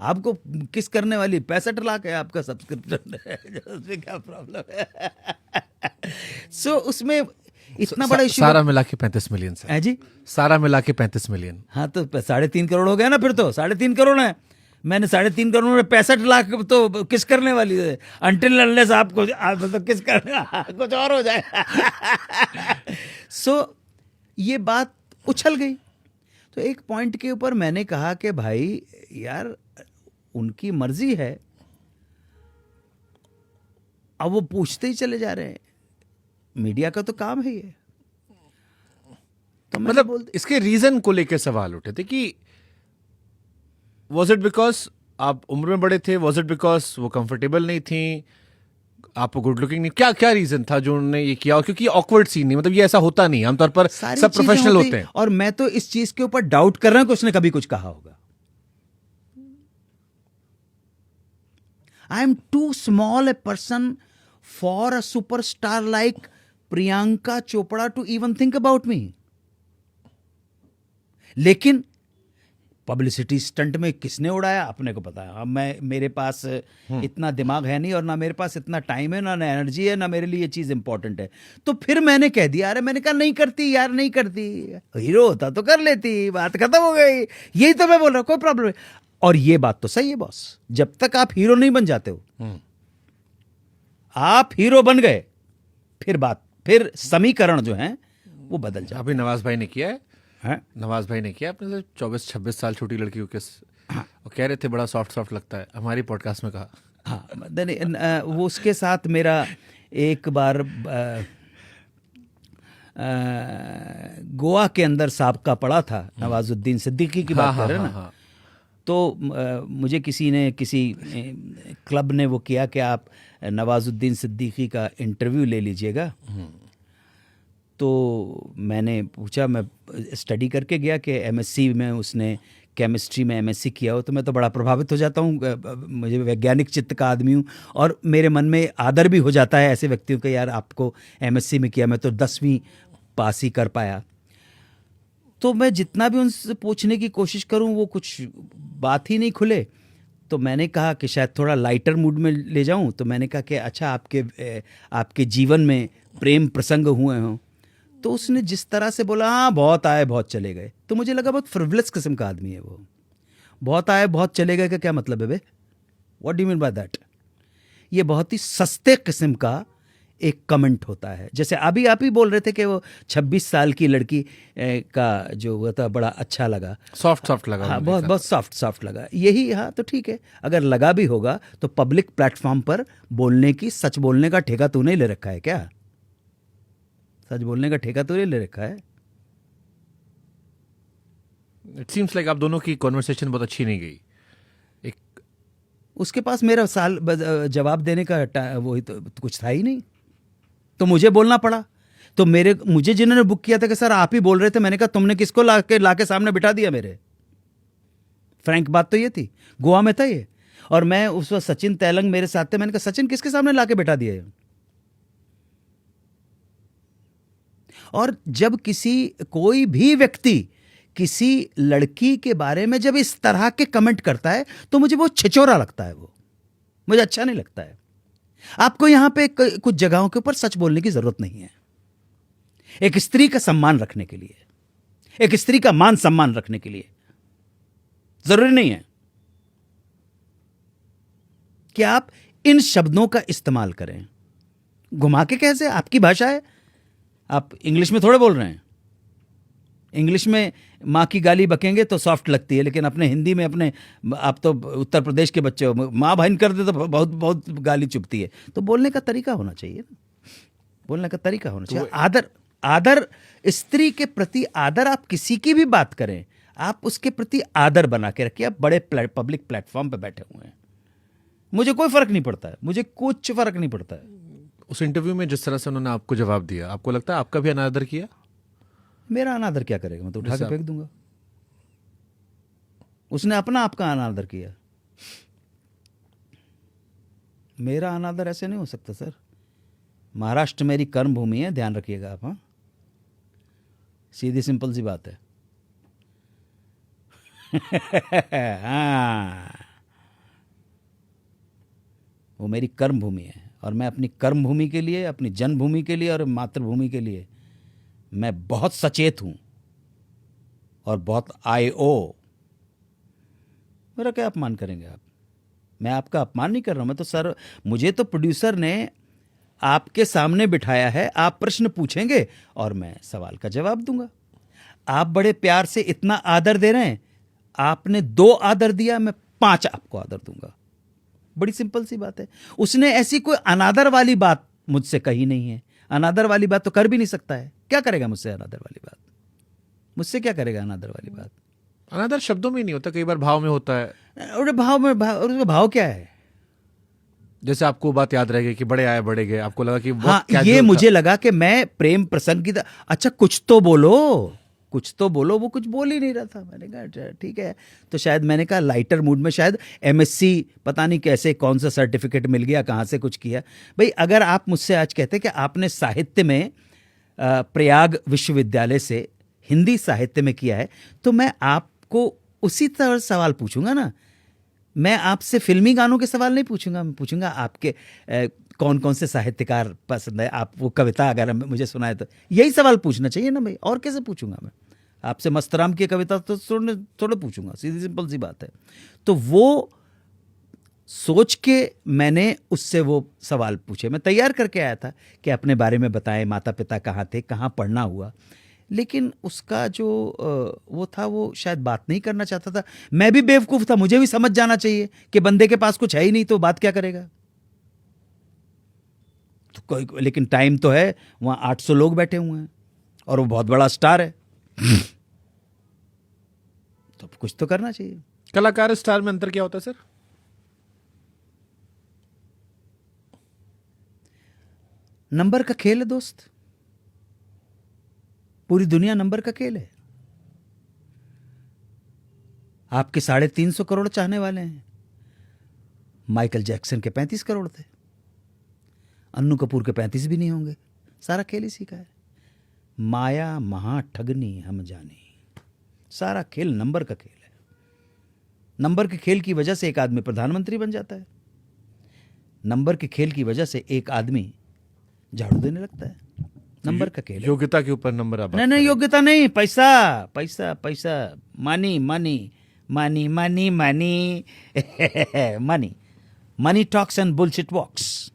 आपको किस करने वाली 65 लाख है आपका सब्सक्रिप्शन है, उसमें क्या प्रॉब्लम है? सो उसमें इतना बड़ा इशू सारा मिला के 35 मिलियन है जी, सारा मिला के 35 मिलियन। हाँ तो 3.5 करोड़ हो गया ना, फिर तो 3.5 करोड़ है। मैंने 3.5 करोड़ में 65 लाख तो किस करने वाली है, अनटिल अनलेस आपको मतलब किस करने कुछ और हो जाए। सो ये बात उछल गई। तो एक पॉइंट के ऊपर मैंने कहा कि भाई यार उनकी मर्जी है, अब वो पूछते ही चले जा रहे हैं, मीडिया का तो काम है ये। तो मतलब इसके रीजन को लेकर सवाल उठे थे कि वॉज इट बिकॉज आप उम्र में बड़े थे, वॉज इट बिकॉज वो कंफर्टेबल नहीं थी, आपको गुड लुकिंग नहीं, क्या क्या रीजन था जो उन्होंने ये किया? क्योंकि ऑकवर्ड सीन नहीं, मतलब ये ऐसा होता नहीं, आमतौर पर सब प्रोफेशनल होते हैं। और मैं तो इस चीज के ऊपर डाउट कर रहा हूं कि उसने कभी कुछ कहा होगा। I am too small a person for a superstar like Priyanka Chopra to even think about me. लेकिन पब्लिसिटी स्टंट में किसने उड़ाया अपने को पता है। अब मेरे पास इतना दिमाग है नहीं, और ना मेरे पास इतना टाइम है, ना एनर्जी है, ना मेरे लिए ये चीज़ इंपॉर्टेंट है। तो फिर मैंने कह दिया, अरे मैंने कहा नहीं करती यार, नहीं करती, हीरो होता तो कर लेती, बात खत्म हो गई। यही तो मैं बोल रहा हूँ, कोई प्रॉब्लम नहीं। और ये बात तो सही है बॉस, जब तक आप हीरो नहीं बन जाते हो, आप हीरो बन गए, फिर समीकरण जो है वो बदल जाए। अभी नवाज भाई ने किया है, नवाज भाई ने किया अपने 24-26 साल छोटी लड़की को किस, और कह रहे थे बड़ा सॉफ्ट लगता है, हमारी पॉडकास्ट में कहा। हाँ वो उसके साथ मेरा एक बार गोवा के अंदर साबका पड़ा था, नवाजुद्दीन सिद्दीकी की बात कर रहे हैं ना। तो मुझे किसी क्लब ने वो किया कि आप नवाजुद्दीन सिद्दीकी का इंटरव्यू ले लीजिएगा। तो मैंने पूछा, मैं स्टडी करके गया कि एमएससी में उसने केमिस्ट्री में एमएससी किया हो, तो मैं तो बड़ा प्रभावित हो जाता हूँ, मुझे वैज्ञानिक चित्त का आदमी हूँ, और मेरे मन में आदर भी हो जाता है ऐसे व्यक्तियों का, यार आपको एमएससी में किया, मैं तो 10वीं पास ही कर पाया। तो मैं जितना भी उनसे पूछने की कोशिश करूं वो कुछ बात ही नहीं खुले। तो मैंने कहा कि शायद थोड़ा लाइटर मूड में ले जाऊं, तो मैंने कहा कि अच्छा आपके जीवन में प्रेम प्रसंग हुए हों। तो उसने जिस तरह से बोला, हाँ बहुत आए बहुत चले गए, तो मुझे लगा बहुत फ्रिवलेस किस्म का आदमी है वो। बहुत आए बहुत चले गए का क्या मतलब है बे? What do you mean by that? ये बहुत ही सस्ते किस्म का एक कमेंट होता है। जैसे अभी आप ही बोल रहे थे कि वो 26 साल की लड़की का जो हुआ था बड़ा अच्छा लगा, सॉफ्ट लगा। हाँ, बहुत बहुत सॉफ्ट लगा। यही, हाँ तो ठीक है, अगर लगा भी होगा तो पब्लिक प्लेटफॉर्म पर बोलने की, सच बोलने का ठेका तूने ले रखा है क्या? सच बोलने का ठेका तूने ले रखा है। इट सीम्स लाइक आप दोनों की कॉन्वर्सेशन बहुत अच्छी नहीं गई। एक उसके पास मेरा जवाब देने का वही तो कुछ था ही नहीं, तो मुझे बोलना पड़ा। तो मुझे जिन्होंने बुक किया था कि सर आप ही बोल रहे थे, मैंने कहा तुमने किसको लाके सामने बिठा दिया मेरे? फ्रैंक बात तो ये थी, गोवा में था ये, और मैं उस वक्त सचिन तेलंग मेरे साथ थे। मैंने कहा सचिन किसके सामने लाके बिठा दिया ये? और जब कोई भी व्यक्ति किसी लड़की के बारे में जब इस तरह के कमेंट करता है तो मुझे वो छिचोरा लगता है, वो मुझे अच्छा नहीं लगता है। आपको यहां पे कुछ जगहों के ऊपर सच बोलने की जरूरत नहीं है। एक स्त्री का सम्मान रखने के लिए, एक स्त्री का मान सम्मान रखने के लिए जरूरी नहीं है कि आप इन शब्दों का इस्तेमाल करें। घुमा के कैसे? आपकी भाषा है, आप इंग्लिश में थोड़े बोल रहे हैं। इंग्लिश में माँ की गाली बकेंगे तो सॉफ्ट लगती है, लेकिन अपने हिंदी में आप तो उत्तर प्रदेश के बच्चे हो, माँ बहन कर दे तो बहुत बहुत गाली चुभती है। तो बोलने का तरीका होना चाहिए ना, बोलने का तरीका होना चाहिए। आदर स्त्री के प्रति आदर, आप किसी की भी बात करें आप उसके प्रति आदर बना के रखिए। आप बड़े पब्लिक प्लेटफॉर्म पे बैठे हुए हैं, मुझे कोई फर्क नहीं पड़ता है, मुझे कुछ फर्क नहीं पड़ता है। उस इंटरव्यू में जिस तरह से उन्होंने आपको जवाब दिया, आपको लगता है आपका भी अनादर किया? मेरा अनादर क्या करेगा? मैं तो उठा के फेंक दूंगा। उसने अपना आपका अनादर किया, मेरा अनादर ऐसे नहीं हो सकता सर। महाराष्ट्र मेरी कर्म भूमि है, ध्यान रखिएगा आप। हाँ, सीधी सिंपल सी बात है। हाँ, वो मेरी कर्म भूमि है, और मैं अपनी कर्म भूमि के लिए, अपनी जन्मभूमि के लिए और मातृभूमि के लिए मैं बहुत सचेत हूं और बहुत मेरा क्या अपमान करेंगे आप? मैं आपका अपमान नहीं कर रहा हूं। मैं तो सर, मुझे तो प्रोड्यूसर ने आपके सामने बिठाया है, आप प्रश्न पूछेंगे और मैं सवाल का जवाब दूंगा। आप बड़े प्यार से इतना आदर दे रहे हैं, आपने 2 आदर दिया, मैं 5 आपको आदर दूंगा। बड़ी सिंपल सी बात है। उसने ऐसी कोई अनादर वाली बात मुझसे कही नहीं है। अनादर वाली बात तो कर भी नहीं सकता है। क्या करेगा मुझसे अनादर वाली बात? मुझसे क्या करेगा अनादर वाली बात? अनादर शब्दों में नहीं होता, कई बार भाव में होता है। और उसका भाव क्या है? जैसे आपको बात याद रह गई कि बड़े आए बड़े गए, आपको लगा कि हाँ, ये मुझे लगा कि मैं प्रेम प्रसंग की अच्छा कुछ तो बोलो, कुछ तो बोलो। वो कुछ बोल ही नहीं रहा था। मैंने कहा ठीक है। तो शायद मैंने कहा लाइटर मूड में, शायद एमएससी पता नहीं कैसे, कौन सा सर्टिफिकेट मिल गया, कहाँ से कुछ किया। भाई अगर आप मुझसे आज कहते कि आपने साहित्य में प्रयाग विश्वविद्यालय से हिंदी साहित्य में किया है, तो मैं आपको उसी तरह सवाल पूछूंगा ना। मैं आपसे फिल्मी गानों के सवाल नहीं पूछूंगा, मैं पूछूंगा आपके कौन कौन से साहित्यकार पसंद है, आप वो कविता अगर मुझे सुनाए तो। यही सवाल पूछना चाहिए ना भाई, और कैसे पूछूंगा मैं आपसे? मस्तराम की कविता तो थोड़े पूछूंगा, सीधी सिंपल सी बात है। तो वो सोच के मैंने उससे वो सवाल पूछे। मैं तैयार करके आया था कि अपने बारे में बताएं, माता पिता कहाँ थे, कहाँ पढ़ना हुआ। लेकिन उसका जो वो था, वो शायद बात नहीं करना चाहता था। मैं भी बेवकूफ़ था, मुझे भी समझ जाना चाहिए कि बंदे के पास कुछ है ही नहीं तो बात क्या करेगा। तो लेकिन टाइम तो है, वहाँ 800 लोग बैठे हुए हैं, और वो बहुत बड़ा स्टार है, तो कुछ तो करना चाहिए। कलाकार स्टार में अंतर क्या होता है सर? नंबर का खेल है दोस्त, पूरी दुनिया नंबर का खेल है। आपके 350 करोड़ चाहने वाले हैं, माइकल जैक्सन के 35 करोड़ थे, अन्नू कपूर के 35 भी नहीं होंगे। सारा खेल इसी का है। माया महा ठगनी हम जाने, सारा खेल नंबर का खेल है। नंबर के खेल की वजह से एक आदमी प्रधानमंत्री बन जाता है, नंबर के खेल की वजह से एक आदमी झाड़ू देने लगता है। नंबर का खेल है। योग्यता के ऊपर नंबर आप नहीं, योग्यता नहीं, पैसा पैसा पैसा, money money money money money money money talks and bullshit walks.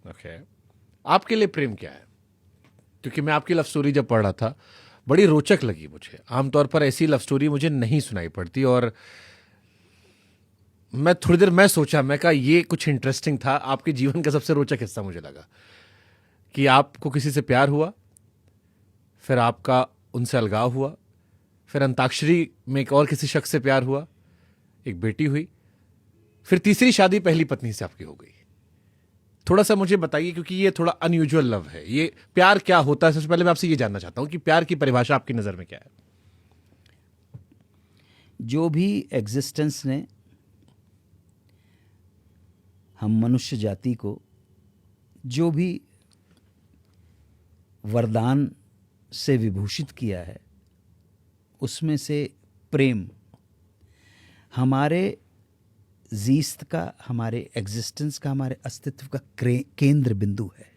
Okay, आपके लिए प्रेम क्या है? क्योंकि मैं आपकी लव स्टोरी जब पढ़ रहा था बड़ी रोचक लगी मुझे। आमतौर पर ऐसी लव स्टोरी मुझे नहीं सुनाई पड़ती, और मैं थोड़ी देर मैं सोचा, मैं कहा ये कुछ इंटरेस्टिंग था। आपके जीवन का सबसे रोचक हिस्सा मुझे लगा कि आपको किसी से प्यार हुआ, फिर आपका उनसे अलगाव हुआ, फिर अंताक्षरी में एक और किसी शख्स से प्यार हुआ, एक बेटी हुई, फिर तीसरी शादी पहली पत्नी से आपकी हो गई। थोड़ा सा मुझे बताइए, क्योंकि ये थोड़ा अनयूजुअल लव है। ये प्यार क्या होता है? सबसे पहले मैं आपसे ये जानना चाहता हूं कि प्यार की परिभाषा आपकी नजर में क्या है? जो भी एग्जिस्टेंस ने हम मनुष्य जाति को जो भी वरदान से विभूषित किया है, उसमें से प्रेम हमारे जीस्त का, हमारे एग्जिस्टेंस का, हमारे अस्तित्व का केंद्र बिंदु है।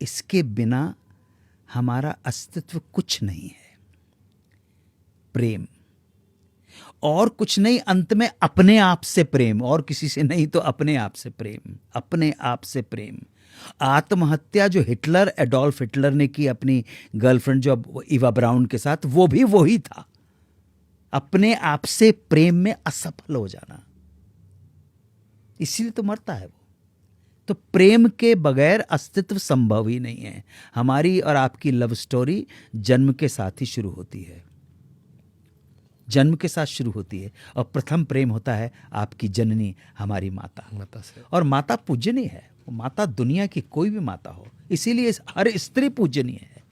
इसके बिना हमारा अस्तित्व कुछ नहीं है। प्रेम और कुछ नहीं, अंत में अपने आप से प्रेम, और किसी से नहीं तो अपने आप से प्रेम, अपने आप से प्रेम। आत्महत्या जो एडोल्फ हिटलर ने की अपनी गर्लफ्रेंड जो इवा ब्राउन के साथ, वो भी वही था, अपने आप से प्रेम में असफल हो जाना, इसीलिए तो मरता है वो। तो प्रेम के बगैर अस्तित्व संभव ही नहीं है। हमारी और आपकी लव स्टोरी जन्म के साथ ही शुरू होती है, जन्म के साथ शुरू होती है, और प्रथम प्रेम होता है आपकी जननी, हमारी माता से। और माता पूजनीय है। माता दुनिया की कोई भी माता हो, इसीलिए हर स्त्री पूजनीय है।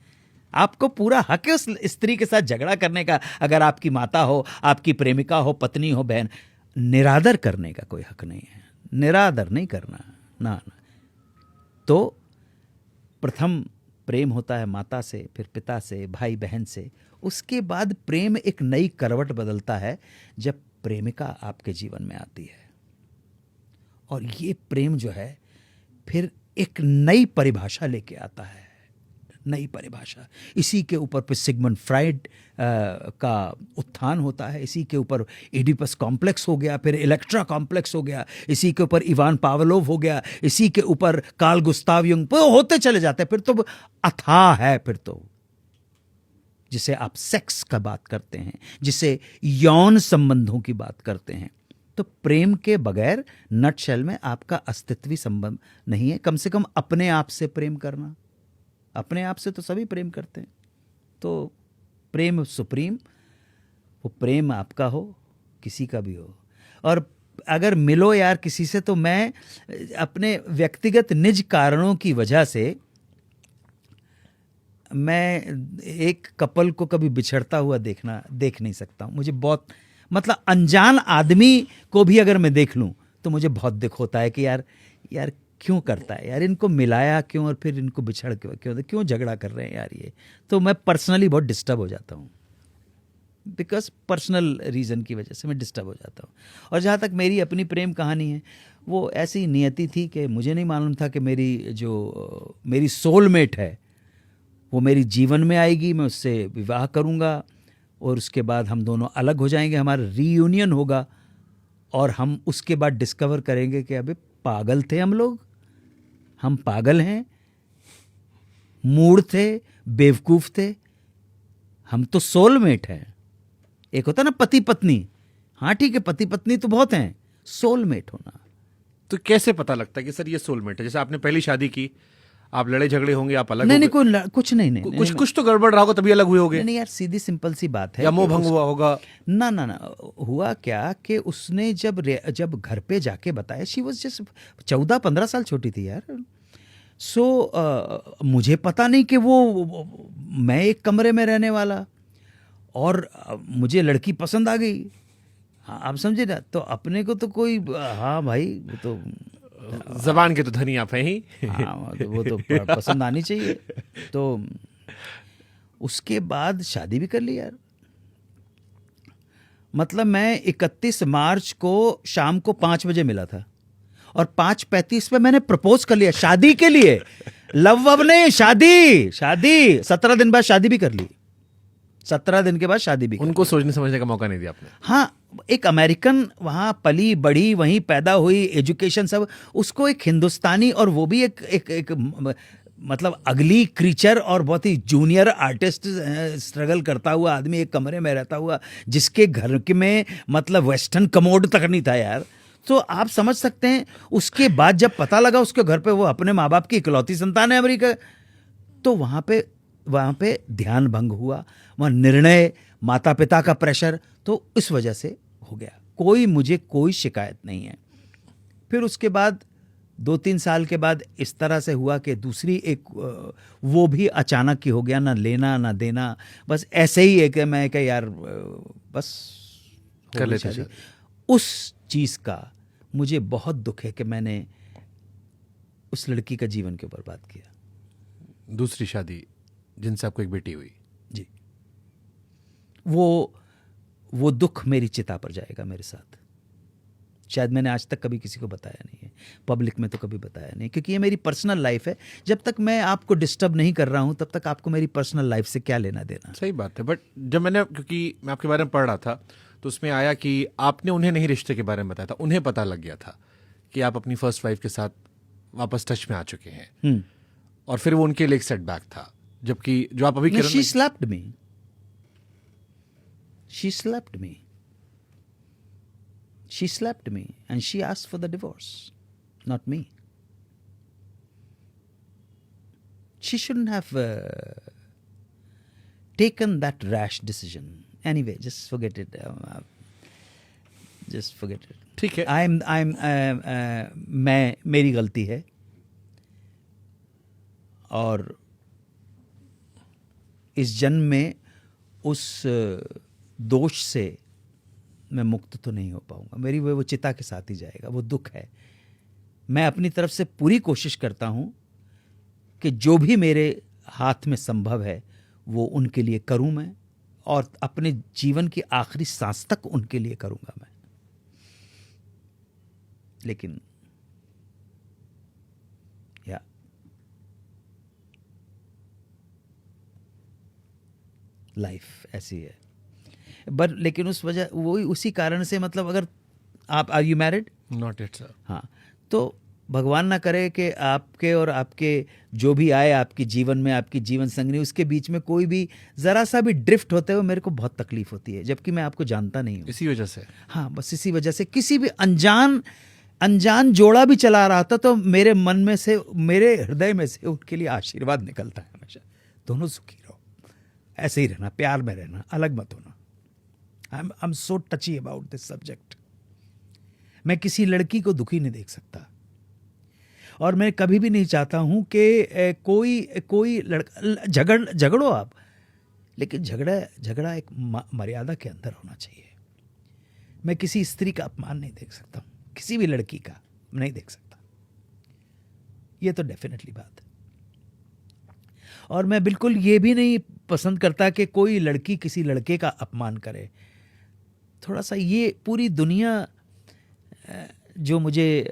आपको पूरा हक है उस स्त्री के साथ झगड़ा करने का। अगर आपकी माता हो, आपकी प्रेमिका हो, पत्नी हो, बहन, निरादर करने का कोई हक नहीं है। निरादर नहीं करना, ना। तो प्रथम प्रेम होता है माता से, फिर पिता से, भाई बहन से। उसके बाद प्रेम एक नई करवट बदलता है जब प्रेमिका आपके जीवन में आती है, और ये प्रेम जो है फिर एक नई परिभाषा लेके आता है, नई परिभाषा। इसी के ऊपर फिर सिगमंड फ्राइड का उत्थान होता है, इसी के ऊपर एडिपस कॉम्प्लेक्स हो गया, फिर इलेक्ट्रा कॉम्प्लेक्स हो गया, इसी के ऊपर इवान पावलोव हो गया, इसी के ऊपर कार्ल गुस्ताव युंग, होते चले जाते हैं। फिर तो अथाह है, फिर तो जिसे आप सेक्स का बात करते हैं, जिसे यौन संबंधों की बात करते हैं। तो प्रेम के बगैर नटशेल में आपका अस्तित्व संबंध नहीं है। कम से कम अपने आप से प्रेम करना, अपने आप से तो सभी प्रेम करते हैं। तो प्रेम सुप्रीम, वो प्रेम आपका हो, किसी का भी हो। और अगर मिलो यार किसी से, तो मैं अपने व्यक्तिगत निज कारणों की वजह से मैं एक कपल को कभी बिछड़ता हुआ देख नहीं सकता हूँ। मुझे बहुत, मतलब अनजान आदमी को भी अगर मैं देख लूँ तो मुझे बहुत दुख होता है कि यार क्यों करता है यार, इनको मिलाया क्यों और फिर इनको बिछड़ क्यों झगड़ा कर रहे हैं यार ये। तो मैं पर्सनली बहुत डिस्टर्ब हो जाता हूँ, बिकॉज पर्सनल रीज़न की वजह से मैं डिस्टर्ब हो जाता हूँ। और जहाँ तक मेरी अपनी प्रेम कहानी है, वो ऐसी नियति थी कि मुझे नहीं मालूम था कि मेरी सोलमेट है वो मेरी जीवन में आएगी, मैं उससे विवाह करूँगा और उसके बाद हम दोनों अलग हो जाएंगे, हमारा रीयूनियन होगा, और हम उसके बाद डिस्कवर करेंगे कि अबे पागल थे हम पागल हैं, मूड थे, बेवकूफ़ थे, हम तो सोलमेट हैं। एक होता ना पति पत्नी, हाँ ठीक है पति पत्नी तो बहुत हैं, सोलमेट होना। तो कैसे पता लगता है कि सर ये सोलमेट है? जैसे आपने पहली शादी की, आप लड़े झगड़े होंगे, आप अलग नहीं हो नहीं गए। कुछ नहीं नहीं कुछ कुछ तो गड़बड़ रहा होगा तभी अलग हुए होगे, नहीं नहीं यार, सीधी सिंपल सी बात है या मोह कि भंग हुआ होगा। ना ना ना, हुआ क्या कि उसने जब घर पे जाके बताया, शी वॉज जस्ट 14-15 साल छोटी थी यार। सो मुझे पता नहीं कि मैं एक कमरे में रहने वाला, और मुझे लड़की पसंद आ गई। हाँ, आप समझे ना, तो अपने को तो कोई, हाँ भाई वो तो जबान के तो धनी आप हैं ही। हाँ, वो तो पसंद आनी चाहिए। तो उसके बाद शादी भी कर ली यार। मतलब मैं 31 मार्च को शाम को 5 बजे मिला था, और 5:35 पे मैंने प्रपोज कर लिया शादी के लिए। लव वव नहीं, शादी। 17 दिन बाद शादी भी कर ली। 17 दिन के बाद शादी भी कर उनको सोचने समझने का मौका नहीं दिया आपने। हाँ, एक अमेरिकन वहाँ पली बड़ी, वहीं पैदा हुई, एजुकेशन सब, उसको एक हिंदुस्तानी, और वो भी एक मतलब अगली क्रीचर और बहुत ही जूनियर आर्टिस्ट, स्ट्रगल करता हुआ आदमी, एक कमरे में रहता हुआ, जिसके घर के में मतलब वेस्टर्न कमोड तक नहीं था यार। तो आप समझ सकते हैं, उसके बाद जब पता लगा उसके घर पे वो अपने माँ बाप की इकलौती संतान है अमेरिका, तो वहाँ पे ध्यान भंग हुआ, वहाँ निर्णय, माता पिता का प्रेशर, तो इस वजह से हो गया। मुझे कोई शिकायत नहीं है। फिर उसके बाद 2-3 साल के बाद इस तरह से हुआ कि दूसरी एक, वो भी अचानक ही हो गया, ना लेना ना देना, बस ऐसे ही है कि मैं क्या यार, बस कर लेते शादी। शादी। उस चीज़ का मुझे बहुत दुख है कि मैंने उस लड़की का जीवन क्यों बर्बाद किया। दूसरी शादी जिनसे आपको एक बेटी हुई। जी, वो दुख मेरी चिता पर जाएगा मेरे साथ। शायद मैंने आज तक कभी किसी को बताया नहीं है, पब्लिक में तो कभी बताया नहीं, क्योंकि ये मेरी पर्सनल लाइफ है। जब तक मैं आपको डिस्टर्ब नहीं कर रहा हूं, तब तक आपको मेरी पर्सनल लाइफ से क्या लेना देना। सही बात है, बट जब क्योंकि मैं आपके बारे में पढ़ रहा था, तो उसमें आया कि आपने उन्हें नहीं रिश्ते के बारे में बताया था, उन्हें पता लग गया था कि आप अपनी फर्स्ट वाइफ के साथ वापस टच में आ चुके हैं, और फिर वो उनके लिए एक सेटबैक था। जबकि जो आप अभी she slapped me, she slapped me and she asked for the divorce, not me. She shouldn't have taken that rash decision. Anyway, just forget it. Just forget it. ठीक है। मेरी गलती है, और इस जन्म में उस दोष से मैं मुक्त तो नहीं हो पाऊंगा। मेरी वो चिता के साथ ही जाएगा, वो दुख है। मैं अपनी तरफ से पूरी कोशिश करता हूं कि जो भी मेरे हाथ में संभव है वो उनके लिए करूं मैं, और अपने जीवन की आखिरी सांस तक उनके लिए करूंगा मैं। लेकिन या लाइफ ऐसी है। बट लेकिन उसी कारण से, मतलब अगर आप, are you married? Not it sir. हाँ, तो भगवान ना करे कि आपके और आपके जो भी आए आपके जीवन में, आपकी जीवन संगनी, उसके बीच में कोई भी ज़रा सा भी ड्रिफ्ट होते हुए मेरे को बहुत तकलीफ होती है, जबकि मैं आपको जानता नहीं हूँ। इसी वजह से? हाँ, बस इसी वजह से। किसी भी अनजान जोड़ा भी चला रहा था, तो मेरे मन में से, मेरे हृदय में से उनके लिए आशीर्वाद निकलता है हमेशा, दोनों सुखी रहो, ऐसे ही रहना, प्यार में रहना, अलग मत होना। I am so टची about this subject. मैं किसी लड़की को दुखी नहीं देख सकता, और मैं कभी भी नहीं चाहता हूं कि कोई लड़का, झगड़ो आप, लेकिन झगड़ा एक मर्यादा के अंदर होना चाहिए। मैं किसी स्त्री का अपमान नहीं देख सकता हूं, किसी भी लड़की का नहीं देख सकता, ये तो डेफिनेटली बात है। और मैं बिल्कुल ये भी नहीं पसंद करता कि कोई लड़की किसी लड़के का अपमान करे। थोड़ा सा ये पूरी दुनिया, जो मुझे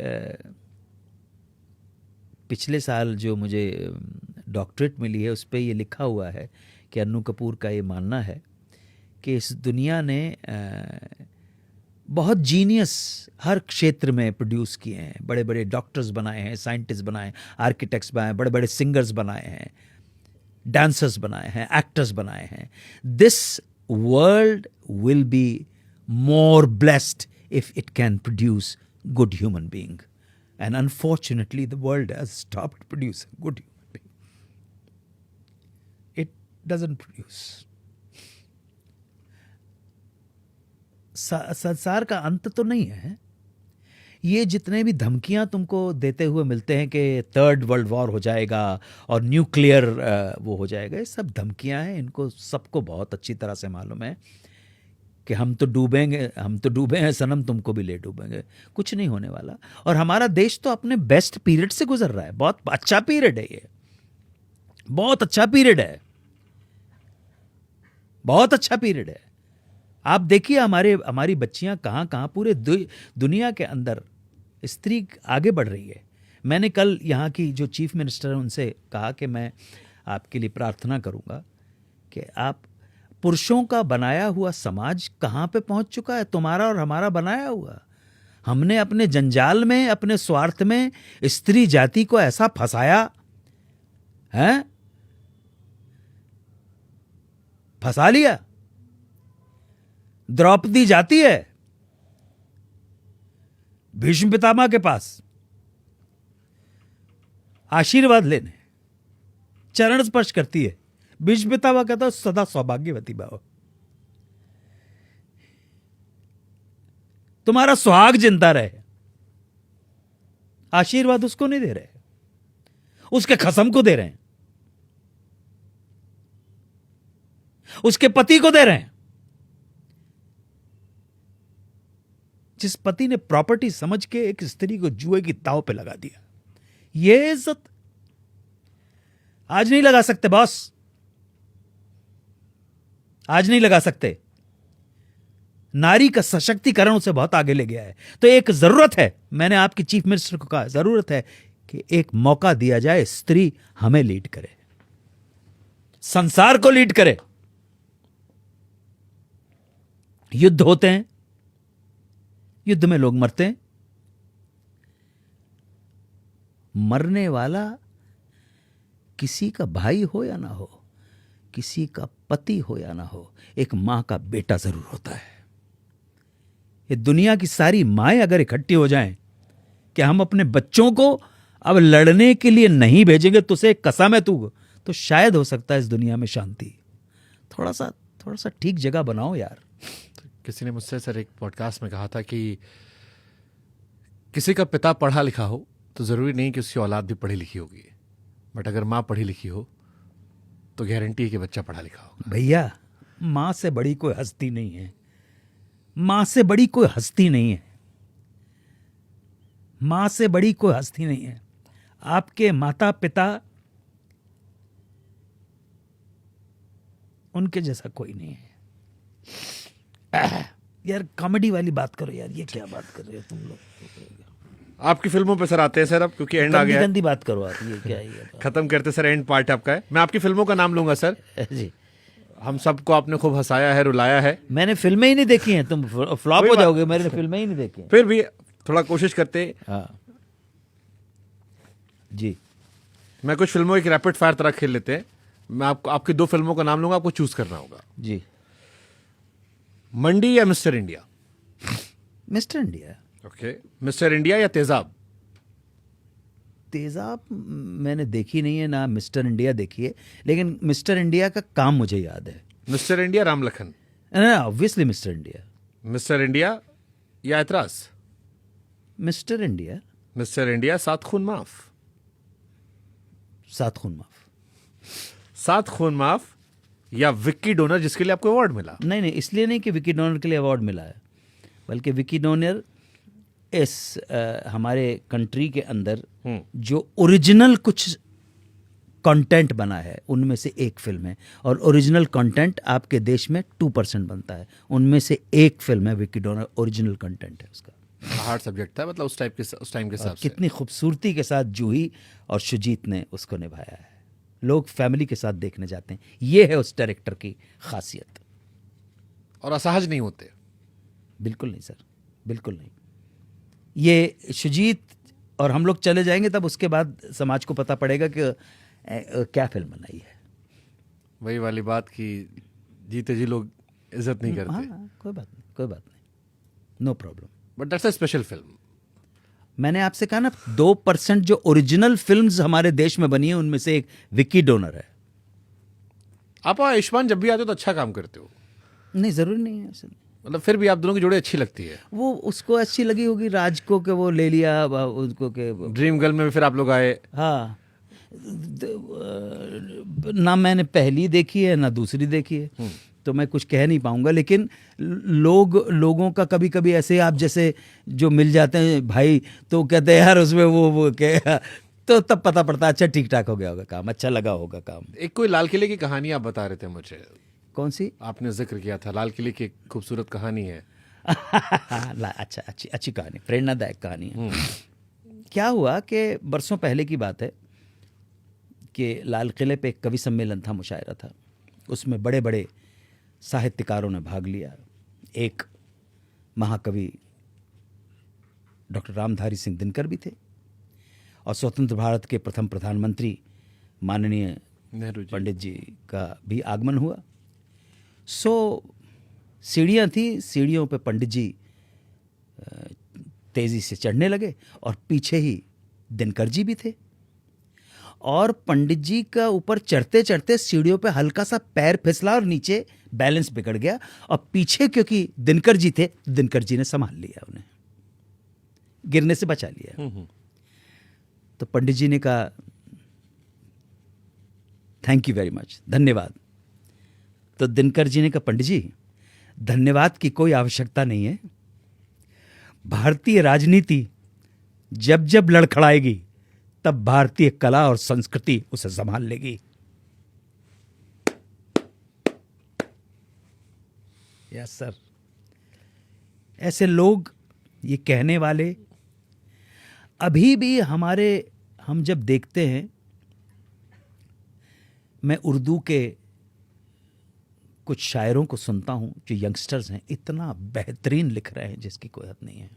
पिछले साल जो मुझे डॉक्टरेट मिली है, उस पर ये लिखा हुआ है कि अन्नू कपूर का ये मानना है कि इस दुनिया ने बहुत जीनियस हर क्षेत्र में प्रोड्यूस किए हैं। बड़े बड़े डॉक्टर्स बनाए हैं, साइंटिस्ट बनाए हैं, आर्किटेक्ट्स बनाए हैं, बड़े बड़े सिंगर्स बनाए हैं, डांसर्स बनाए हैं, एक्टर्स बनाए हैं। This world will be more blessed if it can produce good human being, and unfortunately the world has stopped producing good human doesn't produce. संसार का अंत तो नहीं है। ये जितने भी धमकियां तुमको देते हुए मिलते हैं कि थर्ड वर्ल्ड वॉर हो जाएगा और न्यूक्लियर वो हो जाएगा, ये सब धमकियां हैं। इनको सबको बहुत अच्छी तरह से मालूम है कि हम तो डूबे हैं सनम, तुमको भी ले डूबेंगे। कुछ नहीं होने वाला। और हमारा देश तो अपने बेस्ट पीरियड से गुजर रहा है। बहुत अच्छा पीरियड है ये, बहुत अच्छा पीरियड है, बहुत अच्छा पीरियड है। आप देखिए हमारी बच्चियां कहाँ कहाँ पूरे दुनिया के अंदर स्त्री आगे बढ़ रही है। मैंने कल यहाँ की जो चीफ मिनिस्टर है उनसे कहा कि मैं आपके लिए प्रार्थना करूँगा कि आप पुरुषों का बनाया हुआ समाज कहाँ पे पहुँच चुका है, तुम्हारा और हमारा बनाया हुआ। हमने अपने जंजाल में, अपने स्वार्थ में स्त्री जाति को ऐसा फंसाया है, फंसा लिया। द्रौपदी जाती है भीष्म पितामह के पास आशीर्वाद लेने, चरण स्पर्श करती है। भीष्म पितामह कहता सदा सौभाग्यवती भव, तुम्हारा सुहाग जिंदा रहे। आशीर्वाद उसको नहीं दे रहे, उसके खसम को दे रहे हैं, उसके पति को दे रहे हैं। जिस पति ने प्रॉपर्टी समझ के एक स्त्री को जुए की ताव पे लगा दिया, ये इज्जत आज नहीं लगा सकते बॉस, आज नहीं लगा सकते। नारी का सशक्तिकरण उसे बहुत आगे ले गया है। तो एक जरूरत है, मैंने आपकी चीफ मिनिस्टर को कहा, जरूरत है कि एक मौका दिया जाए, स्त्री हमें लीड करे, संसार को लीड करे। युद्ध होते हैं, युद्ध में लोग मरते हैं। मरने वाला किसी का भाई हो या ना हो, किसी का पति हो या ना हो, एक मां का बेटा जरूर होता है। ये दुनिया की सारी माएं अगर इकट्ठी हो जाएं कि हम अपने बच्चों को अब लड़ने के लिए नहीं भेजेंगे, तुझे कसम है तू, तो शायद हो सकता है इस दुनिया में शांति। थोड़ा सा ठीक जगह बनाओ यार। किसी ने मुझसे सर एक पॉडकास्ट में कहा था कि किसी का पिता पढ़ा लिखा हो तो जरूरी नहीं कि उसकी औलाद भी पढ़ी लिखी होगी, बट अगर माँ पढ़ी लिखी हो तो गारंटी है कि बच्चा पढ़ा लिखा होगा। भैया, माँ से बड़ी कोई हस्ती नहीं है, माँ से बड़ी कोई हस्ती नहीं है, माँ से बड़ी कोई हस्ती नहीं है। आपके माता पिता, उनके जैसा कोई नहीं है। यार कॉमेडी वाली बात करो यार, ये क्या बात कर रहे हो तुम लोग। आपकी फिल्मों पे सर आते हैं सर अब, क्योंकि एंड आ गया है। गंदी बात करो आप, ये क्या है। खत्म करते सर, एंड पार्ट आपका है। मैं आपकी फिल्मों का नाम लूंगा सर जी। हम सबको आपने खूब हंसाया है, रुलाया है। मैंने फिल्में ही नहीं देखी हैं, तुम फ्लॉप हो जाओगे। मैंने फिल्में ही नहीं देखी हैं। फिर भी थोड़ा कोशिश करते। हाँ जी। मैं कुछ फिल्मों की रैपिड फायर तरह खेल लेते हैं। मैं आपकी 2 फिल्मों का नाम लूंगा, आपको चूज करना होगा। जी। मंडी या mister India? Mister India. Okay. Mister India या तेजाब? तेजाब मैंने देखी नहीं है, ना मिस्टर इंडिया देखी है, लेकिन मिस्टर इंडिया का काम मुझे याद है। Mister India Ram Lakhan? Obviously mister India. Mister India या एतराज? Mister India. मिस्टर इंडिया 7 खून माफ? 7 खून माफ। 7 खून माफ या विक्की डोनर, जिसके लिए आपको अवार्ड मिला? नहीं, इसलिए नहीं कि विक्की डोनर के लिए अवार्ड मिला है, बल्कि विक्की डोनर इस हमारे कंट्री के अंदर जो ओरिजिनल कुछ कंटेंट बना है उनमें से एक फिल्म है। और ओरिजिनल कंटेंट आपके देश में 2% बनता है, उनमें से एक फिल्म है विक्की डोनर, ओरिजिनल कंटेंट है उसका। हार्ड सब्जेक्ट था, मतलब उस टाइम के हिसाब से। कितनी खूबसूरती के साथ जूही और शुजीत ने उसको निभाया है। लोग फैमिली के साथ देखने जाते हैं, ये है उस डायरेक्टर की खासियत। और असहज नहीं होते? बिल्कुल नहीं सर, बिल्कुल नहीं। ये शुजीत और हम लोग चले जाएंगे तब उसके बाद समाज को पता पड़ेगा कि क्या फिल्म बनाई है। वही वाली बात कि जीते जी लोग इज्जत नहीं करते। हाँ, कोई बात नहीं, no problem. But that's a special film. मैंने आपसे कहा ना, 2% जो ओरिजिनल फिल्म्स हमारे देश में बनी है उनमें से एक विक्की डोनर है। आप और आयुष्मान जब भी आते हो तो अच्छा काम करते हो, नहीं ज़रूरी नहीं है ऐसा। मतलब फिर भी आप दोनों की जोड़ी अच्छी लगती है। वो उसको अच्छी लगी होगी राज को कि वो ले लिया उसको के। ड्रीम गर्ल में भी फिर आप लोग आए। हाँ, ना मैंने पहली देखी है ना दूसरी देखी है, तो मैं कुछ कह नहीं पाऊंगा। लेकिन लोगों का कभी कभी ऐसे आप जैसे जो मिल जाते हैं भाई, तो कहते हैं यार उसमें वो क्या, तो तब पता पड़ता है अच्छा ठीक ठाक हो गया होगा काम, अच्छा लगा होगा काम। एक कोई लाल किले की कहानी आप बता रहे थे मुझे, कौन सी? आपने जिक्र किया था लाल किले की एक खूबसूरत कहानी है। अच्छा, अच्छी कहानी, प्रेरणादायक कहानी है। क्या हुआ कि बरसों पहले की बात है कि लाल किले पे एक कवि सम्मेलन था, मुशायरा था। उसमें बड़े बड़े साहित्यकारों ने भाग लिया। एक महाकवि डॉक्टर रामधारी सिंह दिनकर भी थे, और स्वतंत्र भारत के प्रथम प्रधानमंत्री माननीय नेहरू जी। पंडित जी का भी आगमन हुआ। सो सीढ़ियाँ थी, सीढ़ियों पे पंडित जी तेज़ी से चढ़ने लगे, और पीछे ही दिनकर जी भी थे। और पंडित जी का ऊपर चढ़ते चढ़ते सीढ़ियों पे हल्का सा पैर फिसला और नीचे बैलेंस बिगड़ गया, और पीछे क्योंकि दिनकर जी थे, दिनकर जी ने संभाल लिया, उन्हें गिरने से बचा लिया। तो पंडित जी ने कहा थैंक यू वेरी मच, धन्यवाद। तो दिनकर जी ने कहा पंडित जी धन्यवाद की कोई आवश्यकता नहीं है, भारतीय राजनीति जब जब लड़खड़ाएगी तब भारतीय कला और संस्कृति उसे संभाल लेगी। यस सर, ऐसे लोग, ये कहने वाले अभी भी हम जब देखते हैं, मैं उर्दू के कुछ शायरों को सुनता हूं जो यंगस्टर्स हैं, इतना बेहतरीन लिख रहे हैं जिसकी कोई हद नहीं है,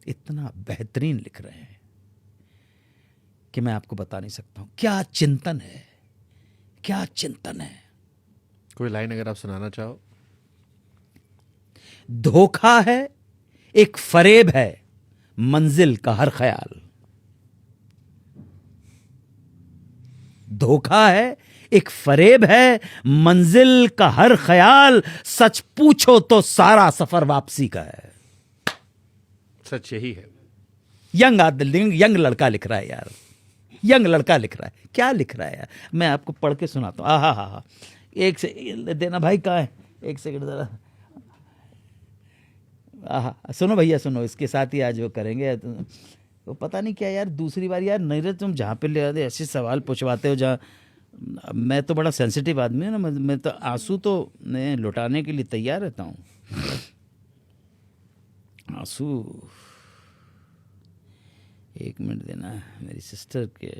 इतना बेहतरीन लिख रहे हैं कि मैं आपको बता नहीं सकता हूं। क्या चिंतन है, क्या चिंतन है। कोई लाइन अगर आप सुनाना चाहो। धोखा है एक फरेब है मंजिल का हर ख्याल, धोखा है एक फरेब है मंजिल का हर ख्याल, सच पूछो तो सारा सफर वापसी का है। सच यही है। यंग लड़का लिख रहा है यार, यंग लड़का लिख रहा है। क्या लिख रहा है यार, मैं आपको पढ़ के सुनाता हूँ। हा, एक से देना भाई, कहाँ है, एक सेकंड जरा। सुनो भैया सुनो, इसके साथ ही आज वो करेंगे। तो पता नहीं क्या यार, दूसरी बार यार नीरज तुम जहाँ पे ले आते ऐसे सवाल पूछवाते हो जहाँ, मैं तो बड़ा सेंसिटिव आदमी हूँ ना, मैं तो आंसू तो मैं लुटाने के लिए तैयार रहता हूँ। आंसू, एक मिनट देना मेरी सिस्टर के।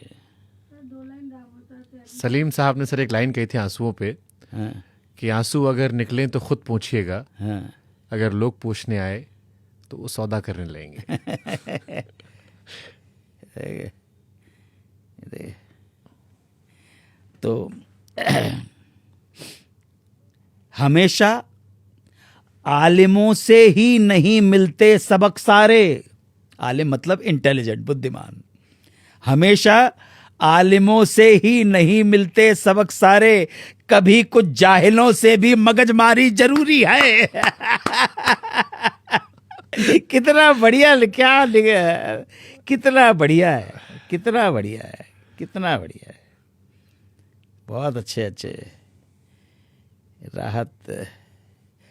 सलीम साहब ने सर एक लाइन कही थी आंसुओं पे, हाँ कि आंसू अगर निकलें तो खुद पूछिएगा, हाँ, अगर लोग पूछने आए तो वो सौदा करने लगेंगे। तो हमेशा आलिमों से ही नहीं मिलते सबक सारे, आलिम मतलब इंटेलिजेंट, बुद्धिमान। हमेशा आलिमों से ही नहीं मिलते सबक सारे, कभी कुछ जाहिलों से भी मगजमारी जरूरी है। कितना बढ़िया क्या लिखा है, कितना बढ़िया है, कितना बढ़िया है, कितना बढ़िया है। बहुत अच्छे राहत,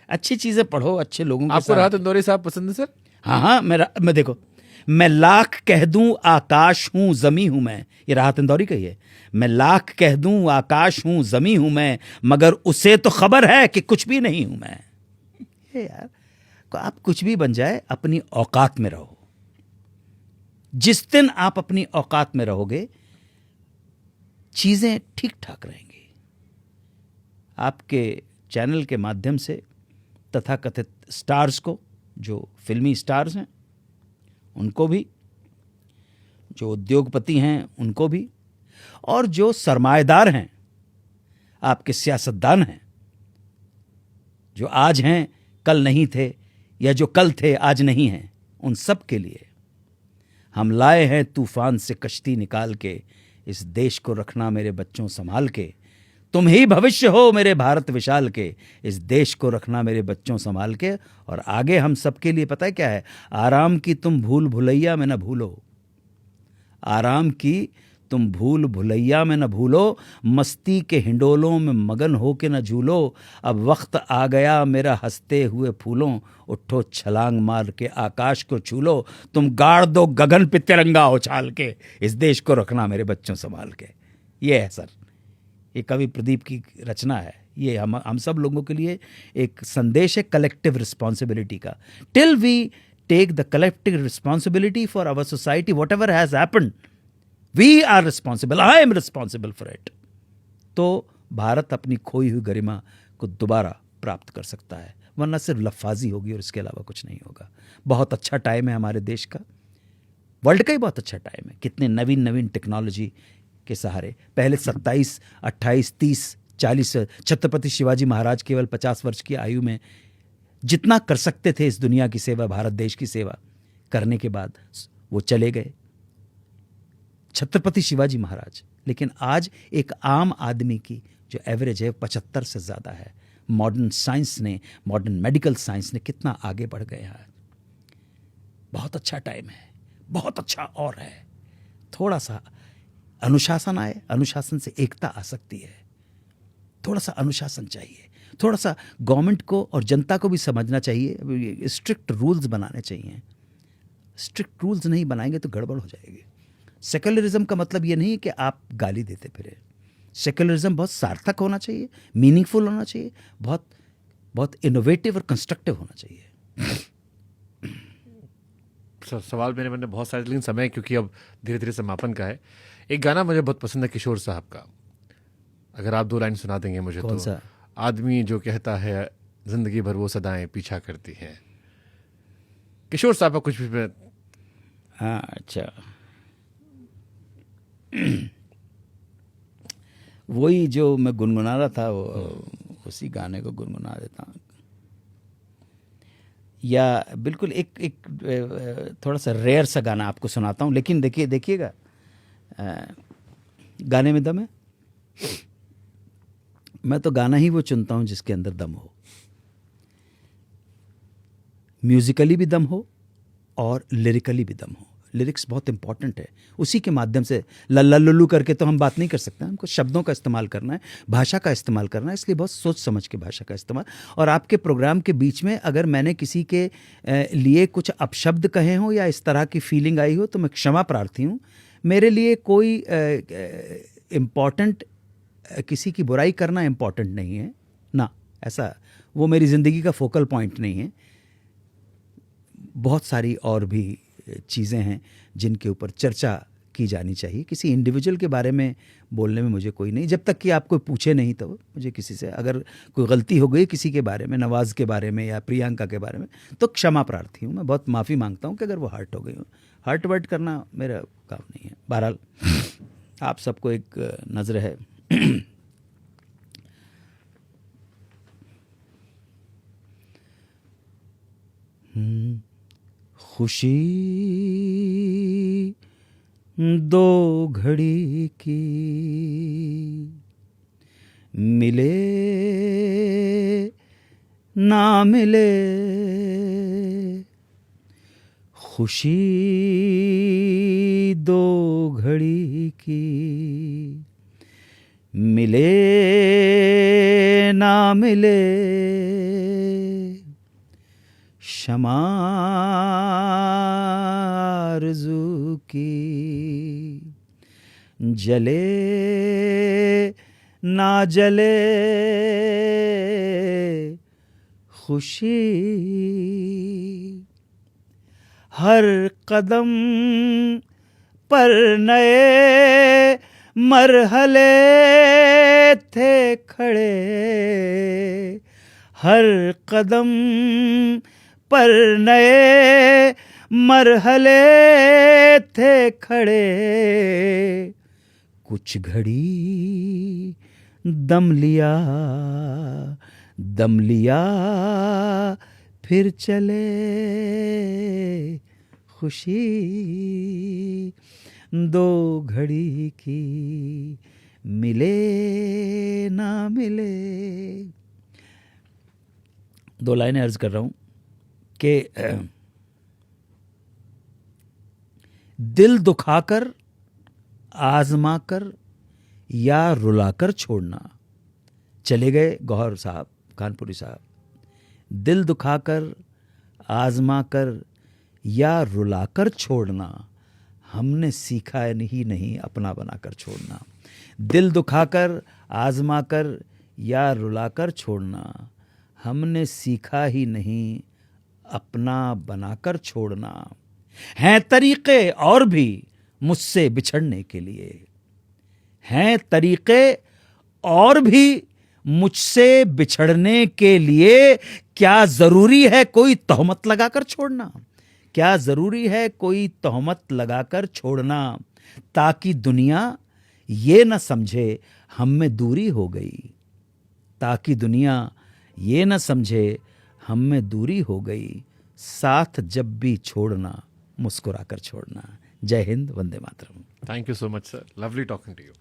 अच्छी चीजें पढ़ो, अच्छे लोगों के आपको साथ। राहत इंदौरी साहब पसंद है सर? हाँ, मैं देखो, मैं लाख कह दूं आकाश हूं जमी हूं मैं, ये राहत इंदौरी का ही है। मैं लाख कह दूं आकाश हूं जमी हूं मैं, मगर उसे तो खबर है कि कुछ भी नहीं हूं मैं। ये यार, आप कुछ भी बन जाए, अपनी औकात में रहो। जिस दिन आप अपनी औकात में रहोगे, चीजें ठीक ठाक रहेंगी। आपके चैनल के माध्यम से तथाकथित स्टार्स को, जो फिल्मी स्टार्स हैं उनको भी, जो उद्योगपति हैं उनको भी, और जो सरमाएदार हैं, आपके सियासतदान हैं, जो आज हैं कल नहीं थे, या जो कल थे आज नहीं हैं, उन सब के लिए हम लाए हैं तूफान से कश्ती निकाल के, इस देश को रखना मेरे बच्चों संभाल के, तुम ही भविष्य हो मेरे भारत विशाल के, इस देश को रखना मेरे बच्चों संभाल के। और आगे हम सबके लिए पता है क्या है, आराम की तुम भूल भुलैया में न भूलो, आराम की तुम भूल भुलैया में न भूलो, मस्ती के हिंडोलों में मगन हो के न झूलो। अब वक्त आ गया मेरा हंसते हुए फूलों, उठो छलांग मार के आकाश को छू लो। तुम गाड़ दो गगन पे तिरंगा उछाल के, इस देश को रखना मेरे बच्चों संभाल के। ये है सर, ये कवि प्रदीप की रचना है। ये हम सब लोगों के लिए एक संदेश है कलेक्टिव रिस्पॉन्सिबिलिटी का। Till we take the collective responsibility for our society, whatever has happened, we are responsible, I am responsible for it. तो भारत अपनी खोई हुई गरिमा को दोबारा प्राप्त कर सकता है, वरना सिर्फ लफाजी होगी और इसके अलावा कुछ नहीं होगा। बहुत अच्छा टाइम है हमारे देश का, वर्ल्ड का ही बहुत अच्छा टाइम है। कितने नवीन नवीन टेक्नोलॉजी के सहारे, पहले 27, 28, 30, 40, छत्रपति शिवाजी महाराज केवल 50 वर्ष की आयु में जितना कर सकते थे इस दुनिया की सेवा, भारत देश की सेवा करने के बाद वो चले गए, छत्रपति शिवाजी महाराज। लेकिन आज एक आम आदमी की जो एवरेज है 75 से ज़्यादा है। मॉडर्न साइंस ने, मॉडर्न मेडिकल साइंस ने कितना आगे बढ़ गया है। बहुत अच्छा टाइम है, बहुत अच्छा और है। थोड़ा सा अनुशासन आए, अनुशासन से एकता आ सकती है। थोड़ा सा अनुशासन चाहिए, थोड़ा सा गवर्नमेंट को और जनता को भी समझना चाहिए, स्ट्रिक्ट रूल्स बनाने चाहिए। स्ट्रिक्ट रूल्स नहीं बनाएंगे तो गड़बड़ हो जाएगी। सेक्युलरिज्म का मतलब ये नहीं है कि आप गाली देते फिरे। सेक्युलरिज्म बहुत सार्थक होना चाहिए, मीनिंगफुल होना चाहिए, बहुत बहुत इनोवेटिव और कंस्ट्रक्टिव होना चाहिए। सवाल मेरे मन में बहुत सारे, लेकिन समय क्योंकि अब धीरे धीरे समापन का है। एक गाना मुझे बहुत पसंद है किशोर साहब का, अगर आप 2 लाइन सुना देंगे मुझे। कौन तो सा? आदमी जो कहता है जिंदगी भर वो सदाएं पीछा करती हैं, किशोर साहब का कुछ भी। हाँ अच्छा, वही जो मैं गुनगुना रहा था, वो उसी गाने को गुनगुना देता हूँ। या बिल्कुल एक थोड़ा सा रेयर सा गाना आपको सुनाता हूँ, लेकिन देखिएगा गाने में दम है। मैं तो गाना ही वो चुनता हूँ जिसके अंदर दम हो, म्यूजिकली भी दम हो और लिरिकली भी दम हो। लिरिक्स बहुत इंपॉर्टेंट है, उसी के माध्यम से लल्ला लुल्लू करके तो हम बात नहीं कर सकते। हमको शब्दों का इस्तेमाल करना है, भाषा का इस्तेमाल करना है, इसलिए बहुत सोच समझ के भाषा का इस्तेमाल। और आपके प्रोग्राम के बीच में अगर मैंने किसी के लिए कुछ अपशब्द कहे हों या इस तरह की फीलिंग आई हो तो मैं क्षमा प्रार्थी हूँ। मेरे लिए कोई इम्पॉर्टेंट, किसी की बुराई करना इम्पॉर्टेंट नहीं है ना, ऐसा वो मेरी ज़िंदगी का फोकल पॉइंट नहीं है। बहुत सारी और भी चीज़ें हैं जिनके ऊपर चर्चा की जानी चाहिए। किसी इंडिविजुअल के बारे में बोलने में मुझे कोई नहीं, जब तक कि आप कोई पूछे नहीं तो मुझे किसी से अगर कोई गलती हो गई किसी के बारे में, नवाज़ के बारे में या प्रियंका के बारे में, तो क्षमा प्रार्थी हूँ। मैं बहुत माफ़ी मांगता हूँ कि अगर वो हर्ट हो गई हो। हर्ट वर्ट करना मेरा काम नहीं है। बहरहाल आप सबको एक नज़र है। खुशी दो घड़ी की मिले ना मिले, खुशी दो घड़ी की मिले ना मिले, शमा आरज़ू की जले ना जले, खुशी हर कदम पर नए मरहले थे खड़े, हर कदम पर नए मरहले थे खड़े, कुछ घड़ी दम लिया फिर चले, खुशी दो घड़ी की मिले ना मिले। 2 लाइनें अर्ज कर रहा हूं कि दिल दुखाकर आजमाकर या रुलाकर छोड़ना। चले गए गौहर साहब, कानपुरी साहब। दिल दुखाकर आजमाकर या रुलाकर छोड़ना, हमने सीखा ही नहीं अपना बनाकर छोड़ना। दिल दुखाकर आजमाकर या रुलाकर छोड़ना, हमने सीखा ही नहीं अपना बनाकर छोड़ना। हैं तरीक़े और भी मुझसे बिछड़ने के लिए, हैं तरीक़े और भी मुझसे बिछड़ने के लिए। क्या ज़रूरी है कोई तोहमत लगाकर छोड़ना, क्या ज़रूरी है कोई तोहमत लगाकर छोड़ना, ताकि दुनिया ये न समझे हम में दूरी हो गई, ताकि दुनिया ये न समझे हम में दूरी हो गई। साथ जब भी छोड़ना मुस्कुराकर छोड़ना। जय Hind, Vande Mataram. Thank you so much, sir. Lovely talking to you.